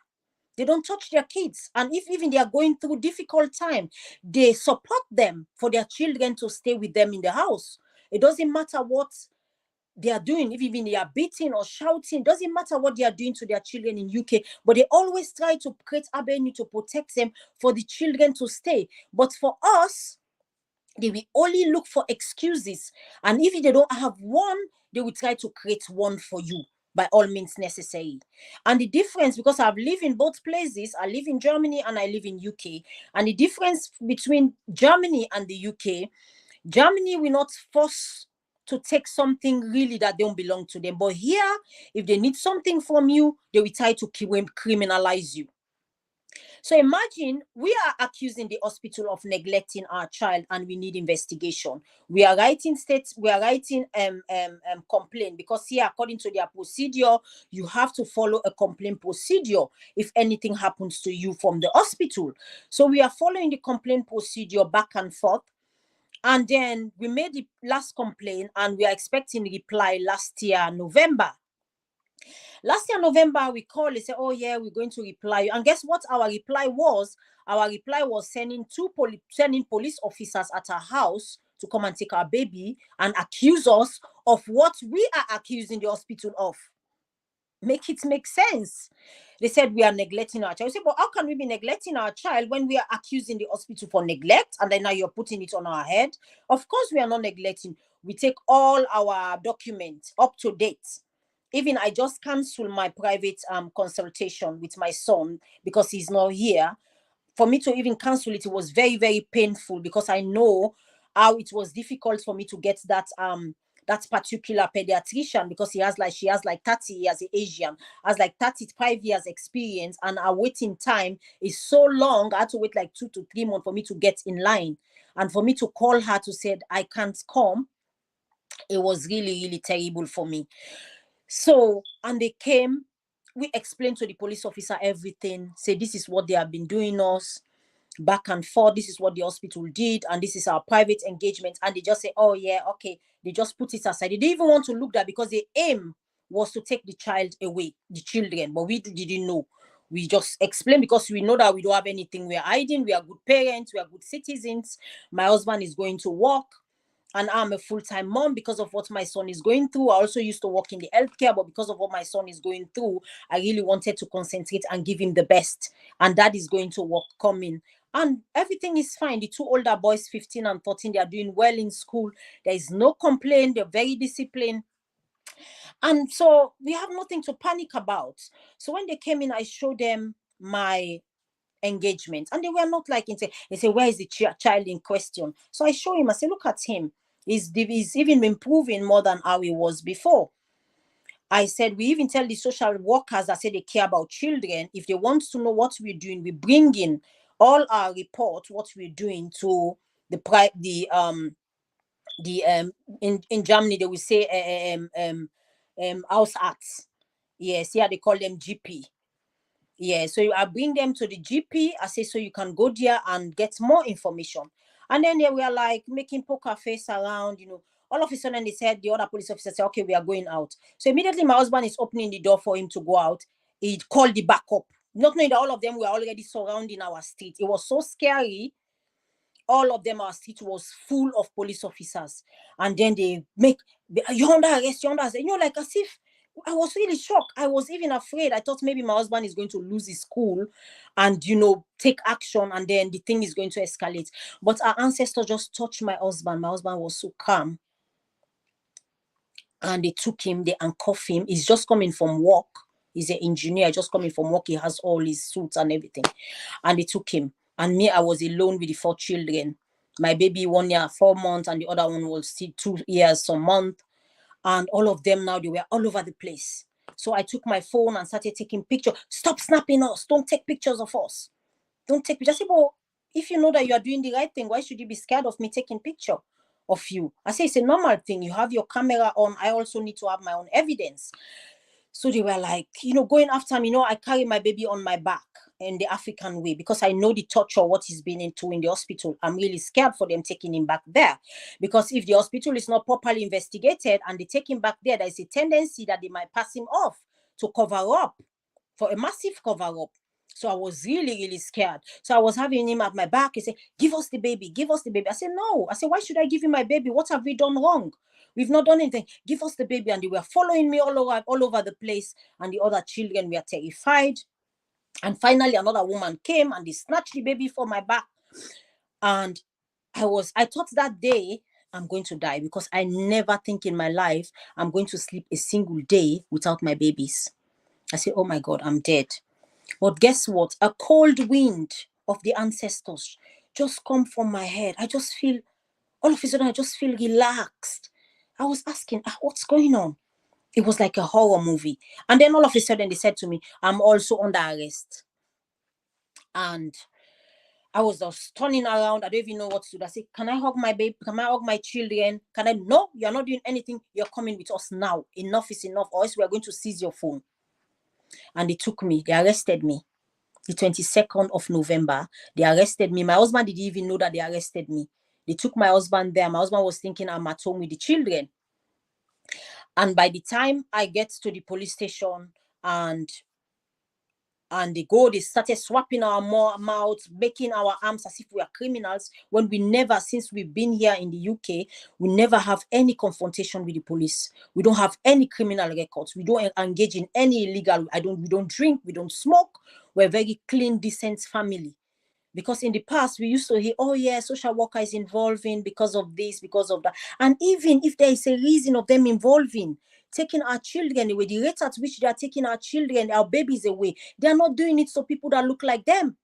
They don't touch their kids. And if even they are going through difficult time, they support them for their children to stay with them in the house. It doesn't matter what they are doing. If even they are beating or shouting, it doesn't matter what they are doing to their children in UK, but they always try to create avenue to protect them for the children to stay. But for us, they will only look for excuses. And if they don't have one, they will try to create one for you by all means necessary. And the difference, because I've lived in both places, I live in Germany and I live in UK. And the difference between Germany and the UK, Germany will not force to take something really that don't belong to them. But here, if they need something from you, they will try to criminalize you. So imagine we are accusing the hospital of neglecting our child, and we need investigation. We are writing complaint, because here, according to their procedure, you have to follow a complaint procedure if anything happens to you from the hospital. So we are following the complaint procedure back and forth. And then we made the last complaint, and we are expecting a reply last year, November. Last year, November, we called, they said, oh yeah, we're going to reply you. And guess what our reply was? Our reply was sending police officers at our house to come and take our baby and accuse us of what we are accusing the hospital of. Make it make sense. They said we are neglecting our child. I said, but how can we be neglecting our child when we are accusing the hospital for neglect, and then now you're putting it on our head? Of course we are not neglecting. We take all our documents up to date. Even I just canceled my private consultation with my son because he's not here. For me to even cancel it, it was very, very painful, because I know how it was difficult for me to get that particular pediatrician, because she has like 30 years, Asian, has like 35 years experience, and our waiting time is so long. I had to wait like 2 to 3 months for me to get in line, and for me to call her to say I can't come. It was really, really terrible for me. So, and they came, we explained to the police officer everything, say this is what they have been doing us, back and forth, this is what the hospital did, and this is our private engagement. And they just say, oh yeah, okay. They just put it aside. They didn't even want to look that, because the aim was to take the child away, the children, but we didn't know. We just explained, because we know that we don't have anything we're hiding. We are good parents, we are good citizens. My husband is going to work, and I'm a full-time mom because of what my son is going through. I also used to work in the healthcare, but because of what my son is going through, I really wanted to concentrate and give him the best. And that is going to work coming. And everything is fine. The two older boys, 15 and 13, they are doing well in school. There is no complaint. They're very disciplined. And so we have nothing to panic about. So when they came in, I showed them my engagement, and they were not like, they say, where is the child in question? So I show him, I say, look at him. He's even improving more than how he was before. I said, we even tell the social workers that say they care about children, if they want to know what we're doing, we bring in all our reports, what we're doing, to in Germany they will say house arts. Yes, yeah, they call them GP. Yeah, so I bring them to the GP. I say, so you can go there and get more information. And then they were like making poker face around, all of a sudden they said, the other police officer said, okay, we are going out. So immediately my husband is opening the door for him to go out. He called the backup, not knowing that all of them were already surrounding our street. It was so scary. All of them, our street was full of police officers. And then they make, you're under arrest, like as if, I was really shocked. I was even afraid. I thought maybe my husband is going to lose his cool and, take action, and then the thing is going to escalate. But our ancestor just touched my husband. My husband was so calm. And they took him, they handcuffed him. He's just coming from work. He's an engineer, just coming from work. He has all his suits and everything. And they took him. And me, I was alone with the 4 children. My baby 1 year, 4 months, and the other one was still 2 years, some month. And all of them now, they were all over the place. So I took my phone and started taking pictures. Stop snapping us. Don't take pictures of us. Don't take pictures. I say, well, if you know that you are doing the right thing, why should you be scared of me taking picture of you? I say, it's a normal thing. You have your camera on. I also need to have my own evidence. So they were like, going after me. I carry my baby on my back in the African way, because I know the torture, what he's been into in the hospital. I'm really scared for them taking him back there, because if the hospital is not properly investigated and they take him back there, there's a tendency that they might pass him off to cover up, for a massive cover up. So I was really, really scared. So I was having him at my back. He said, give us the baby, give us the baby. I said, no. I said, why should I give you my baby? What have we done wrong? We've not done anything. Give us the baby. And they were following me all over the place. And the other children were terrified. And finally, another woman came and they snatched the baby from my back. And I thought that day I'm going to die, because I never think in my life I'm going to sleep a single day without my babies. I said, oh my God, I'm dead. But guess what? A cold wind of the ancestors just come from my head. I just feel, all of a sudden, I just feel relaxed. I was asking, what's going on? It was like a horror movie. And then all of a sudden they said to me, I'm also under arrest. And I was just turning around. I don't even know what to do. I said, can I hug my baby? Can I hug my children? Can I? No, you're not doing anything. You're coming with us now. Enough is enough, or else we're going to seize your phone. And they took me. They arrested me. The 22nd of November, they arrested me. My husband didn't even know that they arrested me. They took my husband there. My husband was thinking I'm at home with the children. And by the time I get to the police station and they started swapping our mouths, making our arms as if we are criminals, when we never, since we've been here in the UK, we never have any confrontation with the police. We don't have any criminal records. We don't engage in any illegal. We don't drink. We don't smoke. We're a very clean, decent family. Because in the past, we used to hear, oh yeah, social worker is involving because of this, because of that. And even if there is a reason of them involving, taking our children away, the rate at which they are taking our children, our babies away, they are not doing it so people that look like them.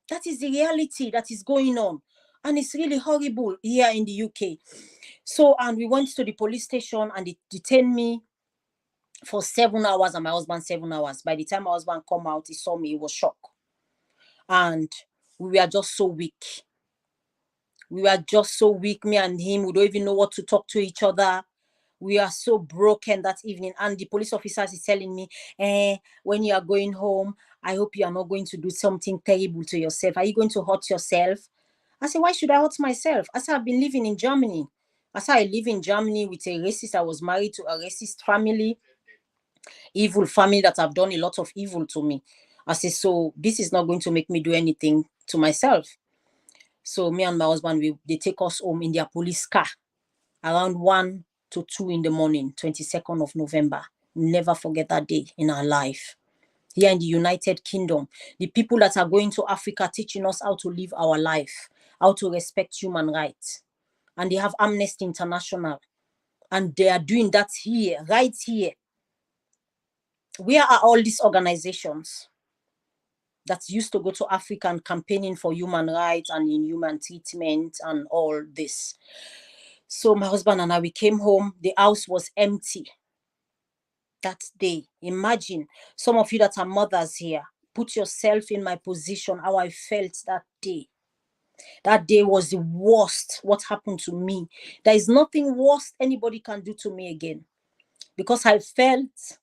That is the reality that is going on. And it's really horrible here in the UK. So, and we went to the police station and they detained me for 7 hours and my husband 7 hours. By the time my husband come out, he saw me, he was shocked. And we were just so weak. We were just so weak, me and him. We don't even know what to talk to each other. We are so broken that evening. And the police officers is telling me, when you are going home, I hope you are not going to do something terrible to yourself. Are you going to hurt yourself? I said, why should I hurt myself? I said, I've been living in Germany. I said, I live in Germany with a racist. I was married to a racist family, evil family that have done a lot of evil to me. I said, so this is not going to make me do anything to myself. So me and my husband, they take us home in their police car around 1 to 2 in the morning, 22nd of November. Never forget that day in our life. Here in the United Kingdom, the people that are going to Africa teaching us how to live our life, how to respect human rights. And they have Amnesty International. And they are doing that here, right here. Where are all these organizations that used to go to Africa and campaigning for human rights and inhuman treatment and all this? So my husband and I, we came home. The house was empty that day. Imagine, some of you that are mothers here, put yourself in my position, how I felt that day. That day was the worst, what happened to me. There is nothing worse anybody can do to me again. Because I felt...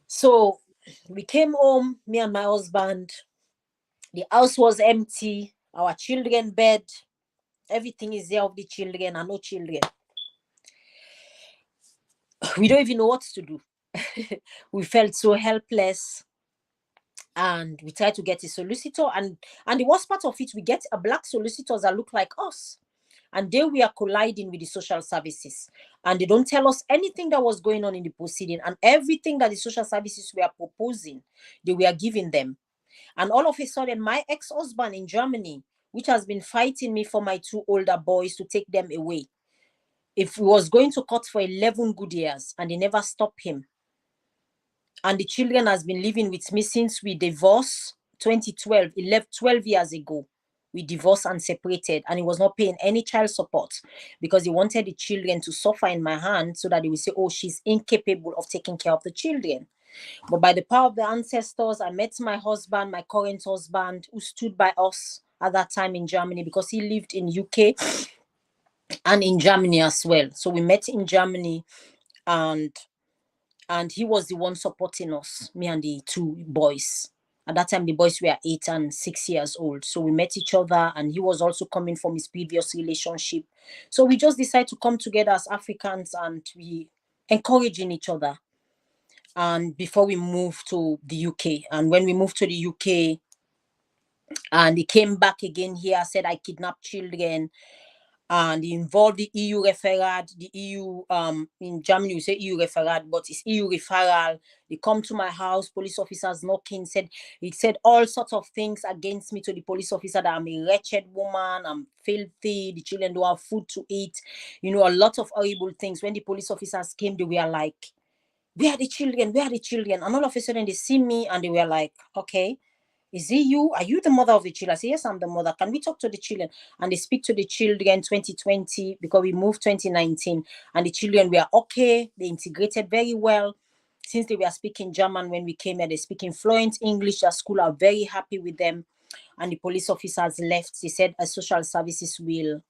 So we came home, me and my husband. The house was empty. Our children bed, everything is there of the children and no children. We don't even know what to do. We felt so helpless. And we tried to get a solicitor. And the worst part of it, we get a black solicitors that look like us. And there we are colliding with the social services. And they don't tell us anything that was going on in the proceeding. And everything that the social services were proposing, they were giving them. And all of a sudden, my ex-husband in Germany, which has been fighting me for my 2 older boys to take them away, if he was going to court for 11 good years, and they never stopped him. And the children has been living with me since we divorced 2012, 12 years ago. We divorced and separated, and he was not paying any child support because he wanted the children to suffer in my hand so that they will say, oh, she's incapable of taking care of the children. But by the power of the ancestors, I met my husband, my current husband, who stood by us at that time in Germany because he lived in UK and in Germany as well. So we met in Germany, and he was the one supporting us, me and the 2 boys. At that time, the boys were 8 and 6 years old. So we met each other, and he was also coming from his previous relationship. So we just decided to come together as Africans, and we encouraging each other. And before we moved to the UK, and when we moved to the UK, and he came back again here, said I kidnapped children, and it involved the EU referral, the EU, in Germany we say EU referral, but it's EU referral. They come to my house, police officers knocking, he said all sorts of things against me to the police officer, that I'm a wretched woman, I'm filthy, the children don't have food to eat, you know, a lot of horrible things. When the police officers came, they were like, where are the children? Where are the children? And all of a sudden they see me and they were like, okay, is it you? Are you the mother of the children? I say, yes, I'm the mother. Can we talk to the children? And they speak to the children 2020, because we moved 2019. And the children were okay. They integrated very well. Since they were speaking German when we came here, they're speaking fluent English. At school are very happy with them. And the police officers left. They said social services will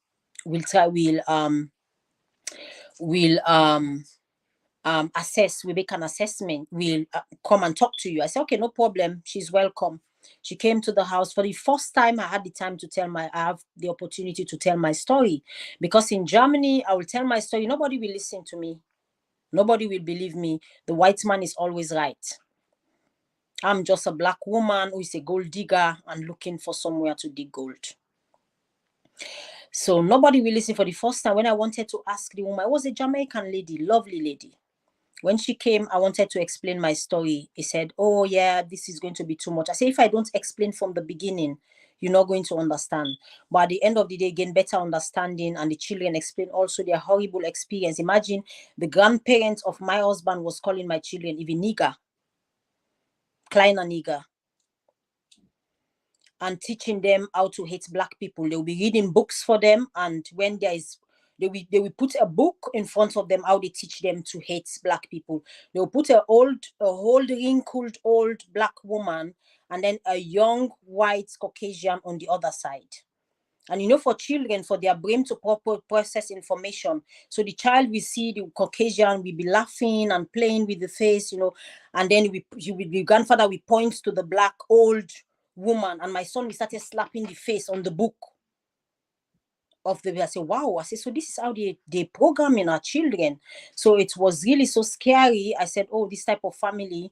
assess, we make an assessment, we'll come and talk to you. I said, okay, no problem. She's welcome. She came to the house. For the first time, I had the time to I have the opportunity to tell my story. Because in Germany, I will tell my story. Nobody will listen to me. Nobody will believe me. The white man is always right. I'm just a black woman who is a gold digger and looking for somewhere to dig gold. So nobody will listen. For the first time, when I wanted to ask the woman, I was a Jamaican lady, lovely lady. When she came, I wanted to explain my story. He said, oh yeah, this is going to be too much. I said, if I don't explain from the beginning, you're not going to understand. But at the end of the day, gain better understanding, and the children explain also their horrible experience. Imagine the grandparents of my husband was calling my children even nigger, kleiner nigger, and teaching them how to hate black people. They'll be reading books for them, and when there is they will put a book in front of them, how they teach them to hate black people. They'll put a old wrinkled old black woman and then a young white Caucasian on the other side. And you know, for children, for their brain to proper process information, so the child will see the Caucasian, will be laughing and playing with the face, you know, and then the grandfather will point to the black old woman, and my son, we started slapping the face on the book of the. I said, wow. I said, so this is how they programming our children. So it was really so scary. I said, oh, this type of family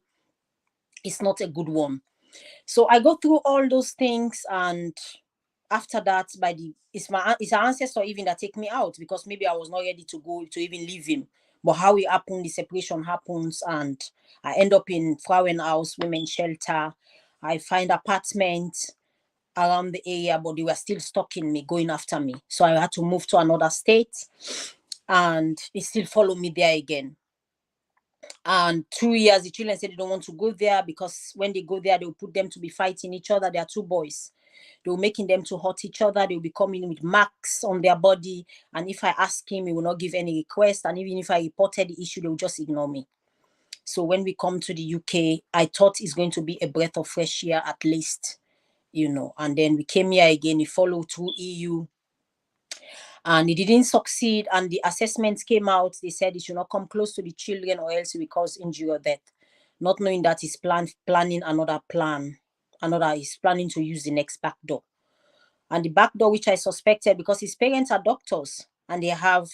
is not a good one. So I go through all those things, and after that, it's our ancestor even that take me out, because maybe I was not ready to go to even leave him. But how it happened, the separation happens, and I end up in Frauenhaus, women's shelter. I find apartment around the area, but they were still stalking me, going after me. So I had to move to another state, and they still follow me there again. And 2 years, the children said they don't want to go there, because when they go there, they'll put them to be fighting each other. There are 2 boys. They were making them to hurt each other. They'll be coming with marks on their body. And if I ask him, he will not give any request. And even if I reported the issue, they'll just ignore me. So when we come to the UK, I thought it's going to be a breath of fresh air at least, you know. And then we came here again. We followed through EU. And it didn't succeed. And the assessments came out. They said it should not come close to the children, or else it will cause injury or death. Not knowing that he's planning another plan. He's planning to use the next back door. And the back door, which I suspected, because his parents are doctors and they have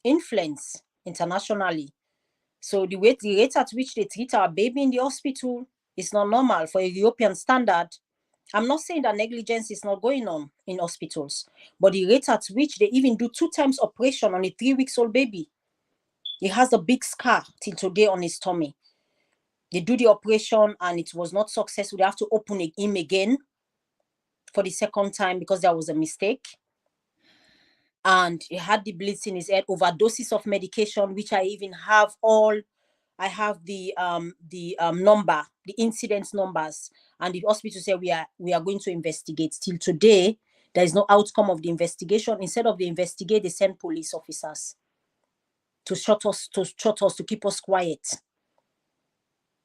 influence internationally. So the rate at which they treat our baby in the hospital is not normal for a European standard. I'm not saying that negligence is not going on in hospitals, but the rate at which they even do 2 times operation on a 3-week-old baby. He has a big scar till today on his tummy. They do the operation and it was not successful. They have to open him again for the second time because there was a mistake. And he had the bleeds in his head, overdoses of medication, which I even have I have the number, the incidence numbers, and the hospital said we are going to investigate. Till today, there is no outcome of the investigation. Instead of the investigate, they send police officers to shut us, to keep us quiet.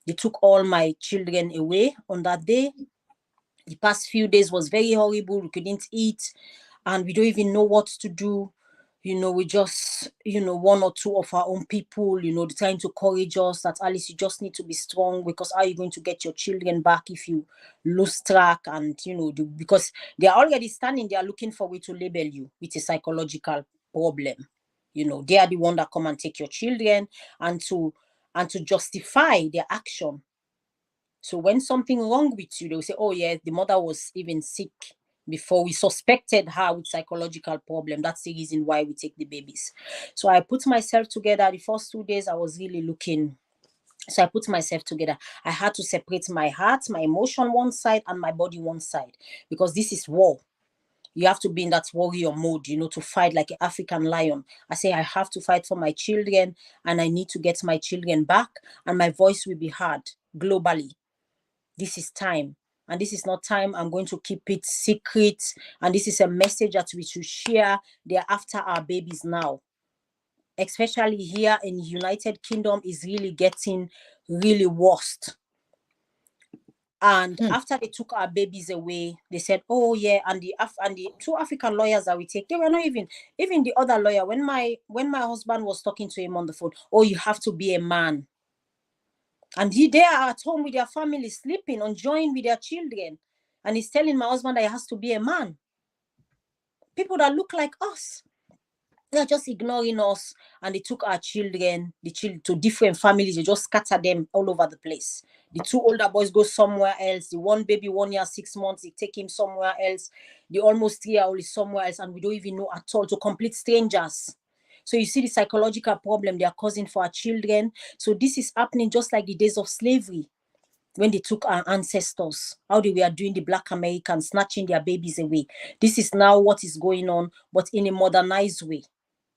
They took all my children away on that day. The past few days was very horrible. We couldn't eat, and we don't even know what to do. You know, we just, 1 or 2 of our own people, they're trying to encourage us that, Alice, you just need to be strong, because how are you going to get your children back if you lose track? And, because they are already standing there looking for a way to label you with a psychological problem. They are the one that come and take your children and to justify their action. So when something wrong with you, they'll say, oh yeah, the mother was even sick before we suspected her with psychological problem. That's the reason why we take the babies. So I put myself together. The first 2 days I was really looking. So I put myself together. I had to separate my heart, my emotion one side, and my body one side, because this is war. You have to be in that warrior mode, you know, to fight like an African lion. I say I have to fight for my children, and I need to get my children back, and my voice will be heard globally. This is time. And this is not time I'm going to keep it secret. And this is a message that we should share. They're after our babies now. Especially here in United Kingdom is really getting really worst. And after they took our babies away, they said, oh yeah, and the 2 African lawyers that we take, they were not even the other lawyer. When my husband was talking to him on the phone, oh, you have to be a man. And they are at home with their family, sleeping, enjoying with their children. And he's telling my husband that he has to be a man. People that look like us, they're just ignoring us. And they took our children, to different families. They just scatter them all over the place. The 2 older boys go somewhere else. The one baby, 1 year, 6 months, they take him somewhere else. The almost 3-year-old is somewhere else. And we don't even know at all, to complete strangers. So you see the psychological problem they are causing for our children. So this is happening just like the days of slavery, when they took our ancestors, how they were doing the Black Americans, snatching their babies away. This is now what is going on, but in a modernized way,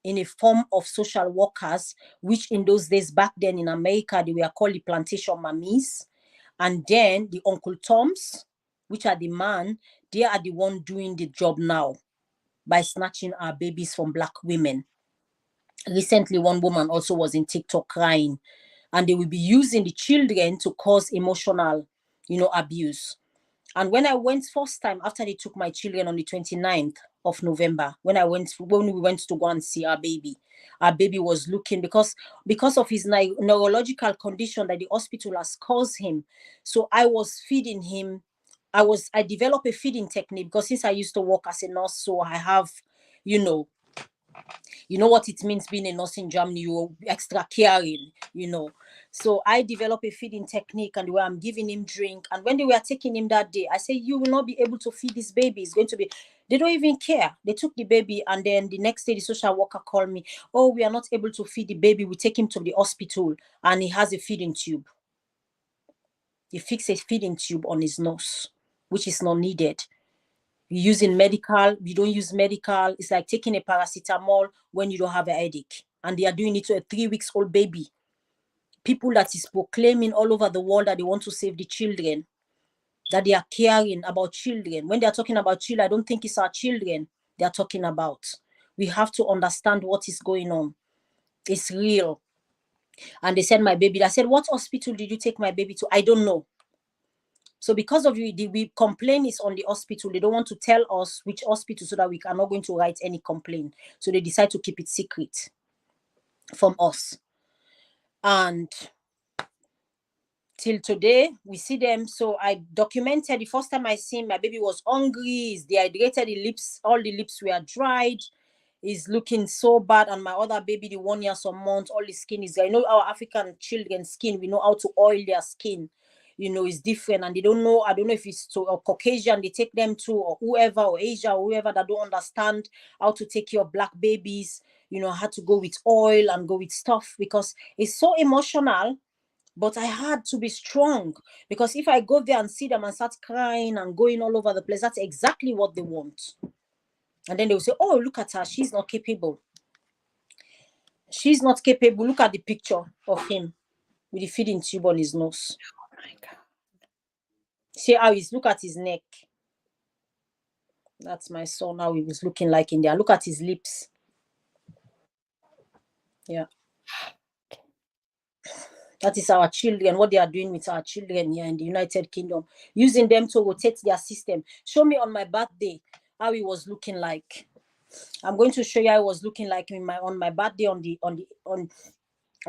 in a form of social workers, which in those days back then in America, they were called the plantation mammies. And then the Uncle Toms, which are the man, they are the one doing the job now by snatching our babies from Black women. Recently, one woman also was in TikTok crying, and they will be using the children to cause emotional, abuse. And when I went first time, after they took my children on the 29th of November, when we went to go and see our baby was looking, because of his neurological condition that the hospital has caused him. So I was feeding him. I developed a feeding technique, because since I used to work as a nurse, so I have, you know what it means being a nurse in Germany, you're extra caring, So I developed a feeding technique, and where I'm giving him drink. And when they were taking him that day, I said, you will not be able to feed this baby. It's going to be, they don't even care. They took the baby, and then the next day the social worker called me. Oh, we are not able to feed the baby. We take him to the hospital, and he has a feeding tube. They fix a feeding tube on his nose, which is not needed. Using medical, we don't use medical. It's like taking a paracetamol when you don't have a headache. And they are doing it to a 3-week-old baby. People that is proclaiming all over the world that they want to save the children, that they are caring about children. When they are talking about children, I don't think it's our children they are talking about. We have to understand what is going on. It's real. And they said, my baby, I said, what hospital did you take my baby to? I don't know. So because of you, the complaint is on the hospital. They don't want to tell us which hospital, so that we are not going to write any complaint. So they decide to keep it secret from us. And till today, we see them. So I documented the first time I seen my baby was hungry, he's dehydrated, all the lips were dried. Is looking so bad. And my other baby, the 1 year, some months, all the skin is, I know our African children's skin, we know how to oil their skin. Is different, and they don't know. I don't know if it's to a Caucasian they take them to, or whoever, or Asia, or whoever, that don't understand how to take care of Black babies. How to go with oil and go with stuff, because it's so emotional. But I had to be strong, because if I go there and see them and start crying and going all over the place, that's exactly what they want. And then they will say, oh, look at her, she's not capable. She's not capable. Look at the picture of him with the feeding tube on his nose. Oh my God. See how look at his neck. That's my son, how he was looking like in there. Look at his lips. Yeah. That is our children, what they are doing with our children here in the United Kingdom, using them to rotate their system. Show me on my birthday how he was looking like. I'm going to show you how I was looking like on my birthday, on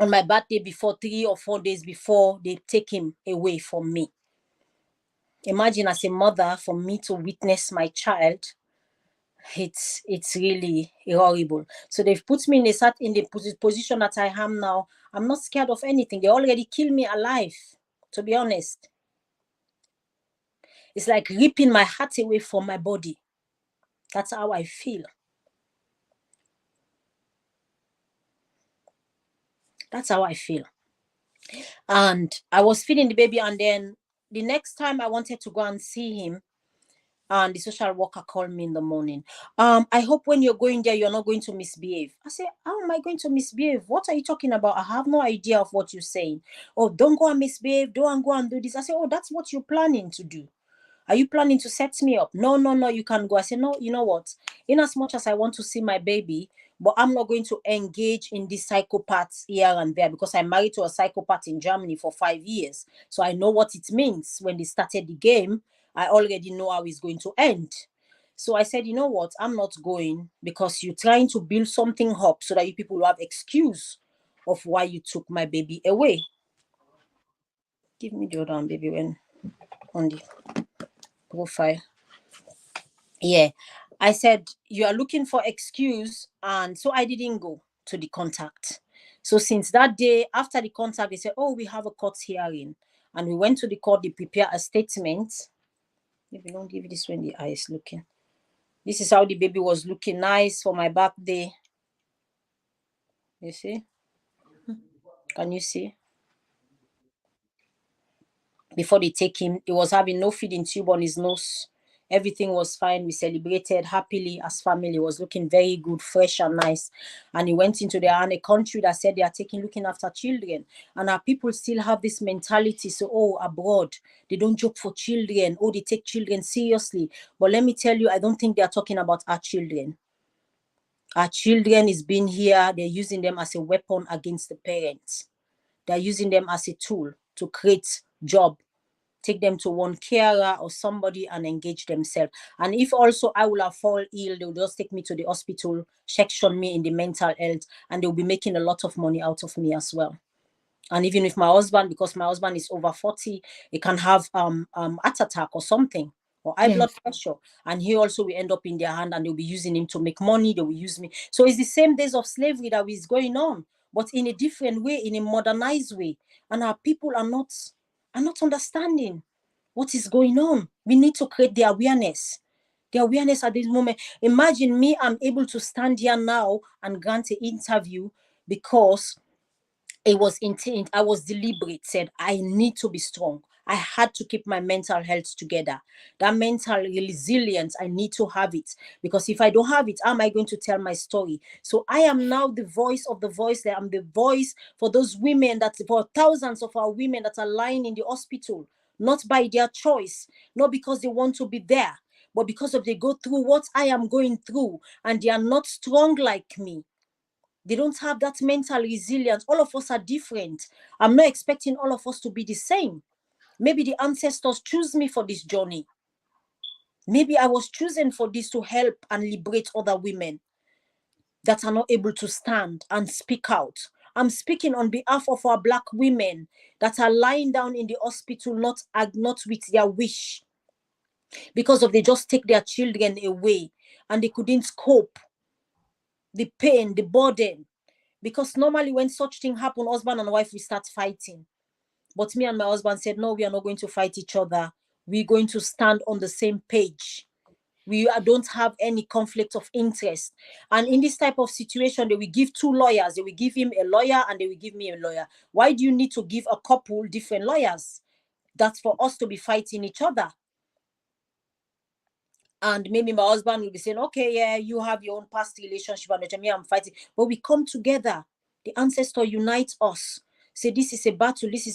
my birthday, before 3 or 4 days before they take him away from me. Imagine, as a mother, for me to witness my child, it's really horrible. So they've put me in the position that I am now. I'm not scared of anything. They already killed me alive, to be honest. It's like ripping my heart away from my body. That's how I feel. That's how I feel. And I was feeding the baby, and then the next time I wanted to go and see him, and the social worker called me in the morning. I hope when you're going there, you're not going to misbehave. I said, how am I going to misbehave? What are you talking about? I have no idea of what you're saying. Oh, don't go and misbehave. Don't go and do this. I said, oh, that's what you're planning to do. Are you planning to set me up? No, you can go. I said, no, you know what? In as much as I want to see my baby, but I'm not going to engage in these psychopaths here and there, because I'm married to a psychopath in Germany for 5 years. So I know what it means. When they started the game, I already know how it's going to end. So I said, you know what? I'm not going, because you're trying to build something up so that you people will have excuse of why you took my baby away. Give me the other one, baby, when on the profile. Yeah, I said, you are looking for excuse, and so I didn't go to the contact. So since that day, after the contact, they said, oh, we have a court hearing, and we went to the court. They prepare a statement. Maybe don't give this when the eye is looking. This is how the baby was looking nice for my birthday. You see? Can you see? Before they take him, he was having no feeding tube on his nose. Everything was fine. We celebrated happily as family. He was looking very good, fresh and nice. And he went into a country that said they are looking after children. And our people still have this mentality. So, oh, abroad, they don't joke for children. Oh, they take children seriously. But let me tell you, I don't think they are talking about our children. Our children is being here. They're using them as a weapon against the parents. They're using them as a tool to create job. Take them to one carer or somebody and engage themselves. And if also I will have fall ill, they'll just take me to the hospital, section me in the mental health, and they'll be making a lot of money out of me as well. And even with my husband, because my husband is over 40, he can have heart attack or something, or high blood pressure, and he also will end up in their hand, and they'll be using him to make money. They will use me. So it's the same days of slavery that is going on, but in a different way, in a modernized way. And our people are not understanding what is going on. We need to create the awareness. The awareness at this moment. Imagine me, I'm able to stand here now and grant an interview because it was intent. I was deliberate, said I need to be strong. I had to keep my mental health together. That mental resilience, I need to have it, because if I don't have it, how am I going to tell my story? So I am now the voice of the voiceless. I'm the voice for those women, for thousands of our women that are lying in the hospital, not by their choice, not because they want to be there, but because of they go through what I am going through, and they are not strong like me. They don't have that mental resilience. All of us are different. I'm not expecting all of us to be the same. Maybe the ancestors choose me for this journey. Maybe I was chosen for this to help and liberate other women that are not able to stand and speak out. I'm speaking on behalf of our Black women that are lying down in the hospital, not with their wish, because of they just take their children away and they couldn't cope. The pain, the burden. Because normally when such thing happen, husband and wife, we start fighting. But me and my husband said, no, we are not going to fight each other. We're going to stand on the same page. We don't have any conflict of interest. And in this type of situation, they will give two lawyers. They will give him a lawyer and they will give me a lawyer. Why do you need to give a couple different lawyers? That's for us to be fighting each other. And maybe my husband will be saying, okay, yeah, you have your own past relationship and me, I'm fighting. But we come together. The ancestor unite us. Say, this is a battle. This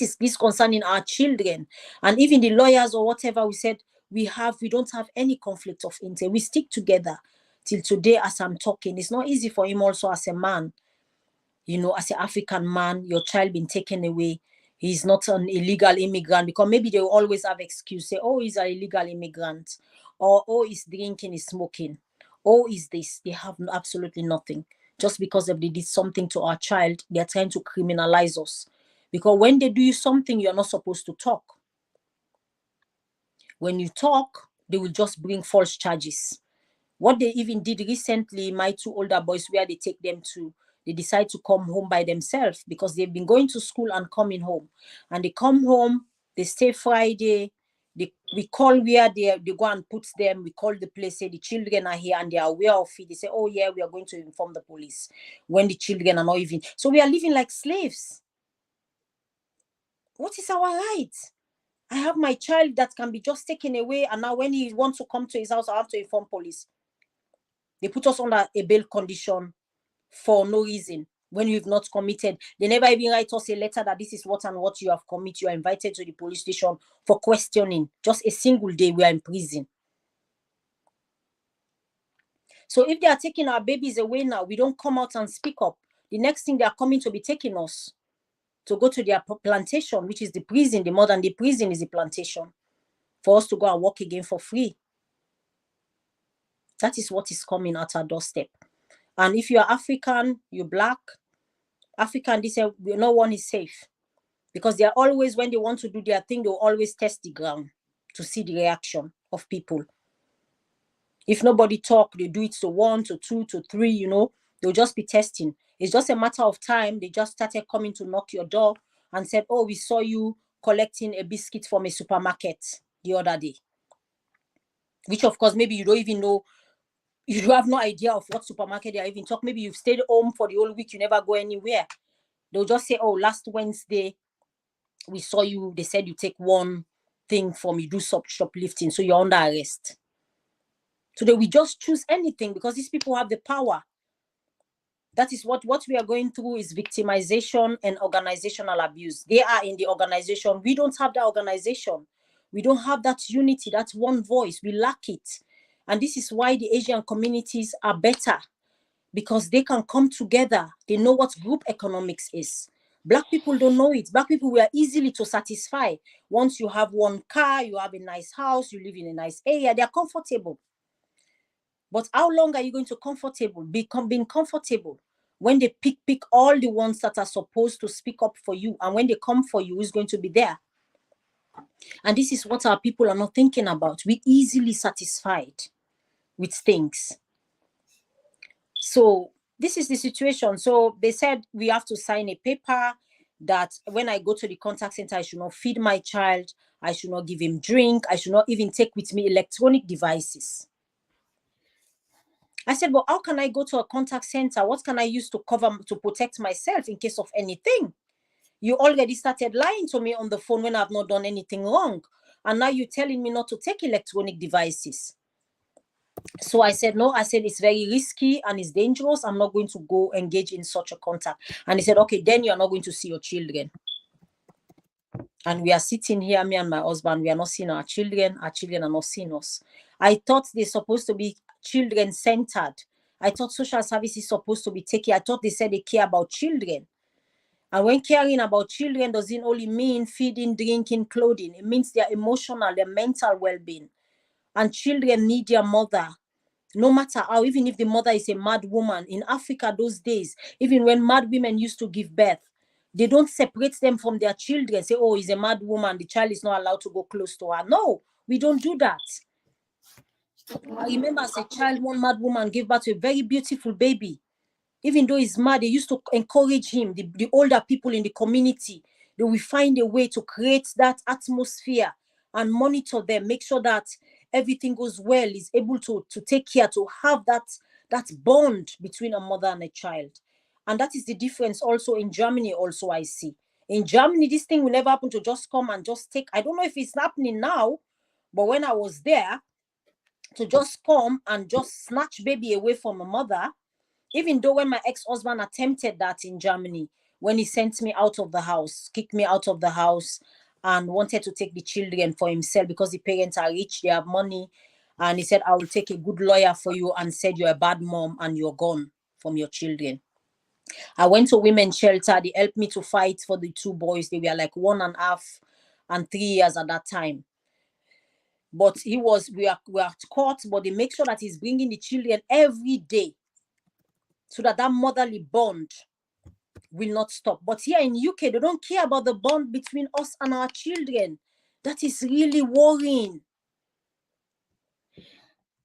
is concerning our children. And even the lawyers or whatever, we said, we don't have any conflict of interest. We stick together till today as I'm talking. It's not easy for him also as a man. As an African man, your child been taken away. He's not an illegal immigrant, because maybe they will always have excuse, say, oh, he's an illegal immigrant, or oh, he's drinking, he's smoking, oh, is this. They have absolutely nothing. Just because if they did something to our child, they're trying to criminalize us. Because when they do something, you're not supposed to talk. When you talk, they will just bring false charges. What they even did recently, my two older boys, where they take them to, they decide to come home by themselves because they've been going to school and coming home. And they come home, they stay Friday, we call where they go and put them. We call the place, say the children are here and they are aware of it. They say, oh yeah, we are going to inform the police when the children are not even. So we are living like slaves. What is our right? I have my child that can be just taken away, and now when he wants to come to his house, I have to inform police. They put us under a bail condition for no reason when we've not committed. They never even write us a letter that this is what and what you have committed. You are invited to the police station for questioning. Just a single day we are in prison. So if they are taking our babies away now, we don't come out and speak up. The next thing they are coming to be taking us to go to their plantation, which is the prison. The more than the prison is the plantation, for us to go and work again for free. That is what is coming at our doorstep. And if you are African, you're Black, African, they say no one is safe. Because they are always, when they want to do their thing, they'll always test the ground to see the reaction of people. If nobody talk, they do it to 1, to 2, to 3, you know, they'll just be testing. It's just a matter of time. They just started coming to knock your door and said, oh, we saw you collecting a biscuit from a supermarket the other day. Which, of course, maybe you don't even know. You have no idea of what supermarket they are even talking. Maybe you've stayed home for the whole week. You never go anywhere. They'll just say, oh, last Wednesday, we saw you. They said you take one thing from you, do shoplifting. So you're under arrest. So they will just choose anything because these people have the power. That is what we are going through is victimization and organizational abuse. They are in the organization. We don't have that organization. We don't have that unity, that one voice. We lack it. And this is why the Asian communities are better, because they can come together. They know what group economics is. Black people don't know it. Black people were easily to satisfy. Once you have one car, you have a nice house, you live in a nice area, they are comfortable. But how long are you going to being comfortable when they pick all the ones that are supposed to speak up for you? And when they come for you, who's going to be there? And this is what our people are not thinking about. We easily satisfied with things. So this is the situation. So they said we have to sign a paper that when I go to the contact center, I should not feed my child. I should not give him drink. I should not even take with me electronic devices. I said, well, how can I go to a contact center? What can I use to protect myself in case of anything? You already started lying to me on the phone when I've not done anything wrong. And now you're telling me not to take electronic devices. So I said, no, I said, it's very risky and it's dangerous. I'm not going to go engage in such a contact. And he said, okay, then you're not going to see your children. And we are sitting here, me and my husband, we are not seeing our children are not seeing us. I thought they're supposed to be children-centered. I thought social service is supposed to be taking. I thought they said they care about children. And when caring about children doesn't only mean feeding, drinking, clothing. It means their emotional, their mental well-being. And children need their mother. No matter how, even if the mother is a mad woman. In Africa those days, even when mad women used to give birth, they don't separate them from their children. Say, oh, he's a mad woman. The child is not allowed to go close to her. No, we don't do that. I remember as a child, one mad woman gave birth to a very beautiful baby. Even though he's mad, they used to encourage him. The older people in the community, they will find a way to create that atmosphere and monitor them, make sure that everything goes well, is able to take care, to have that bond between a mother and a child. And that is the difference also in Germany also I see. In Germany, this thing will never happen to just come and just take. I don't know if it's happening now, but when I was there, to just come and just snatch baby away from a mother, even though when my ex-husband attempted that in Germany, when he sent me out of the house, kicked me out of the house and wanted to take the children for himself because the parents are rich, they have money. And he said, I will take a good lawyer for you, and said, you're a bad mom and you're gone from your children. I went to women's shelter. They helped me to fight for the 2 boys. They were like 1.5 and 3 years at that time. But we are caught, but they make sure that he's bringing the children every day so that motherly bond will not stop. But here in UK, they don't care about the bond between us and our children. That is really worrying.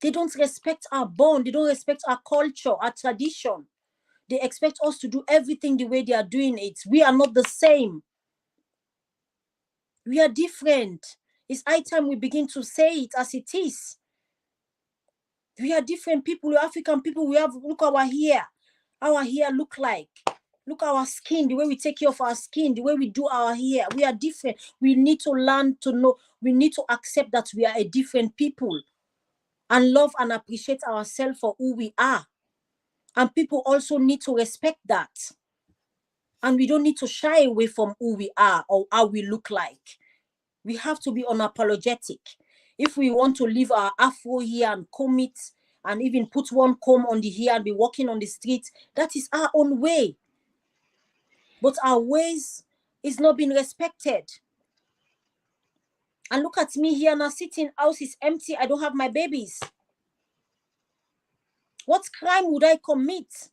They don't respect our bond. They don't respect our culture, our tradition. They expect us to do everything the way they are doing it. We are not the same. We are different. It's high time we begin to say it as it is. We are different people. We're African people. We have, look our hair. Our hair look like. Look our skin, the way we take care of our skin, the way we do our hair. We are different. We need to learn to know. We need to accept that we are a different people and love and appreciate ourselves for who we are. And people also need to respect that. And we don't need to shy away from who we are or how we look like. We have to be unapologetic. If we want to leave our afro here and comb it and even put one comb on the hair and be walking on the street, that is our own way. But our ways is not being respected. And look at me here now, sitting, house is empty. I don't have my babies. What crime would I commit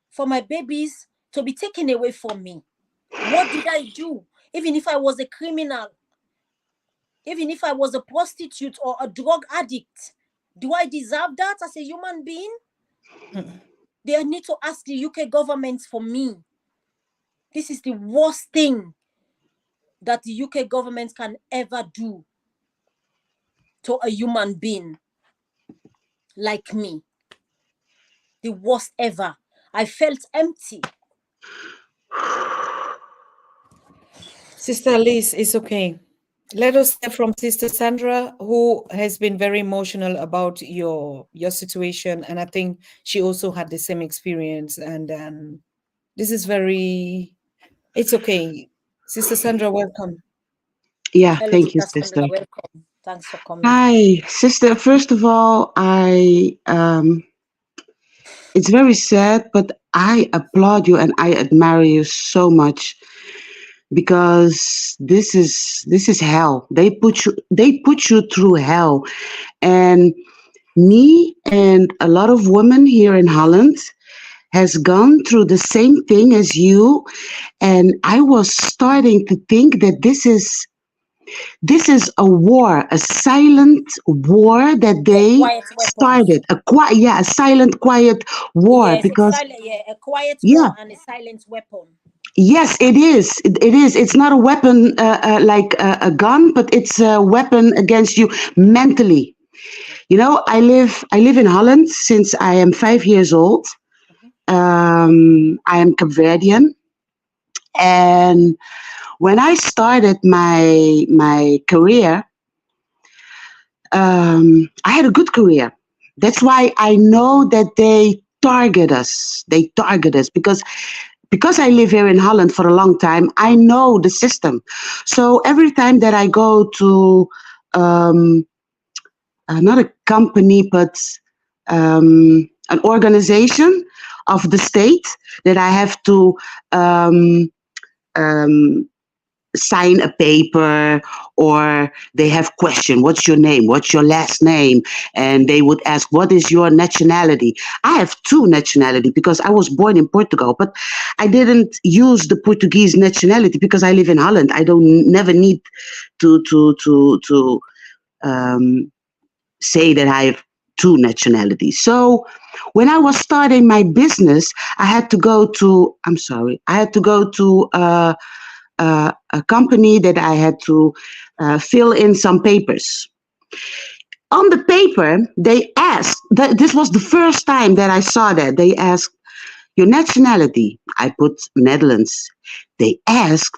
for my babies to be taken away from me? What did I do? Even if I was a criminal, even if I was a prostitute or a drug addict, do I deserve that as a human being? They need to ask the UK government for me. This is the worst thing that the UK government can ever do to a human being like me. The worst ever. I felt empty. Sister Liz, it's okay. Let us hear from Sister Sandra, who has been very emotional about your situation. And I think she also had the same experience. And this is it's okay. Sister Sandra, welcome. Yeah, Hello, thank you, Sandra, sister. welcome. Thanks for coming. Hi, sister. First of all, it's very sad, but I applaud you and I admire you so much, because this is hell. They put you through hell. And me and a lot of women here in Holland has gone through the same thing as you. And I was starting to think that this is a war, a silent war that they started. A silent, quiet war. Yes, because a quiet war and a silent weapon. Yes, it is. It is. It's not a weapon like a gun, but it's a weapon against you mentally. You know, I live in Holland since I am 5 years old. I am Cape Verdean, and when I started my career, I had a good career. That's why I know that they target us. They target us because I live here in Holland for a long time. I know the system. So every time that I go to not a company, but an organization of the state, that I have to sign a paper, or they have question, what's your name, what's your last name, and they would ask, what is your nationality? I have 2 nationality because I was born in Portugal, but I didn't use the Portuguese nationality because I live in Holland. I never need to say that I have 2 nationalities. So when I was starting my business, I had to go to a company that I had to fill in some papers. On the paper, they asked, this was the first time that I saw that, they asked, your nationality. I put Netherlands. They asked,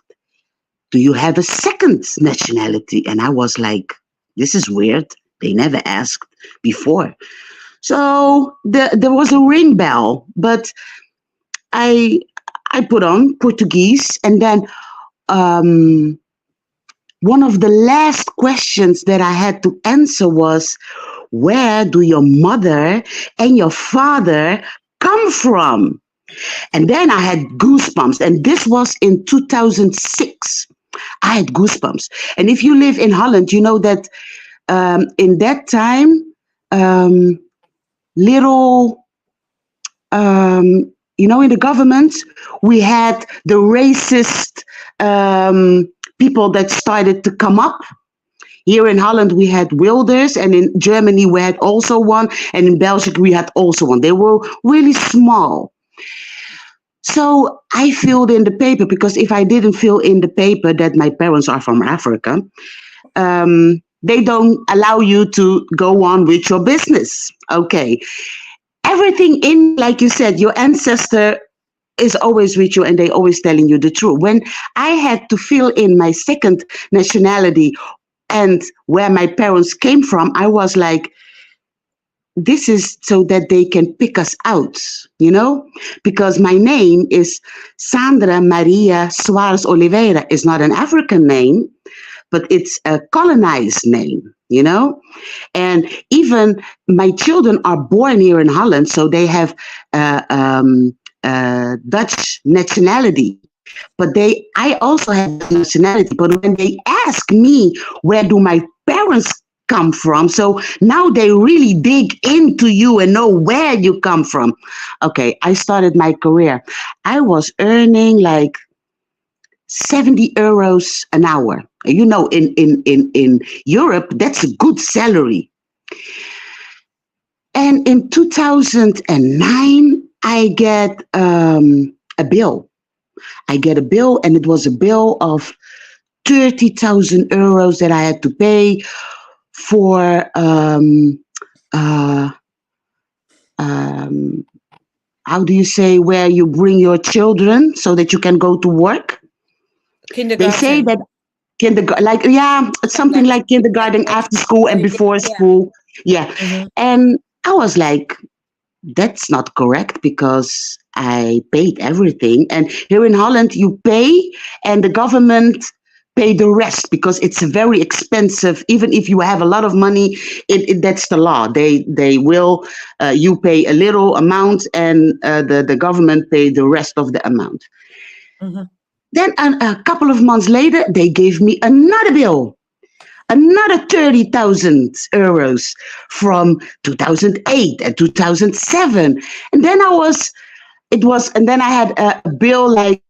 do you have a second nationality? And I was like, this is weird. They never asked before. So there was a ring bell, but I put on Portuguese, and then one of the last questions that I had to answer was, where do your mother and your father come from? And then I had goosebumps, and this was in 2006. I had goosebumps. And if you live in Holland, you know that in that time, in the government, we had the racist people that started to come up. Here in Holland, we had Wilders, and in Germany, we had also one, and in Belgium, we had also one. They were really small. So I filled in the paper, because if I didn't fill in the paper that my parents are from Africa, they don't allow you to go on with your business. Okay. Everything in, like you said, your ancestor is always with you and they always telling you the truth. When I had to fill in my second nationality and where my parents came from, I was like, this is so that they can pick us out, you know, because my name is Sandra Maria Soares Oliveira. It's not an African name, but it's a colonized name, you know. And even my children are born here in Holland, so they have Dutch nationality. But I also have nationality. But when they ask me, where do my parents come from? So now they really dig into you and know where you come from. Okay, I started my career. I was earning like 70 euros an hour. You know, in Europe, that's a good salary. And in 2009, I get a bill. I get a bill, and it was a bill of 30,000 euros that I had to pay for how do you say, where you bring your children so that you can go to work? Kindergarten. They say that kindergarten, like, yeah, it's something like kindergarten, after school and before school. Yeah. Mm-hmm. And I was like, that's not correct because I paid everything. And here in Holland, you pay and the government pay the rest because it's very expensive. Even if you have a lot of money, that's the law. They will, you pay a little amount and the government pay the rest of the amount. Mm-hmm. Then a couple of months later, they gave me another bill. Another 30,000 euros from 2008 and 2007. And then and then I had a bill like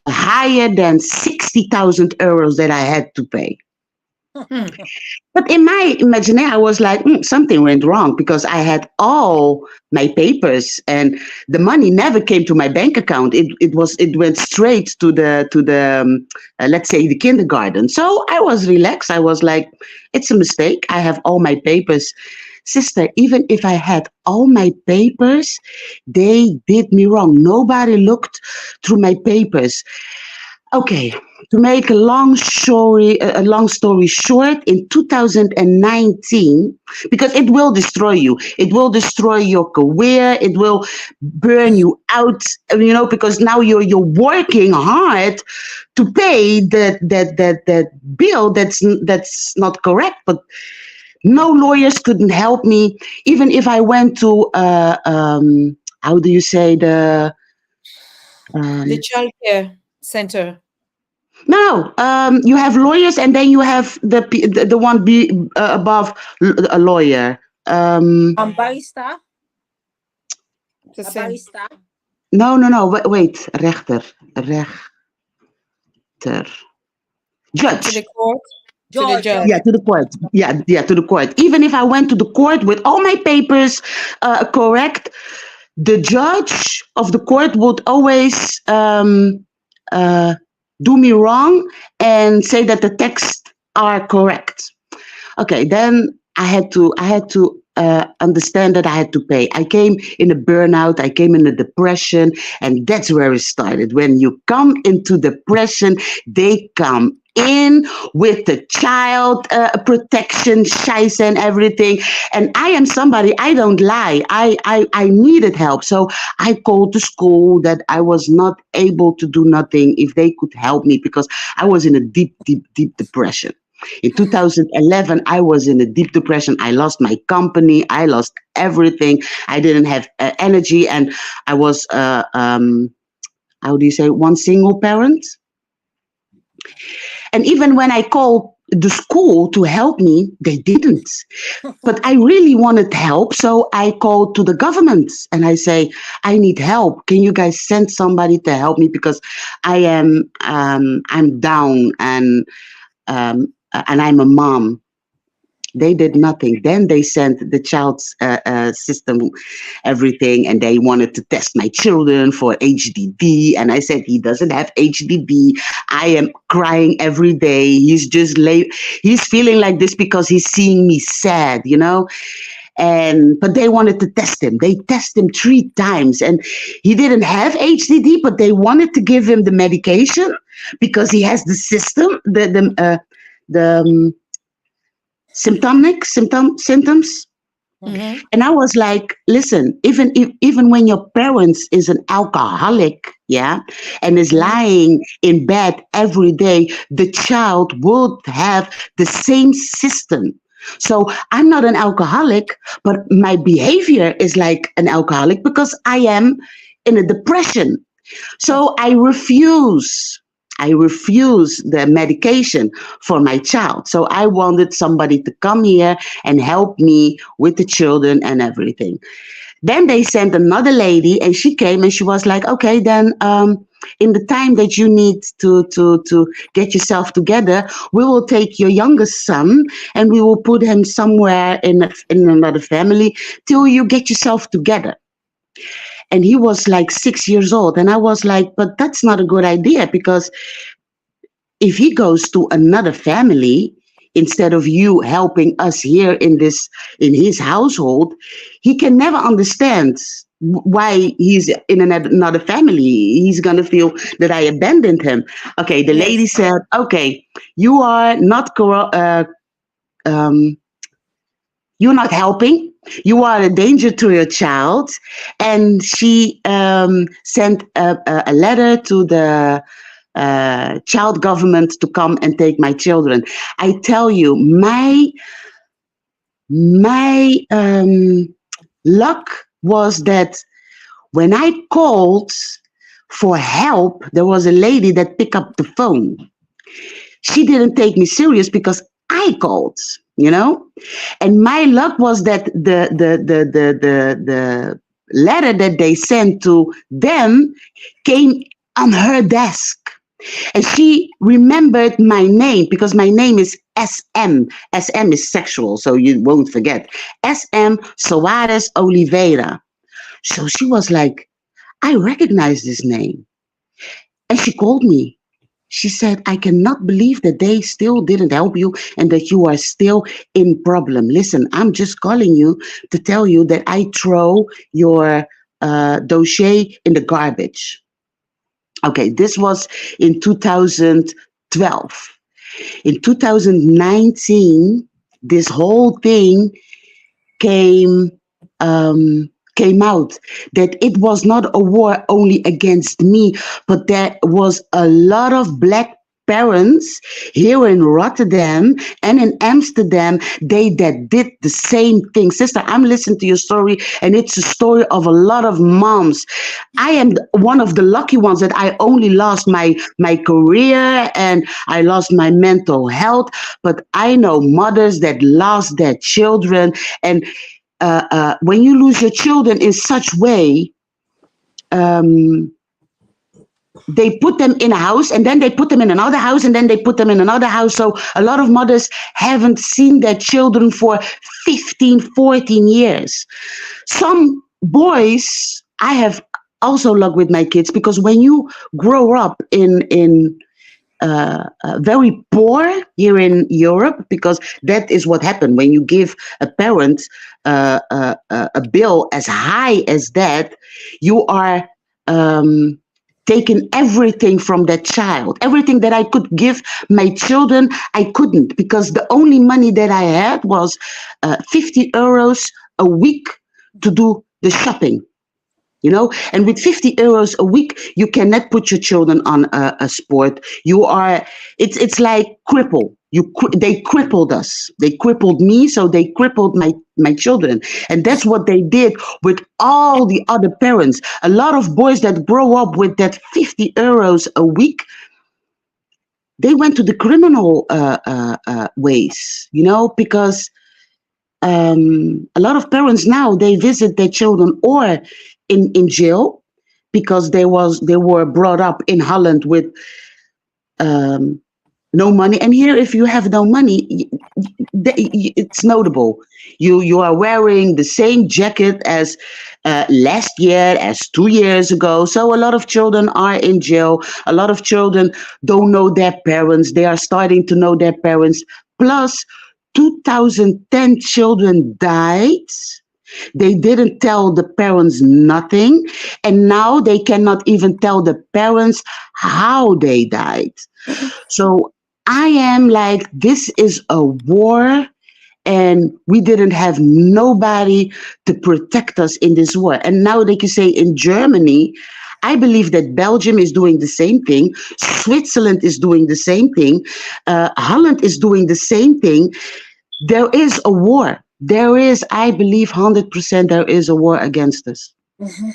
higher than 60,000 euros that I had to pay. But in my imagination, I was like, something went wrong because I had all my papers and the money never came to my bank account. It went straight to the let's say the kindergarten. So I was relaxed. I was like, it's a mistake. I have all my papers. Sister, even if I had all my papers, they did me wrong. Nobody looked through my papers. Okay, to make a long story short, in 2019, because it will destroy you. It will destroy your career. It will burn you out, you know, because now you're working hard to pay that bill that's not correct. But no lawyers couldn't help me. Even if I went to how do you say the child care center. No, you have lawyers, and then you have the one above a lawyer. Barrister. Barrister. No. Wait, rechter. Judge. To the court. To the judge. Yeah, to the court. Yeah, to the court. Even if I went to the court with all my papers correct, the judge of the court would always do me wrong and say that the texts are correct. Okay, then I had to understand that I had to pay. I came in a burnout, I came in a depression, and that's where it started. When you come into depression, they come in with the child protection, scheisse and everything. And I am somebody, I don't lie. I needed help. So I called the school that I was not able to do nothing if they could help me because I was in a deep depression. In 2011, I was in a deep depression. I lost my company. I lost everything. I didn't have energy. And I was, how do you say, one single parent. And even when I called the school to help me, they didn't. But I really wanted help. So I called to the government and I say, I need help. Can you guys send somebody to help me? Because I'm down and I'm a mom. They did nothing. Then they sent the child's system everything, and they wanted to test my children for HDD. And I said, he doesn't have HDD. I am crying every day. He's just he's feeling like this because he's seeing me sad, you know. But they wanted to test him. They tested him 3 times, and he didn't have HDD, but they wanted to give him the medication because he has the system, the symptoms. Mm-hmm. And I was like, listen, even when your parents is an alcoholic, yeah, and is lying in bed every day, the child would have the same system. So I'm not an alcoholic, but my behavior is like an alcoholic because I am in a depression. So I refuse the medication for my child. So I wanted somebody to come here and help me with the children and everything. Then they sent another lady, and she came and she was like, okay, then in the time that you need to get yourself together, we will take your youngest son and we will put him somewhere in another family till you get yourself together. And he was like 6 years old. And I was like, but that's not a good idea, because if he goes to another family, instead of you helping us here in his household, he can never understand why he's in another family. He's going to feel that I abandoned him. Okay, the lady said, okay, you are not you're not helping. You are a danger to your child. And she sent a letter to the child government to come and take my children. I tell you, my luck was that when I called for help, there was a lady that picked up the phone. She didn't take me serious because I called, you know. And my luck was that the letter that they sent to them came on her desk. And she remembered my name because my name is SM. SM is sexual, so you won't forget. SM Soares Oliveira. So she was like, I recognize this name. And she called me. She said, I cannot believe that they still didn't help you and that you are still in problem. Listen, I'm just calling you to tell you that I throw your dossier in the garbage. Okay, this was in 2012. In 2019, this whole thing came out, that it was not a war only against me, but there was a lot of black parents here in Rotterdam and in Amsterdam, that did the same thing. Sister, I'm listening to your story, and it's a story of a lot of moms. I am one of the lucky ones that I only lost my career and I lost my mental health, but I know mothers that lost their children. And when you lose your children in such way, they put them in a house, and then they put them in another house, and then they put them in another house. So a lot of mothers haven't seen their children for 15, 14 years. Some boys, I have also luck with my kids, because when you grow up in very poor here in Europe, because that is what happened when you give a parent a bill as high as that, you are taking everything from that child. Everything that I could give my children, I couldn't, because the only money that I had was 50 euros a week to do the shopping. You know, and with 50 euros a week, you cannot put your children on a sport. You are, it's like cripple. They crippled us. They crippled me, so they crippled my children. And that's what they did with all the other parents. A lot of boys that grow up with that 50 euros a week, they went to the criminal ways, you know, because a lot of parents now, they visit their children or in jail, because they were brought up in Holland with no money. And here, if you have no money, it's notable. You are wearing the same jacket as last year, as 2 years ago. So a lot of children are in jail. A lot of children don't know their parents. They are starting to know their parents. Plus, 2010 children died. They didn't tell the parents nothing. And now they cannot even tell the parents how they died. So I am like, this is a war, and we didn't have nobody to protect us in this war. And now they can say in Germany, I believe that Belgium is doing the same thing. Switzerland is doing the same thing. Holland is doing the same thing. There is a war. There is, I believe, 100% there is a war against us. Mm-hmm.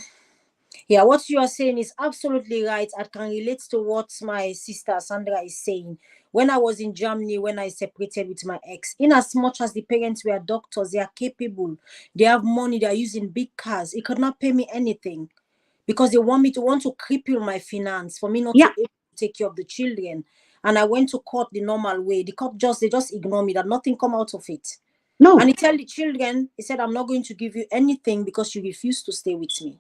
Yeah, what you are saying is absolutely right. I can relate to what my sister Sandra is saying. When I was in Germany, when I separated with my ex, in as much as the parents were doctors, they are capable, they have money, they are using big cars, it could not pay me anything because they want to cripple my finance for me not to be able to take care of the children. And I went to court the normal way. The court they just ignore me, that nothing come out of it. No. And he tell the children, he said, I'm not going to give you anything because you refuse to stay with me.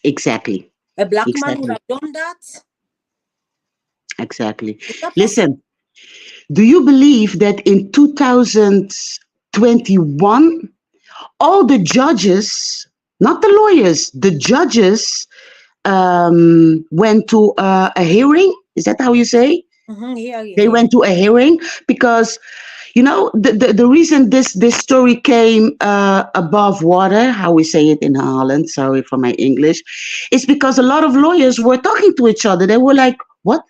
Exactly. A black man would have done that. Exactly. Listen, do you believe that in 2021, all the judges, not the lawyers, the judges went to a hearing? Is that how you say? Mm-hmm, yeah. They went to a hearing because, you know, the reason this story came above water, how we say it in Holland, sorry for my English, is because a lot of lawyers were talking to each other. They were like, what?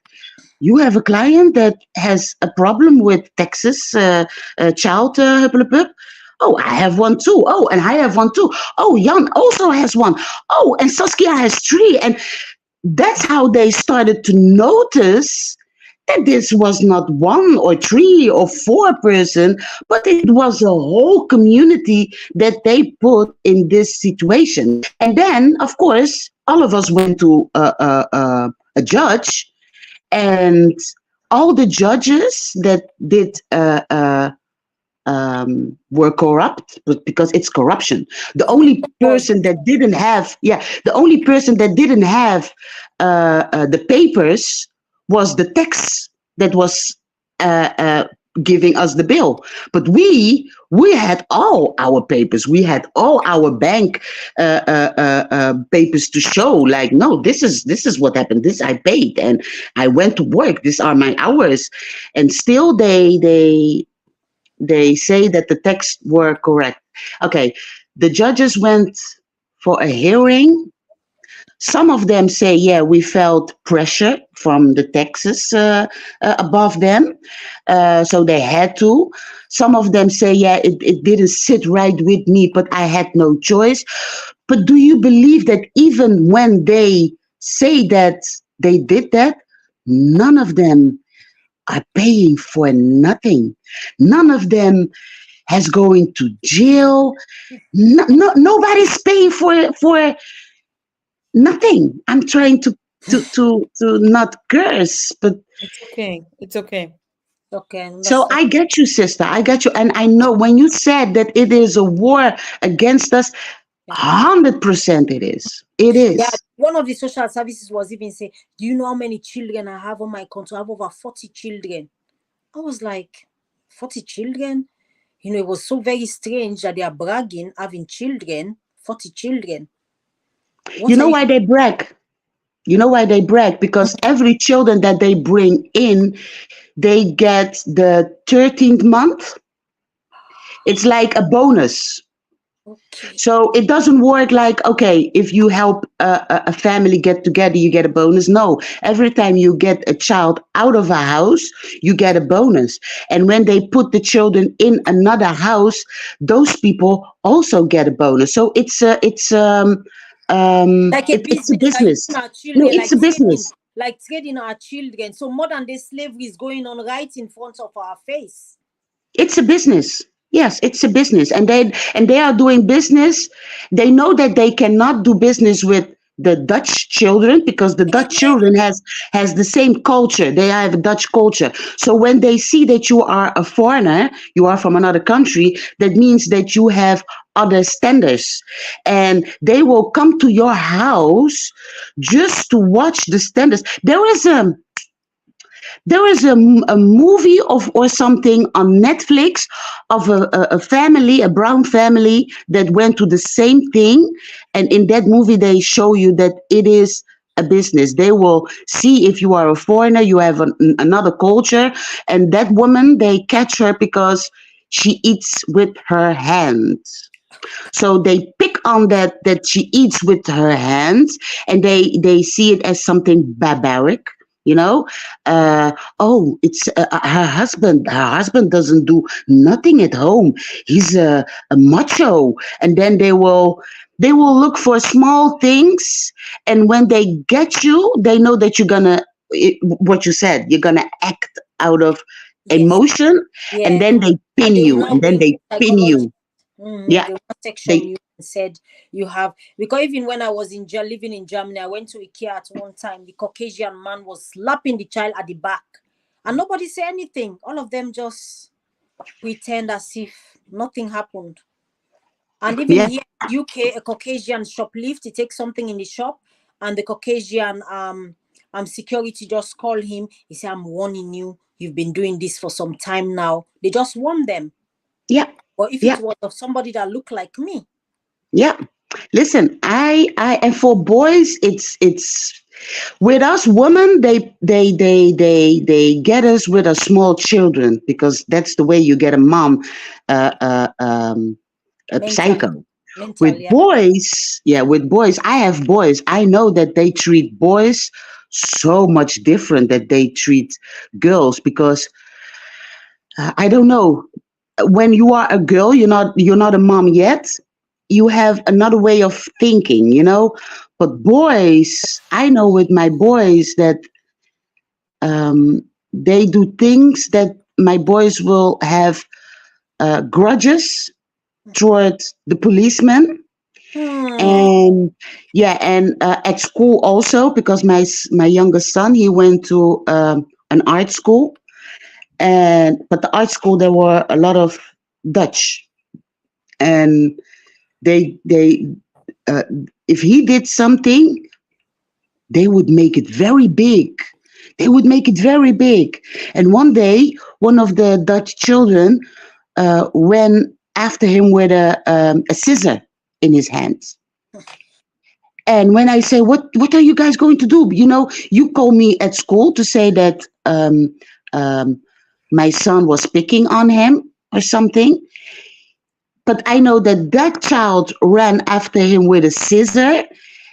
You have a client that has a problem with taxes, child, oh, I have one too. Oh, and I have one too. Oh, Jan also has one. Oh, and Saskia has 3. And that's how they started to notice that this was not 1 or 3 or 4 person, but it was a whole community that they put in this situation. And then, of course, all of us went to a judge, and all the judges that did were corrupt, because it's corruption. The only person that didn't have, the papers was the tax that was giving us the bill. But we had all our papers. We had all our bank papers to show, like, no, this is what happened. This I paid and I went to work. These are my hours. And still they say that the texts were correct. Okay, the judges went for a hearing. Some of them say, yeah, we felt pressure from the taxes above them, so they had to. Some of them say, yeah, it didn't sit right with me, but I had no choice. But do you believe that even when they say that they did that, none of them are paying for nothing? None of them has going to jail. Nobody's paying for nothing. I'm trying to not curse, but it's okay. It's okay. Okay. So I get you, sister. I get you. And I know when you said that it is a war against us, 100% it is. It is. Yeah, one of the social services was even saying, do you know how many children I have on my control? I have over 40 children. I was like, 40 children? You know, it was so very strange that they are bragging, having children, 40 children. You know why they brag? You know why they brag? Because every children that they bring in, they get the 13th month. It's like a bonus. Okay. So it doesn't work like, okay, if you help a family get together, you get a bonus. No, every time you get a child out of a house, you get a bonus. And when they put the children in another house, those people also get a bonus. So it's a business. No, it's a business. Like trading our children. So modern day slavery is going on right in front of our face. It's a business. Yes, it's a business. And they are doing business. They know that they cannot do business with the Dutch children, because the Dutch children has the same culture. They have a Dutch culture. So when they see that you are a foreigner, you are from another country, that means that you have other standards, and they will come to your house just to watch the standards. There is a movie or something on Netflix of a family, a brown family that went to the same thing. And in that movie, they show you that it is a business. They will see if you are a foreigner, you have another culture. And that woman, they catch her because she eats with her hands. So they pick on that she eats with her hands, and they see it as something barbaric. You know, it's her husband. Her husband doesn't do nothing at home. He's a macho, and then they will look for small things, and when they get you, they know that you're gonna what you said. You're gonna act out of emotion, and then they pin you, and then they pin you. Yeah, The one section they you said you have, because even when I was living in Germany, I went to IKEA at one time. The Caucasian man was slapping the child at the back, and nobody said anything. All of them just pretend as if nothing happened. And even here in UK, a Caucasian shoplift, he takes something in the shop, and the Caucasian security just call him. He said, "I'm warning you. You've been doing this for some time now." They just warn them. Yeah. Or if it was of somebody that looked like me. Yeah. Listen, I and for boys, it's with us women, they get us with our small children, because that's the way you get a mom, a psycho. With boys, I have boys. I know that they treat boys so much different that they treat girls, because I don't know. When you are a girl, you're not a mom yet. You have another way of thinking, But boys, I know with my boys that they do things that my boys will have grudges toward the policeman. And at school also, because my youngest son, he went to an art school, but the art school, there were a lot of Dutch, and they if he did something, they would make it very big. And one day, one of the Dutch children went after him with a scissor in his hands. And when I say, what are you guys going to do? You call me at school to say that my son was picking on him or something. But I know that child ran after him with a scissor,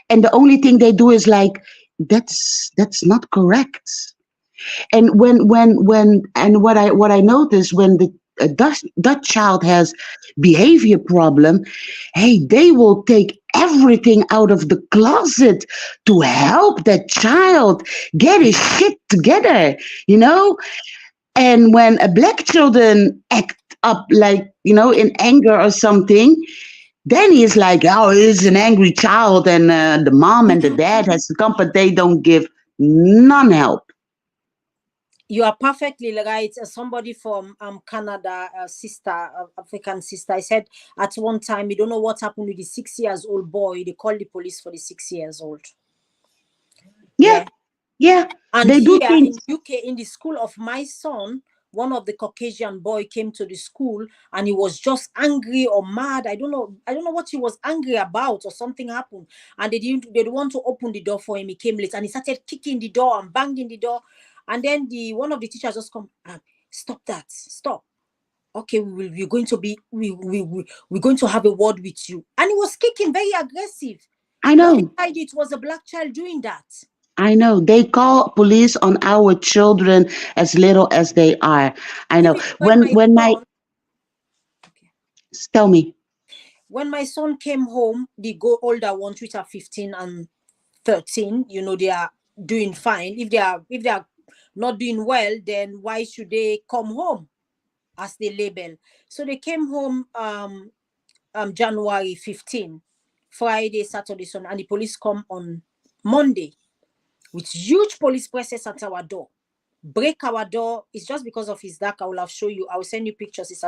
and the only thing they do is like, that's not correct. And what I notice, when that child has behavior problem, hey, they will take everything out of the closet to help that child get his shit together, And when a black children act up, like, in anger or something, then he's like, oh, he's an angry child, and the mom and the dad has to come, but they don't give none help. You are perfectly right. Somebody from Canada, African sister, I said at one time, you don't know what happened with the 6 years old boy. They called the police for the 6 years old. Yeah. And they do here things. in UK, in the school of my son, one of the Caucasian boy came to the school, and he was just angry or mad. I don't know what he was angry about, or something happened, and they didn't want to open the door for him. He came late, and he started kicking the door and banging the door. And then one of the teachers just come, stop that, stop. Okay, we're going to have a word with you. And he was kicking, very aggressive. I know. But it was a black child doing that. I know. They call police on our children as little as they are. I know. Tell me. When my son came home, the older ones, which are 15 and 13, they are doing fine. If they are not doing well, then why should they come home, as they label? So they came home January 15. Friday, Saturday, Sunday, and the police come on Monday with huge police presence at our door. Break our door. It's just because of his dark. I will have show you. I will send you pictures. It's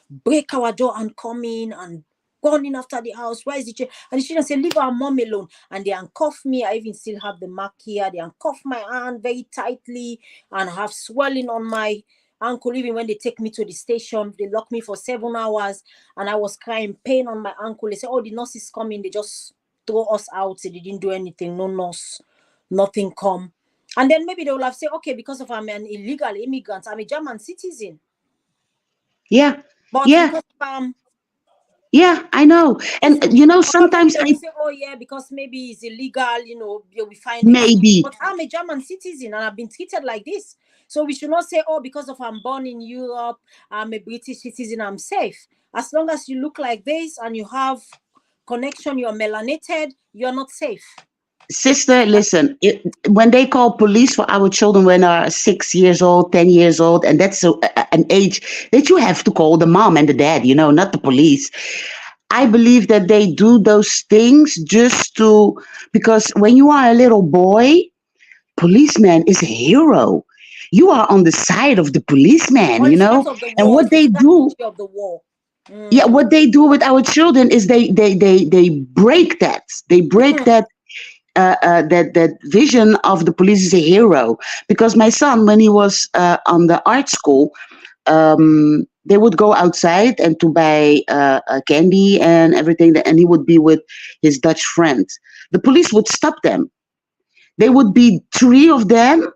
break our door and come in and gone in after the house. Where is the child? And the children say, leave our mom alone. And they handcuff me. I even still have the mark here. They handcuff my hand very tightly and have swelling on my ankle. Even when they take me to the station, they lock me for 7 hours and I was crying, pain on my ankle. They say, oh, the nurse is coming. They just throw us out. They didn't do anything. No nurse, nothing come. And then maybe they will have said, okay, because of I'm an illegal immigrant, I'm a German citizen. Yeah. But yeah. Because yeah, I know. And you know, sometimes I say, oh yeah, because maybe it's illegal, you know, you'll be fine. Maybe. But I'm a German citizen and I've been treated like this. So we should not say, oh, because of I'm born in Europe, I'm a British citizen, I'm safe. As long as you look like this and you have connection, you're melanated, you're not safe. Sister, listen, when they call police for our children when they are 6 years old, 10 years old, and that's an age that you have to call the mom and the dad, you know, not the police. I believe that they do those things just to, because when you are a little boy, policeman is a hero. You are on the side of the policeman, you know, and what they do. Of the war. Yeah, what they do with our children is they break that. They break that. That vision of the police as a hero, because my son, when he was on the art school, they would go outside and to buy candy and everything, and he would be with his Dutch friend. The police would stop them. They would be 3 of them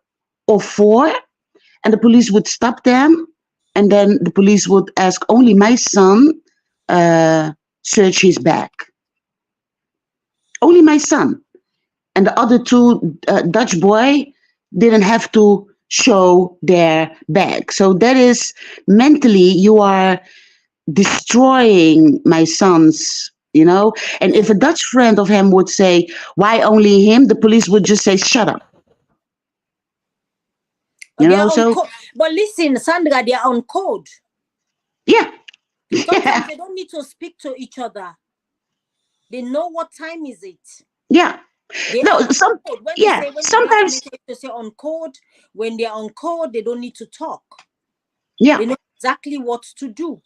or 4, and the police would stop them, and then the police would ask only my son search his bag. Only my son. And the other 2 Dutch boy didn't have to show their bag. So that is mentally you are destroying my son's, you know. And if a Dutch friend of him would say, why only him? The police would just say, shut up. You know, so. But listen, Sandra, they are on code. Yeah. Sometimes they don't need to speak to each other. They know what time is it. Yeah. Sometimes to say on code, when they're on code, they don't need to talk. Yeah, they know exactly what to do.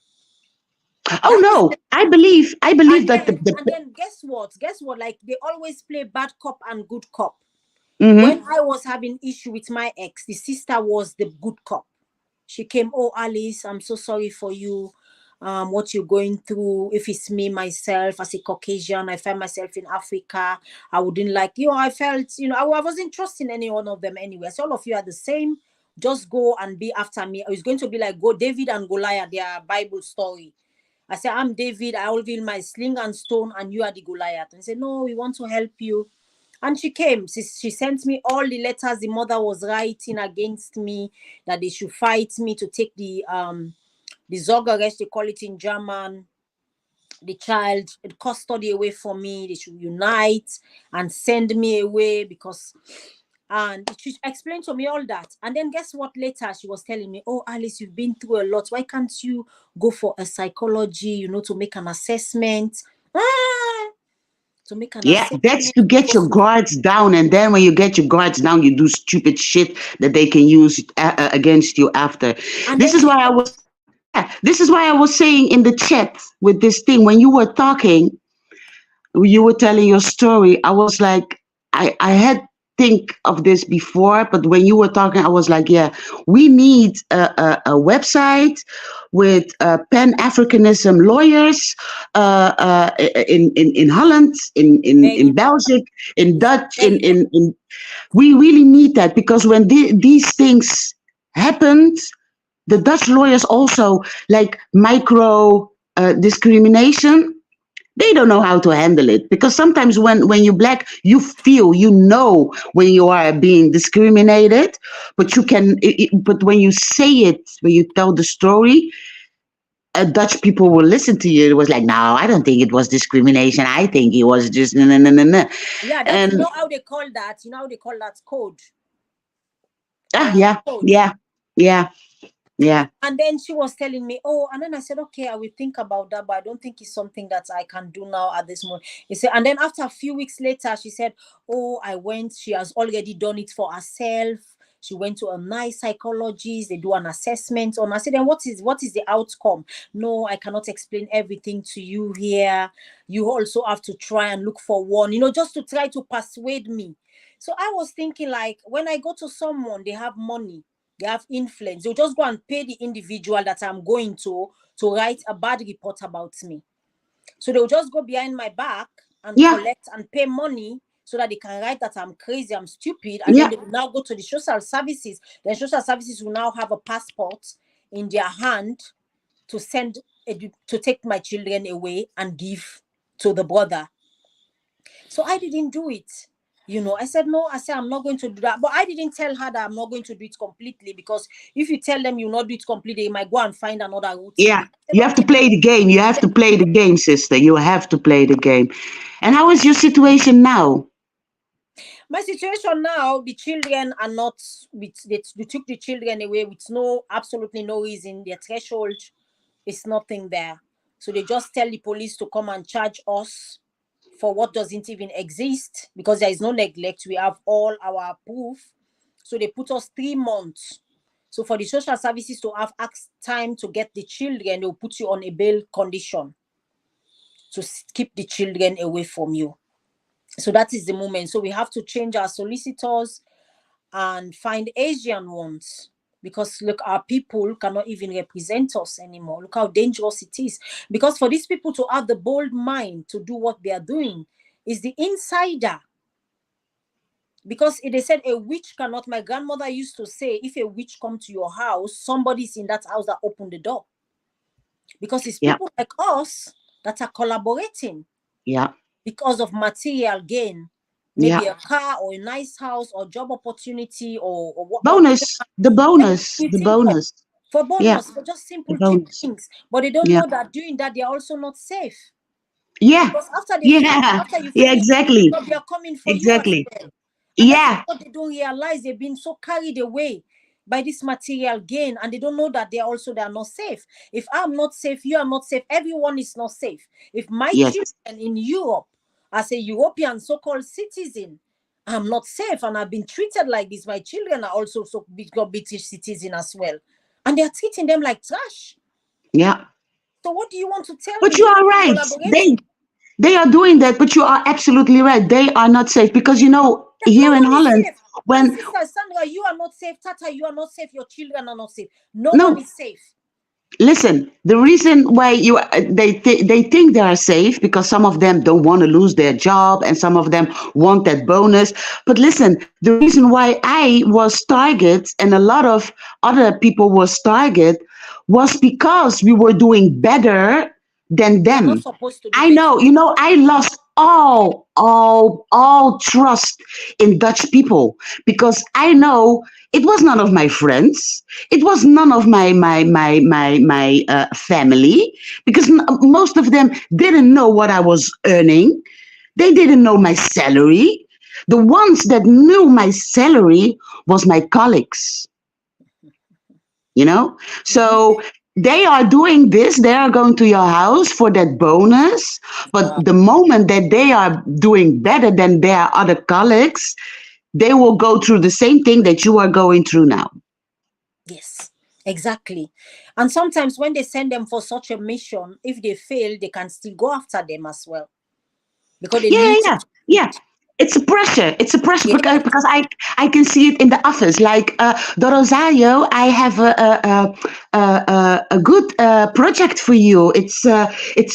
Oh no, I believe that and then guess what? Like they always play bad cop and good cop. Mm-hmm. When I was having issue with my ex, the sister was the good cop. She came, oh Alice, I'm so sorry for you. What you're going through. If it's me, myself, as a Caucasian, I find myself in Africa. I wouldn't like, I felt, I wasn't trusting any one of them anyway. So all of you are the same. Just go and be after me. It's going to be like go David and Goliath, their Bible story. I said, I'm David. I will wield my sling and stone, and you are the Goliath. And I said, no, we want to help you. And she came. She sent me all the letters the mother was writing against me, that they should fight me to take the Sorgerecht, they call it in German, the child custody away from me. They should unite and send me away and she explained to me all that. And then guess what? Later she was telling me, oh Alice, you've been through a lot. Why can't you go for a psychology, to make an assessment? To make an assessment. That's to get your guards down, and then when you get your guards down, you do stupid shit that they can use against you after. This is why I was saying in the chat with this thing, when you were talking, you were telling your story, I was like, I had think of this before, but when you were talking, I was like, yeah, we need a website with Pan-Africanism lawyers in Holland, in Belgium, in Dutch, in we really need that, because when these things happened, the Dutch lawyers also, like micro discrimination, they don't know how to handle it, because sometimes when you're black, you feel, when you are being discriminated, but but when you say it, when you tell the story, Dutch people will listen to you. It was like, no, I don't think it was discrimination. I think it was just no. Yeah, that's, how they call that. You know how they call that code. Yeah. Yeah. And then she was telling me, oh, and then I said, okay, I will think about that, but I don't think it's something that I can do now at this moment. He said, and then after a few weeks later, she said, oh, she has already done it for herself. She went to a nice psychologist. They do an assessment on. I said, then what is the outcome? No, I cannot explain everything to you here. You also have to try and look for one, just to try to persuade me. So I was thinking, like, when I go to someone, they have money, they have influence, they'll just go and pay the individual that I'm going to write a bad report about me. So they'll just go behind my back and collect and pay money so that they can write that I'm crazy, I'm stupid, and then they will now go to the social services. The social services will now have a passport in their hand to take my children away and give to the brother. So I didn't do it. I said, no, I'm not going to do that. But I didn't tell her that I'm not going to do it completely, because if you tell them you'll not do it completely, they might go and find another route. Yeah. You have to play the game. You have to play the game, sister. You have to play the game. And how is your situation now? My situation now, the children are not, they took the children away with absolutely no reason. Their threshold is nothing there. So they just tell the police to come and charge us for what doesn't even exist, because there is no neglect. We have all our proof. So they put us 3 months. So for the social services to have time to get the children, they'll put you on a bail condition to keep the children away from you. So that is the moment. So we have to change our solicitors and find Asian ones, because look, our people cannot even represent us anymore. Look how dangerous it is. Because for these people to have the bold mind to do what they are doing is the insider. Because they said a witch cannot, my grandmother used to say, if a witch come to your house, somebody's in that house that opened the door. Because it's people like us that are collaborating. Yeah. Because of material gain. Maybe a car or a nice house or job opportunity or what. Bonus. The bonus. The bonus. For bonus, for just simple cheap things. But they don't know that doing that, they're also not safe. Yeah. Because after you finish, exactly. They are coming for exactly. you as well. And yeah. what they don't realize, they've been so carried away by this material gain, and they don't know that they are not safe. If I'm not safe, you are not safe, everyone is not safe. If my children in Europe, as a European so-called citizen, I'm not safe and I've been treated like this, my children are also British citizens as well, and they are treating them like trash. Yeah. So what do you want to tell me? But you are right. They are doing that, but you are absolutely right. They are not safe, because here in Holland, when sister Sandra, you are not safe, Tata, you are not safe, your children are not safe. No one is safe. Listen, the reason why they think they are safe, because some of them don't want to lose their job and some of them want that bonus. But listen, the reason why I was target and a lot of other people was target was because we were doing better than them. Not supposed to do I know, I lost all trust in Dutch people, because I know it was none of my friends. It was none of my family, because most of them didn't know what I was earning. They didn't know my salary. The ones that knew my salary was my colleagues. So they are doing this. They are going to your house for that bonus. But the moment that they are doing better than their other colleagues, they will go through the same thing that you are going through now. Yes, exactly. And sometimes when they send them for such a mission, if they fail, they can still go after them as well. Because they need to. Yeah. It's a pressure. Because I can see it in the office. Like the Rosario, I have a good project for you. It's a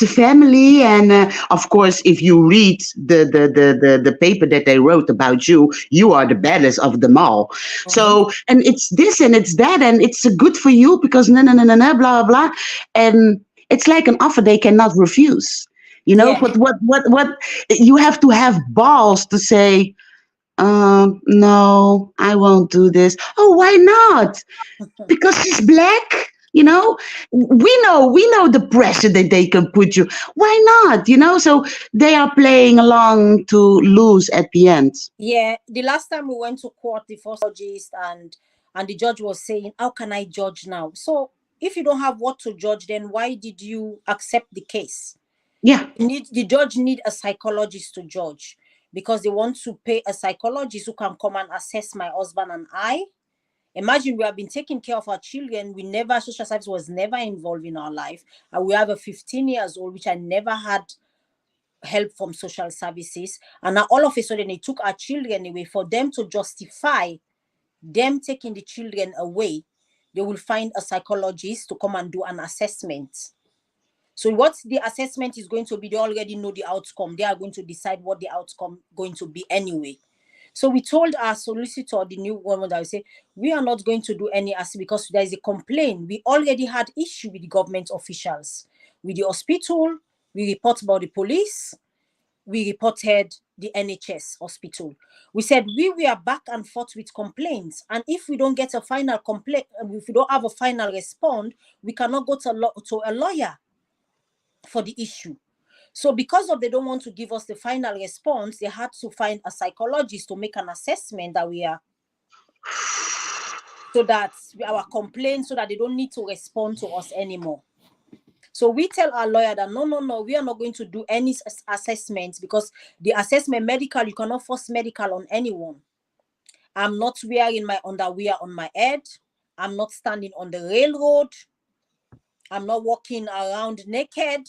family, and of course, if you read the paper that they wrote about you, you are the baddest of them all. Mm-hmm. So, and it's this and it's that, and it's good for you because no, blah blah blah, and it's like an offer they cannot refuse. But what you have to have balls to say, no, I won't do this. Oh, why not? Because she's black. We know the pressure that they can put you. Why not? So they are playing along to lose at the end. Yeah, the last time we went to court, the first judges and And the judge was saying, how can I judge now? So if you don't have what to judge, then why did you accept the case? Yeah. The judge need a psychologist to judge, because they want to pay a psychologist who can come and assess my husband and I. Imagine, we have been taking care of our children. Social service was never involved in our life. And we have a 15 years old, which I never had help from social services. And now all of a sudden they took our children away. For them to justify them taking the children away, they will find a psychologist to come and do an assessment. So what the assessment is going to be, they already know the outcome. They are going to decide what the outcome going to be anyway. So we told our solicitor, the new woman, that we say, we are not going to do any assessment because there is a complaint. We already had issue with the government officials, with the hospital. We report about the police. We reported the NHS hospital. We said we were back and forth with complaints. And if we don't get a final complaint, if we don't have a final response, we cannot go to a lawyer for the issue. So because of they don't want to give us the final response, they had to find a psychologist to make an assessment that we are, so that our complaints, so that they don't need to respond to us anymore. So we tell our lawyer that no, we are not going to do any assessments, because the assessment medical, you cannot force medical on anyone. I'm not wearing my underwear on my head. I'm not standing on the railroad. I'm not walking around naked.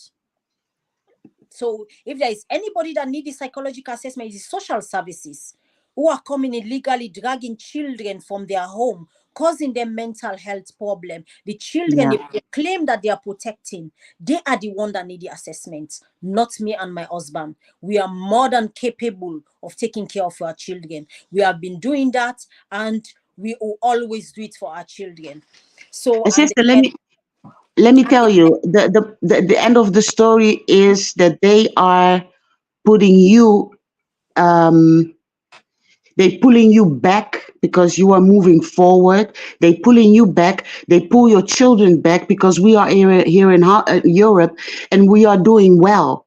So if there is anybody that needs a psychological assessment, it's social services, who are coming illegally, dragging children from their home, causing them mental health problem. The children they claim that they are protecting, they are the one that need the assessment, not me and my husband. We are more than capable of taking care of our children. We have been doing that, and we will always do it for our children. So, Sister, let me tell you, the end of the story is that they are putting you, they're pulling you back because you are moving forward. They're pulling you back. They pull your children back because we are here in Europe and we are doing well.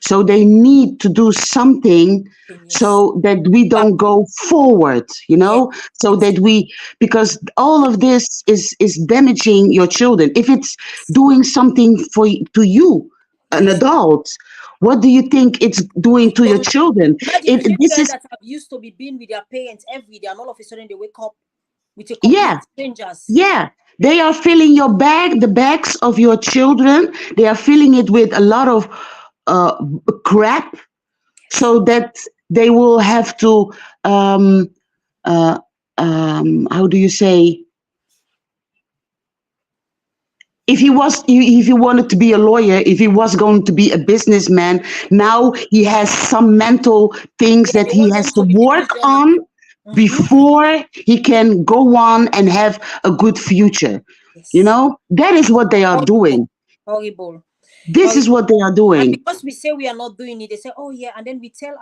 So they need to do something so that we don't go forward, so that because all of this is damaging your children. If it's doing something to you, an adult, what do you think it's doing to your children? Children that have used to be being with their parents every day, and all of a sudden they wake up with a complete strangers. Yeah. They are filling the bags of your children. They are filling it with a lot of crap, so that they will have to how do you say, if he wanted to be a lawyer, if he was going to be a businessman, now he has some mental things that he has to work on before he can go on and have a good future. That is what they are doing. Horrible. This is what they are doing. And because we say we are not doing it, they say, oh yeah, and then we tell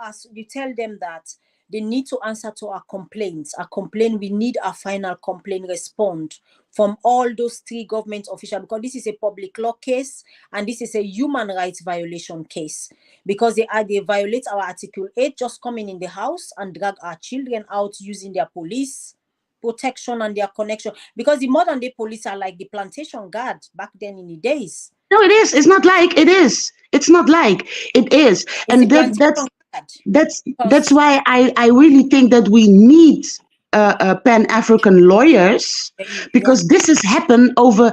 them that they need to answer to our complaints. We need a final complaint response from all those 3 government officials, because this is a public law case and this is a human rights violation case, because they violate our Article 8, just coming in the house and drag our children out using their police protection and their connection, because the modern day police are like the plantation guard back then in the days. No, it is. It's not like it is. It's not like it is. And that's why I really think that we need Pan-African lawyers, because this has happened over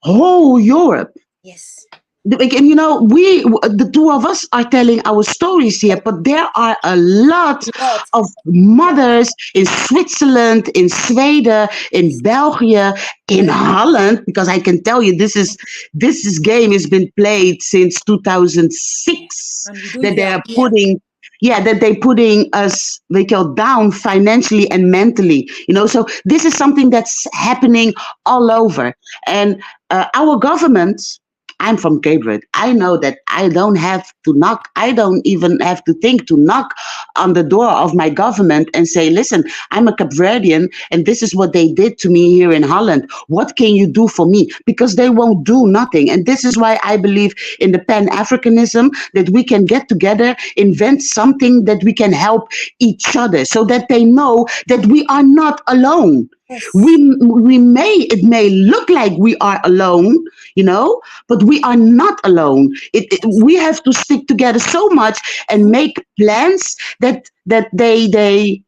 whole Europe. Yes. And the 2 of us are telling our stories here, but there are a lot of mothers in Switzerland, in Sweden, in Belgium, in Holland, because I can tell you this game has been played since 2006, that they are putting that they're putting us down financially and mentally, so this is something that's happening all over. And our government, I'm from Cape Verde. I know that I don't have to knock. I don't even have to think to knock on the door of my government and say, listen, I'm a Cape Verdean and this is what they did to me here in Holland. What can you do for me? Because they won't do nothing. And this is why I believe in the Pan-Africanism, that we can get together, invent something that we can help each other, so that they know that we are not alone. Yes. It may look like we are alone, but we are not alone. We have to stick together so much and make plans that they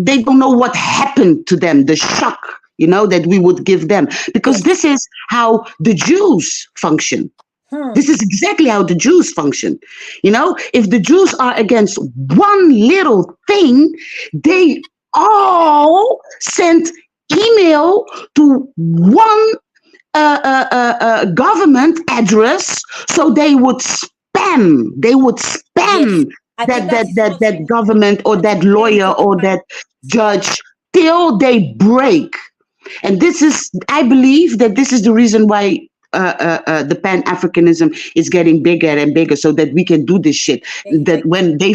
don't know what happened to them, the shock, that we would give them, because this is how the Jews function. This is exactly how the Jews function. If the Jews are against one little thing, they all send email to one government address, so they would spam. Yes. That government or that lawyer or that judge till they break. And I believe that this is the reason why the Pan-Africanism is getting bigger and bigger, so that we can do this shit. That when they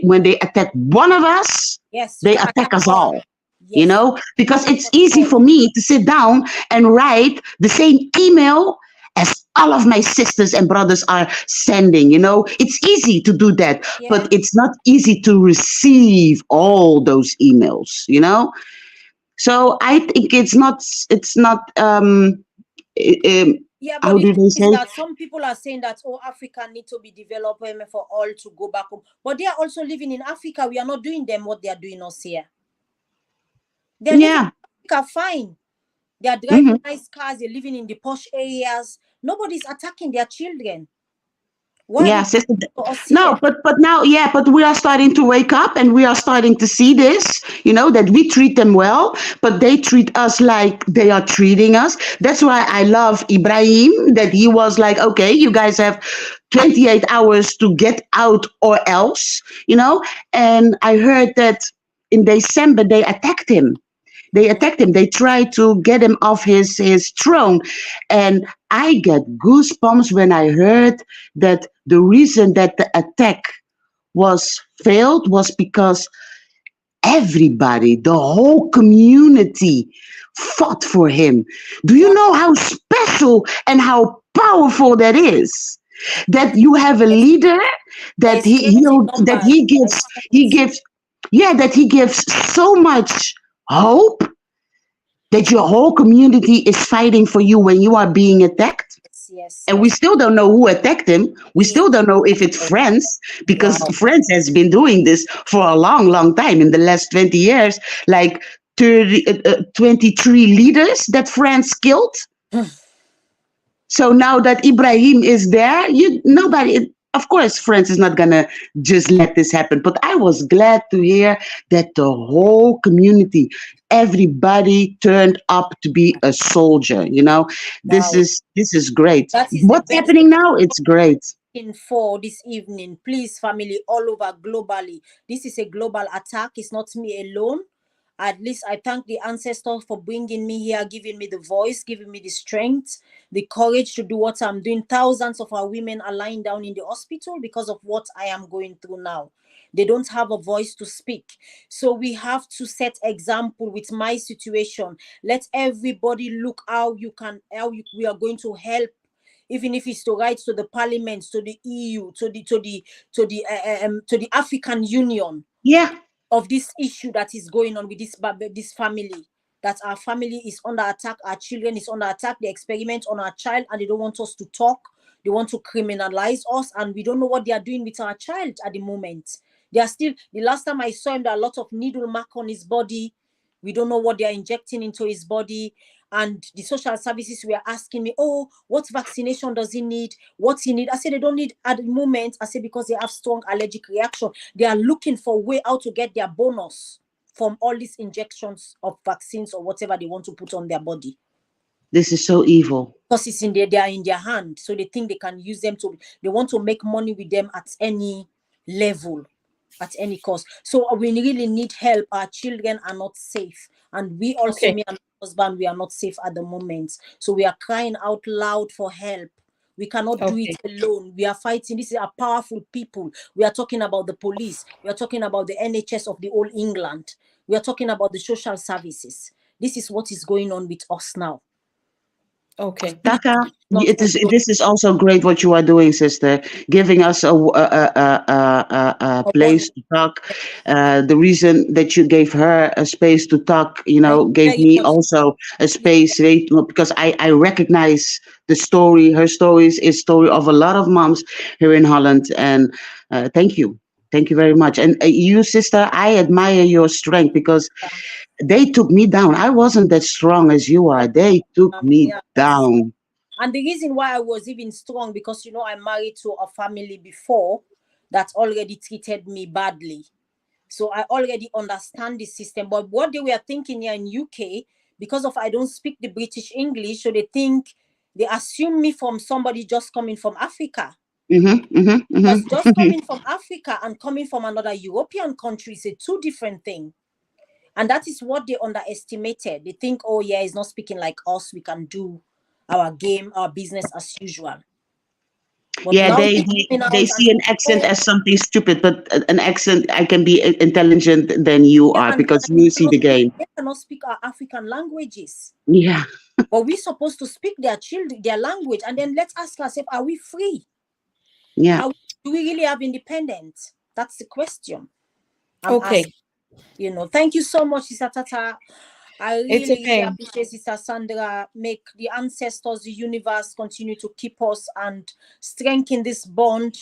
when they attack one of us, yes, they attack us all. Yes. Because it's easy for me to sit down and write the same email as all of my sisters and brothers are sending. It's easy to do that, but it's not easy to receive all those emails. So I think it's not yeah, how but do they say? that some people are saying that Africa need to be developed for all to go back home, but they are also living in Africa. We are not doing them what they are doing us here. They're living in Africa fine. They are driving nice cars. They're living in the posh areas. Nobody's attacking their children. Why sister. No, but now, but we are starting to wake up, and we are starting to see this, that we treat them well, but they treat us like they are treating us. That's why I love Ibrahim, that he was like, okay, you guys have 28 hours to get out or else, and I heard that in December they attacked him. They tried to get him off his throne. And I get goosebumps when I heard that the reason that the attack was failed was because everybody, the whole community, fought for him. Do you know how special and how powerful that is? That you have a leader that he gives so much hope, that your whole community is fighting for you when you are being attacked. And we still don't know who attacked him. We still don't know if it's France, because France has been doing this for a long, long time. In the last 20 years, like 23 leaders that France killed. So now that Ibrahim is there, of course, France is not going to just let this happen. But I was glad to hear that the whole community, everybody turned up to be a soldier. This is great. What's happening now? It's great. For this evening, please, family all over globally. This is a global attack. It's not me alone. At least I thank the ancestors for bringing me here, giving me the voice, giving me the strength, the courage to do what I'm doing. Thousands of our women are lying down in the hospital because of what I am going through now. They don't have a voice to speak. So we have to set example with my situation. Let everybody look how we are going to help. Even if it's to write to the parliament, to the EU, to the African Union. Of this issue that is going on with this family, that our family is under attack, our children is under attack, they experiment on our child and they don't want us to talk, they want to criminalize us, and we don't know what they are doing with our child at the moment. They are still, the last time I saw him, there are a lot of needle mark on his body. We don't know what they are injecting into his body. And the social services were asking me, oh, what vaccination does he need? What's he need? I said, they don't need at the moment. I said, because they have strong allergic reaction. They are looking for a way out to get their bonus from all these injections of vaccines or whatever they want to put on their body. This is so evil. Because it's they are in their hand. So they think they can use them they want to make money with them at any level, at any cost. So we really need help. Our children are not safe. And we also, me and my husband, we are not safe at the moment. So we are crying out loud for help. We cannot do it alone. We are fighting. This is a powerful people. We are talking about the police. We are talking about the NHS of the whole England. We are talking about the social services. This is what is going on with us now. Okay. Taka, this is also great what you are doing, sister. Giving us a place to talk. The reason that you gave her a space to talk, gave me also a space, because I recognize the story. Her stories is story of a lot of moms here in Holland, and thank you. Thank you very much. And you, sister, I admire your strength because they took me down. I wasn't that strong as you are. They took me down. And the reason why I was even strong, because, I'm married to a family before that already treated me badly. So I already understand the system. But what they were thinking here in UK, because of I don't speak the British English, so they assume me from somebody just coming from Africa. Because just coming from Africa and coming from another European country is a two different thing. And that is what they underestimated. They think, oh yeah, he's not speaking like us. We can do our game, our business as usual. But yeah, they see an accent as something stupid, but an accent, I can be intelligent than you are because you see the game. They cannot speak our African languages. Yeah. But we're supposed to speak their language, and then let's ask ourselves, are we free? Yeah. Do we really have independence? That's the question. Okay. Thank you so much, Sister Tata. I really appreciate Sister Sandra. Make the ancestors, the universe continue to keep us and strengthen this bond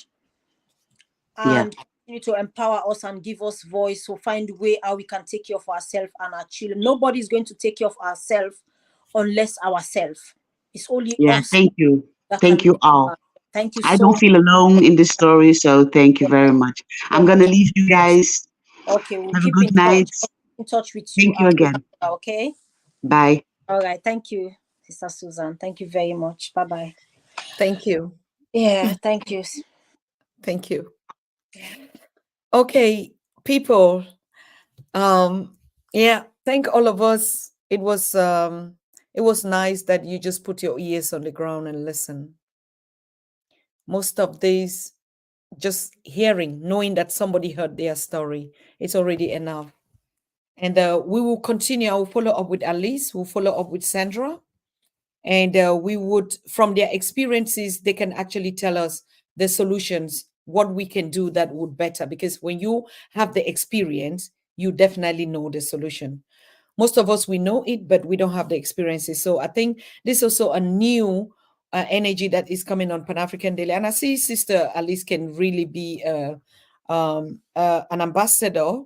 and continue to empower us and give us voice. So find a way how we can take care of ourselves and our children. Nobody's going to take care of ourselves unless ourselves. It's only us. Thank you. Thank you all. Thank you I so don't much. feel alone in this story, so thank you very much. I'm going to leave you guys. Okay, we'll have keep a good night. In touch with you. Thank you again. Okay. Bye. All right. Thank you, Sister Susan. Thank you very much. Bye-bye. Thank you. Yeah, thank you. Thank you. Okay, people. Thank all of us. It was nice that you just put your ears on the ground and listen. Most of these, just hearing, knowing that somebody heard their story, it's already enough. And we will continue. I will follow up with Alice. We'll follow up with Sandra. And we would, from their experiences, they can actually tell us the solutions, what we can do that would better. Because when you have the experience, you definitely know the solution. Most of us, we know it, but we don't have the experiences. So I think this is also a new energy that is coming on Pan-African Daily. And I see Sister Alice can really be an ambassador,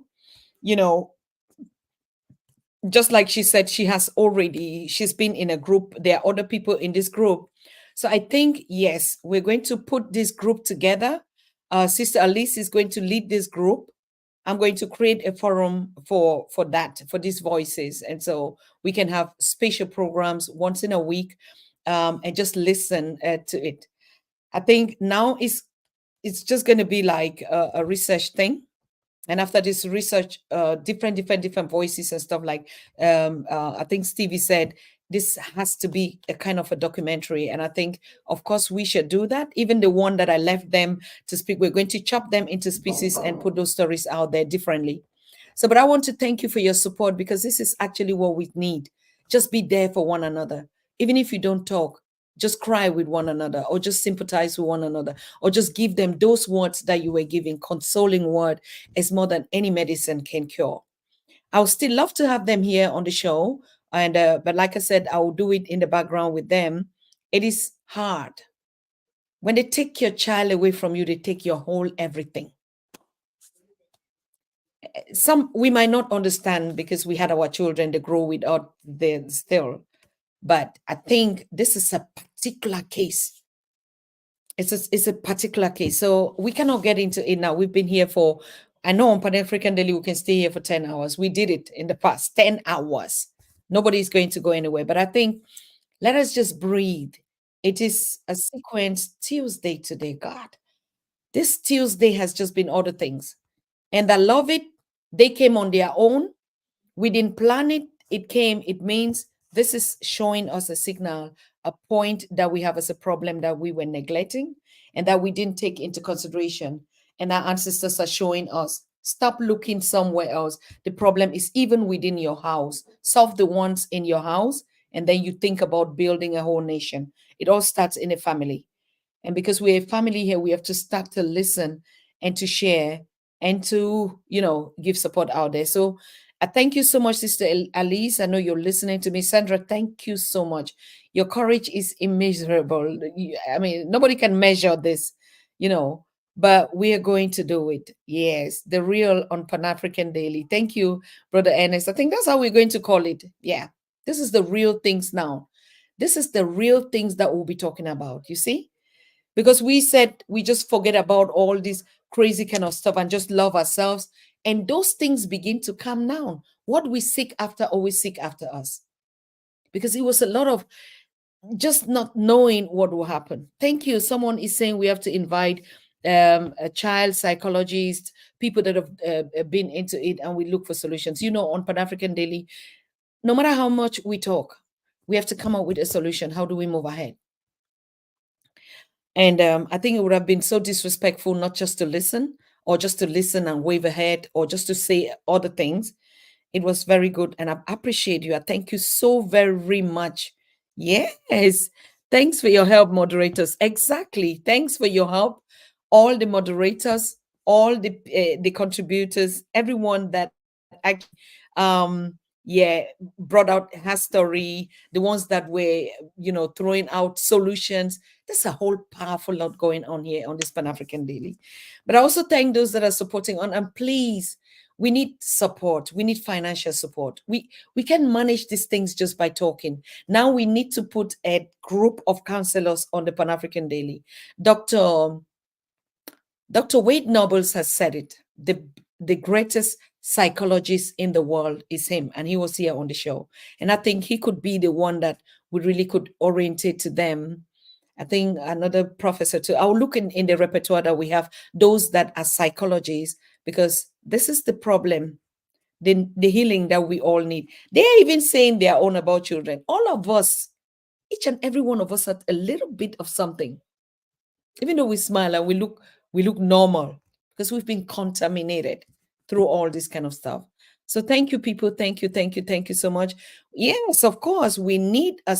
just like she said, she's been in a group. There are other people in this group. So I think, yes, we're going to put this group together. Sister Alice is going to lead this group. I'm going to create a forum for these voices. And so we can have special programs once in a week and just listen to it. I think now it's just going to be like a research thing. And after this research, different voices and stuff like, I think Stevie said, this has to be a kind of a documentary. And I think, of course, we should do that. Even the one that I left them to speak, we're going to chop them into species and put those stories out there differently. So, but I want to thank you for your support, because this is actually what we need. Just be there for one another. Even if you don't talk, just cry with one another, or just sympathize with one another, or just give them those words that you were giving. Consoling word is more than any medicine can cure. I would still love to have them here on the show. And but like I said, I will do it in the background with them. It is hard. When they take your child away from you, they take your whole everything. We might not understand because we had our children, they grow without them still. But I think this is a particular case. It's a particular case. So we cannot get into it now. We've been here for, I know on Pan-African Daily, we can stay here for 10 hours. We did it in the past, 10 hours. Nobody's going to go anywhere. But I think, let us just breathe. It is a sequence Tuesday today, God. This Tuesday has just been other things. And I love it. They came on their own. We didn't plan it. It came. It means this is showing us a signal, a point that we have as a problem that we were neglecting and that we didn't take into consideration. And our ancestors are showing us, stop looking somewhere else. The problem is even within your house. Solve the ones in your house. and then you think about building a whole nation. It all starts in a family. And because we're a family here, we have to start to listen and to share and to, give support out there. So I thank you so much, Sister Alice. I know you're listening to me. Sandra, thank you so much. Your courage is immeasurable. I mean, nobody can measure this, but we are going to do it. Yes, the real on Pan-African Daily. Thank you, Brother Ernest. I think that's how we're going to call it. Yeah, this is the real things now. This is the real things that we'll be talking about, you see? Because we said we just forget about all this crazy kind of stuff and just love ourselves. And those things begin to come down. What we seek after always seek after us. Because it was a lot of just not knowing what will happen. Thank you. Someone is saying we have to invite a child psychologist, people that have been into it, and we look for solutions. On Pan-African Daily, no matter how much we talk, we have to come up with a solution. How do we move ahead? And I think it would have been so disrespectful not just to listen or just to listen and wave ahead or just to say other things. It was very good. And I appreciate you. I thank you so very much. Yes. Thanks for your help, moderators. Exactly. Thanks for your help. All the moderators, all the contributors, everyone that actually brought out her story, the ones that were, throwing out solutions. There's a whole powerful lot going on here on this Pan-African Daily. But I also thank those that are supporting on, and please, we need support. We need financial support. We can manage these things just by talking. Now we need to put a group of counselors on the Pan-African Daily. Dr. Wade Nobles has said it. The greatest psychologist in the world is him, and he was here on the show. And I think he could be the one that we really could orientate to them. I think another professor too. I'll look in the repertoire that we have, those that are psychologists, because this is the problem, the healing that we all need. They're even saying their own about children. All of us, each and every one of us had a little bit of something. Even though we smile and we look normal, because we've been contaminated through all this kind of stuff. So thank you, people. Thank you so much. Yes, of course, we need a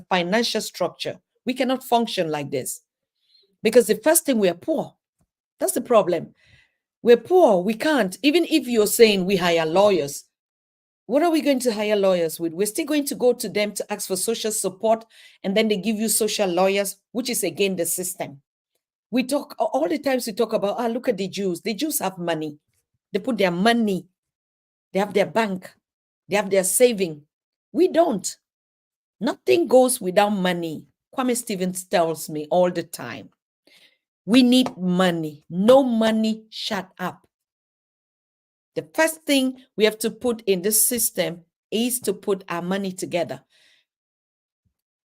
financial structure. We cannot function like this because the first thing, we are poor. That's the problem. We're poor. We can't. Even if you're saying we hire lawyers, what are we going to hire lawyers with? We're still going to go to them to ask for social support, and then they give you social lawyers, which is again the system. We talk all the times, we talk about, look at the Jews. The Jews have money. They put their money. They have their bank. They have their saving. We don't. Nothing goes without money. Kwame Stevens tells me all the time, we need money. No money, shut up. The first thing we have to put in this system is to put our money together.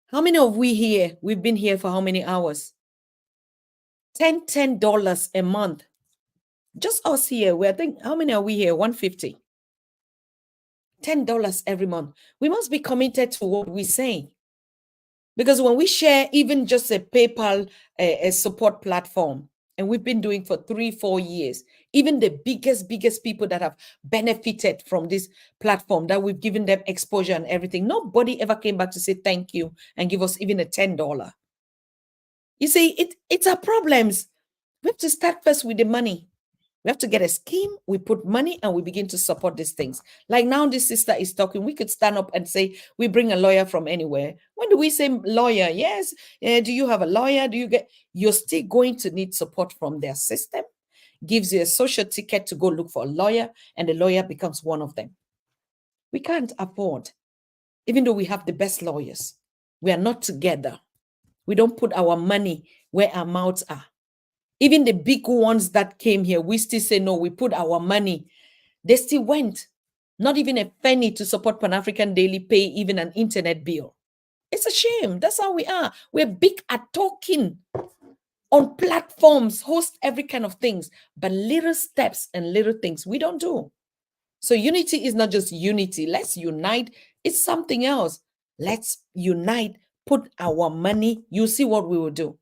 How many of we here, we've been here for how many hours? $10 a month. Just us here, I think, how many are we here? 150. $10 every month. We must be committed to what we say. Because when we share even just a PayPal a support platform, and we've been doing for 3-4 years, even the biggest people that have benefited from this platform, that we've given them exposure and everything, nobody ever came back to say thank you and give us even a $10. You see, it's our problems. We have to start first with the money. We have to get a scheme, we put money, and we begin to support these things. Like now this sister is talking, we could stand up and say, we bring a lawyer from anywhere. When do we say lawyer? Yes. Do you have a lawyer? You're still going to need support from their system. Gives you a social ticket to go look for a lawyer, and the lawyer becomes one of them. We can't afford, even though we have the best lawyers, we are not together. We don't put our money where our mouths are. Even the big ones that came here, we still say, no, we put our money. They still went. Not even a penny to support Pan-African Daily, pay even an internet bill. It's a shame. That's how we are. We're big at talking on platforms, host every kind of things, but little steps and little things we don't do. So unity is not just unity. Let's unite. It's something else. Let's unite, put our money. You see what we will do.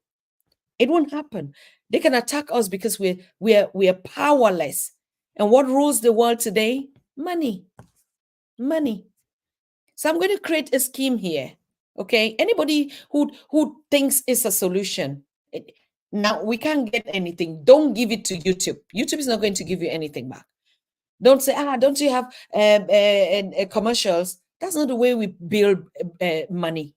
It won't happen. They can attack us because we are powerless. And what rules the world today? Money. Money. So I'm going to create a scheme here. Okay, anybody who thinks it's a solution, now we can't get anything. Don't give it to YouTube. YouTube is not going to give you anything back. Don't say, don't you have commercials? That's not the way we build money.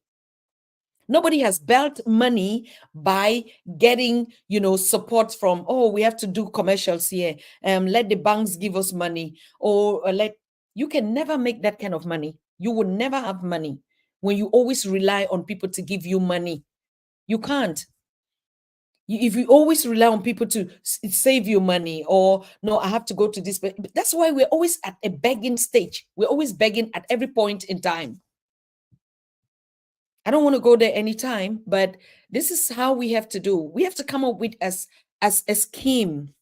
Nobody has built money by getting, support from, we have to do commercials here. Let the banks give us money, or you can never make that kind of money. You will never have money when you always rely on people to give you money. You can't. If you always rely on people to save you money, or no, I have to go to this. That's why we're always at a begging stage. We're always begging at every point in time. I don't want to go there anytime, but this is how we have to do. We have to come up with as a scheme,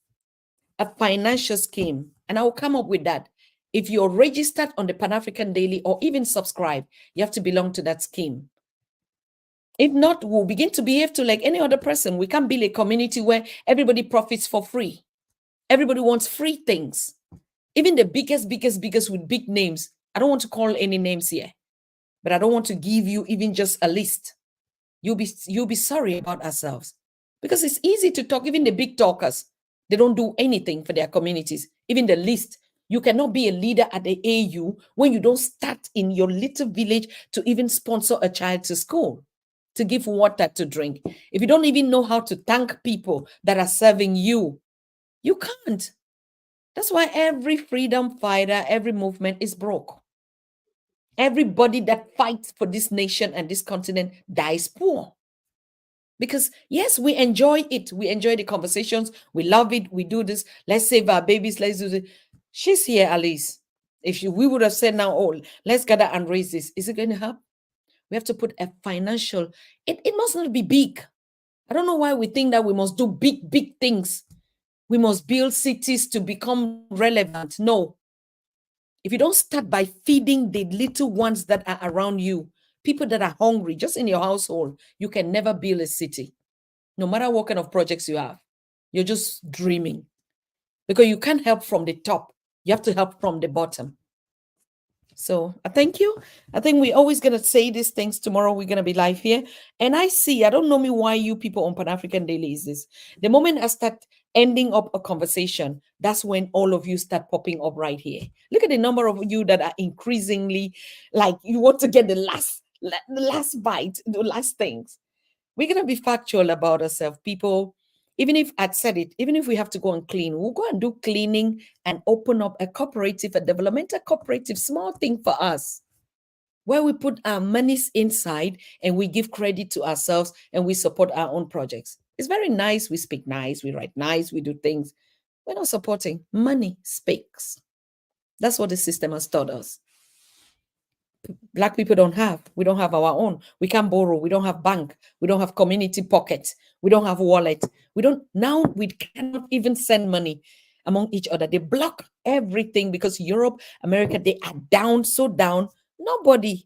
a financial scheme. And I will come up with that. If you're registered on the Pan-African Daily or even subscribe, you have to belong to that scheme. If not, we'll begin to behave to like any other person. We can't build a community where everybody profits for free. Everybody wants free things. Even the biggest with big names. I don't want to call any names here, but I don't want to give you even just a list. You'll be sorry about ourselves, because it's easy to talk. Even the big talkers, they don't do anything for their communities. Even the least. You cannot be a leader at the AU when you don't start in your little village to even sponsor a child to school, to give water to drink. If you don't even know how to thank people that are serving you, you can't. That's why every freedom fighter, every movement is broke. Everybody that fights for this nation and this continent dies poor. Because yes, we enjoy it. We enjoy the conversations. We love it. We do this. Let's save our babies. Let's do this. She's here, Alice. We would have said now, let's gather and raise this. Is it going to help? We have to put a financial, it must not be big. I don't know why we think that we must do big things. We must build cities to become relevant. No. If you don't start by feeding the little ones that are around you, people that are hungry, just in your household, you can never build a city. No matter what kind of projects you have, you're just dreaming. Because you can't help from the top. You have to help from the bottom. So I thank you. I think we're always going to say these things. Tomorrow we're going to be live here. And I don't know me why you people on Pan-African Daily is this. The moment I start ending up a conversation, that's when all of you start popping up right here. Look at the number of you that are increasingly like you want to get the last bite, the last things. We're going to be factual about ourselves, people. Even if I'd said it, even if we have to go and clean, we'll go and do cleaning and open up a cooperative, a developmental cooperative, small thing for us, where we put our monies inside and we give credit to ourselves and we support our own projects. It's very nice. We speak nice, we write nice, we do things. We're not supporting. Money speaks. That's what the system has taught us. Black people don't have. We don't have our own. We can't borrow. We don't have bank. We don't have community pocket. We don't have wallet. Now we cannot even send money among each other. They block everything because Europe, America, they are down, so down. Nobody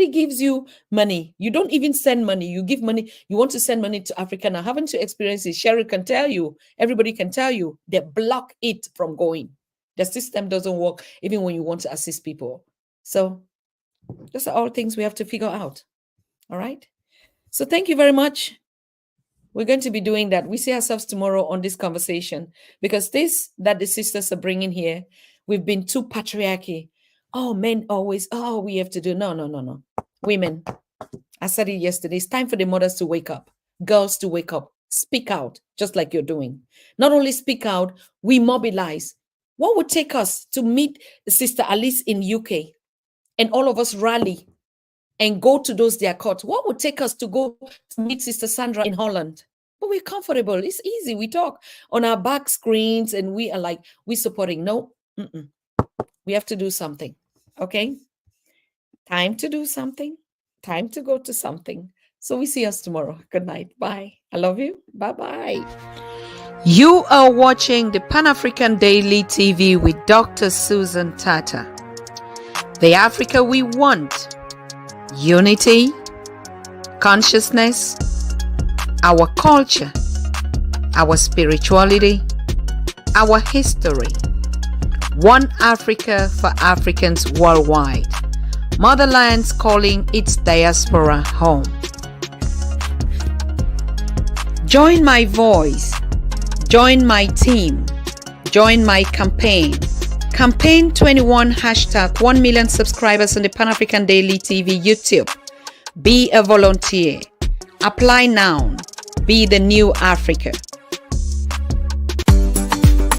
gives you money. You don't even send money. You give money. You want to send money to Africa now. Haven't you experienced it? Sherry can tell you. Everybody can tell you. They block it from going. The system doesn't work even when you want to assist people. So those are all things we have to figure out. All right. So thank you very much. We're going to be doing that. We see ourselves tomorrow on this conversation, because this that the sisters are bringing here, we've been too patriarchy. Oh, men always, we have to do. No. Women, I said it yesterday. It's time for the mothers to wake up, girls to wake up, speak out, just like you're doing. Not only speak out, we mobilize. What would take us to meet Sister Alice in UK? And all of us rally and go to those their courts. What would take us to go to meet Sister Sandra in Holland? But we're comfortable. It's easy. We talk on our back screens and we are like, we're supporting. No, we have to do something. Okay? Time to do something. Time to go to something. So we see us tomorrow. Good night. Bye. I love you. Bye-bye. You are watching the Pan-African Daily TV with Dr. Susan Tata. The Africa we want. Unity, consciousness, our culture, our spirituality, our history. One Africa for Africans worldwide. Motherland's calling its diaspora home. Join my voice. Join my team. Join my campaign. Campaign 21 hashtag 1 million subscribers on the Pan-African Daily TV YouTube. Be a volunteer. Apply now. Be the new Africa.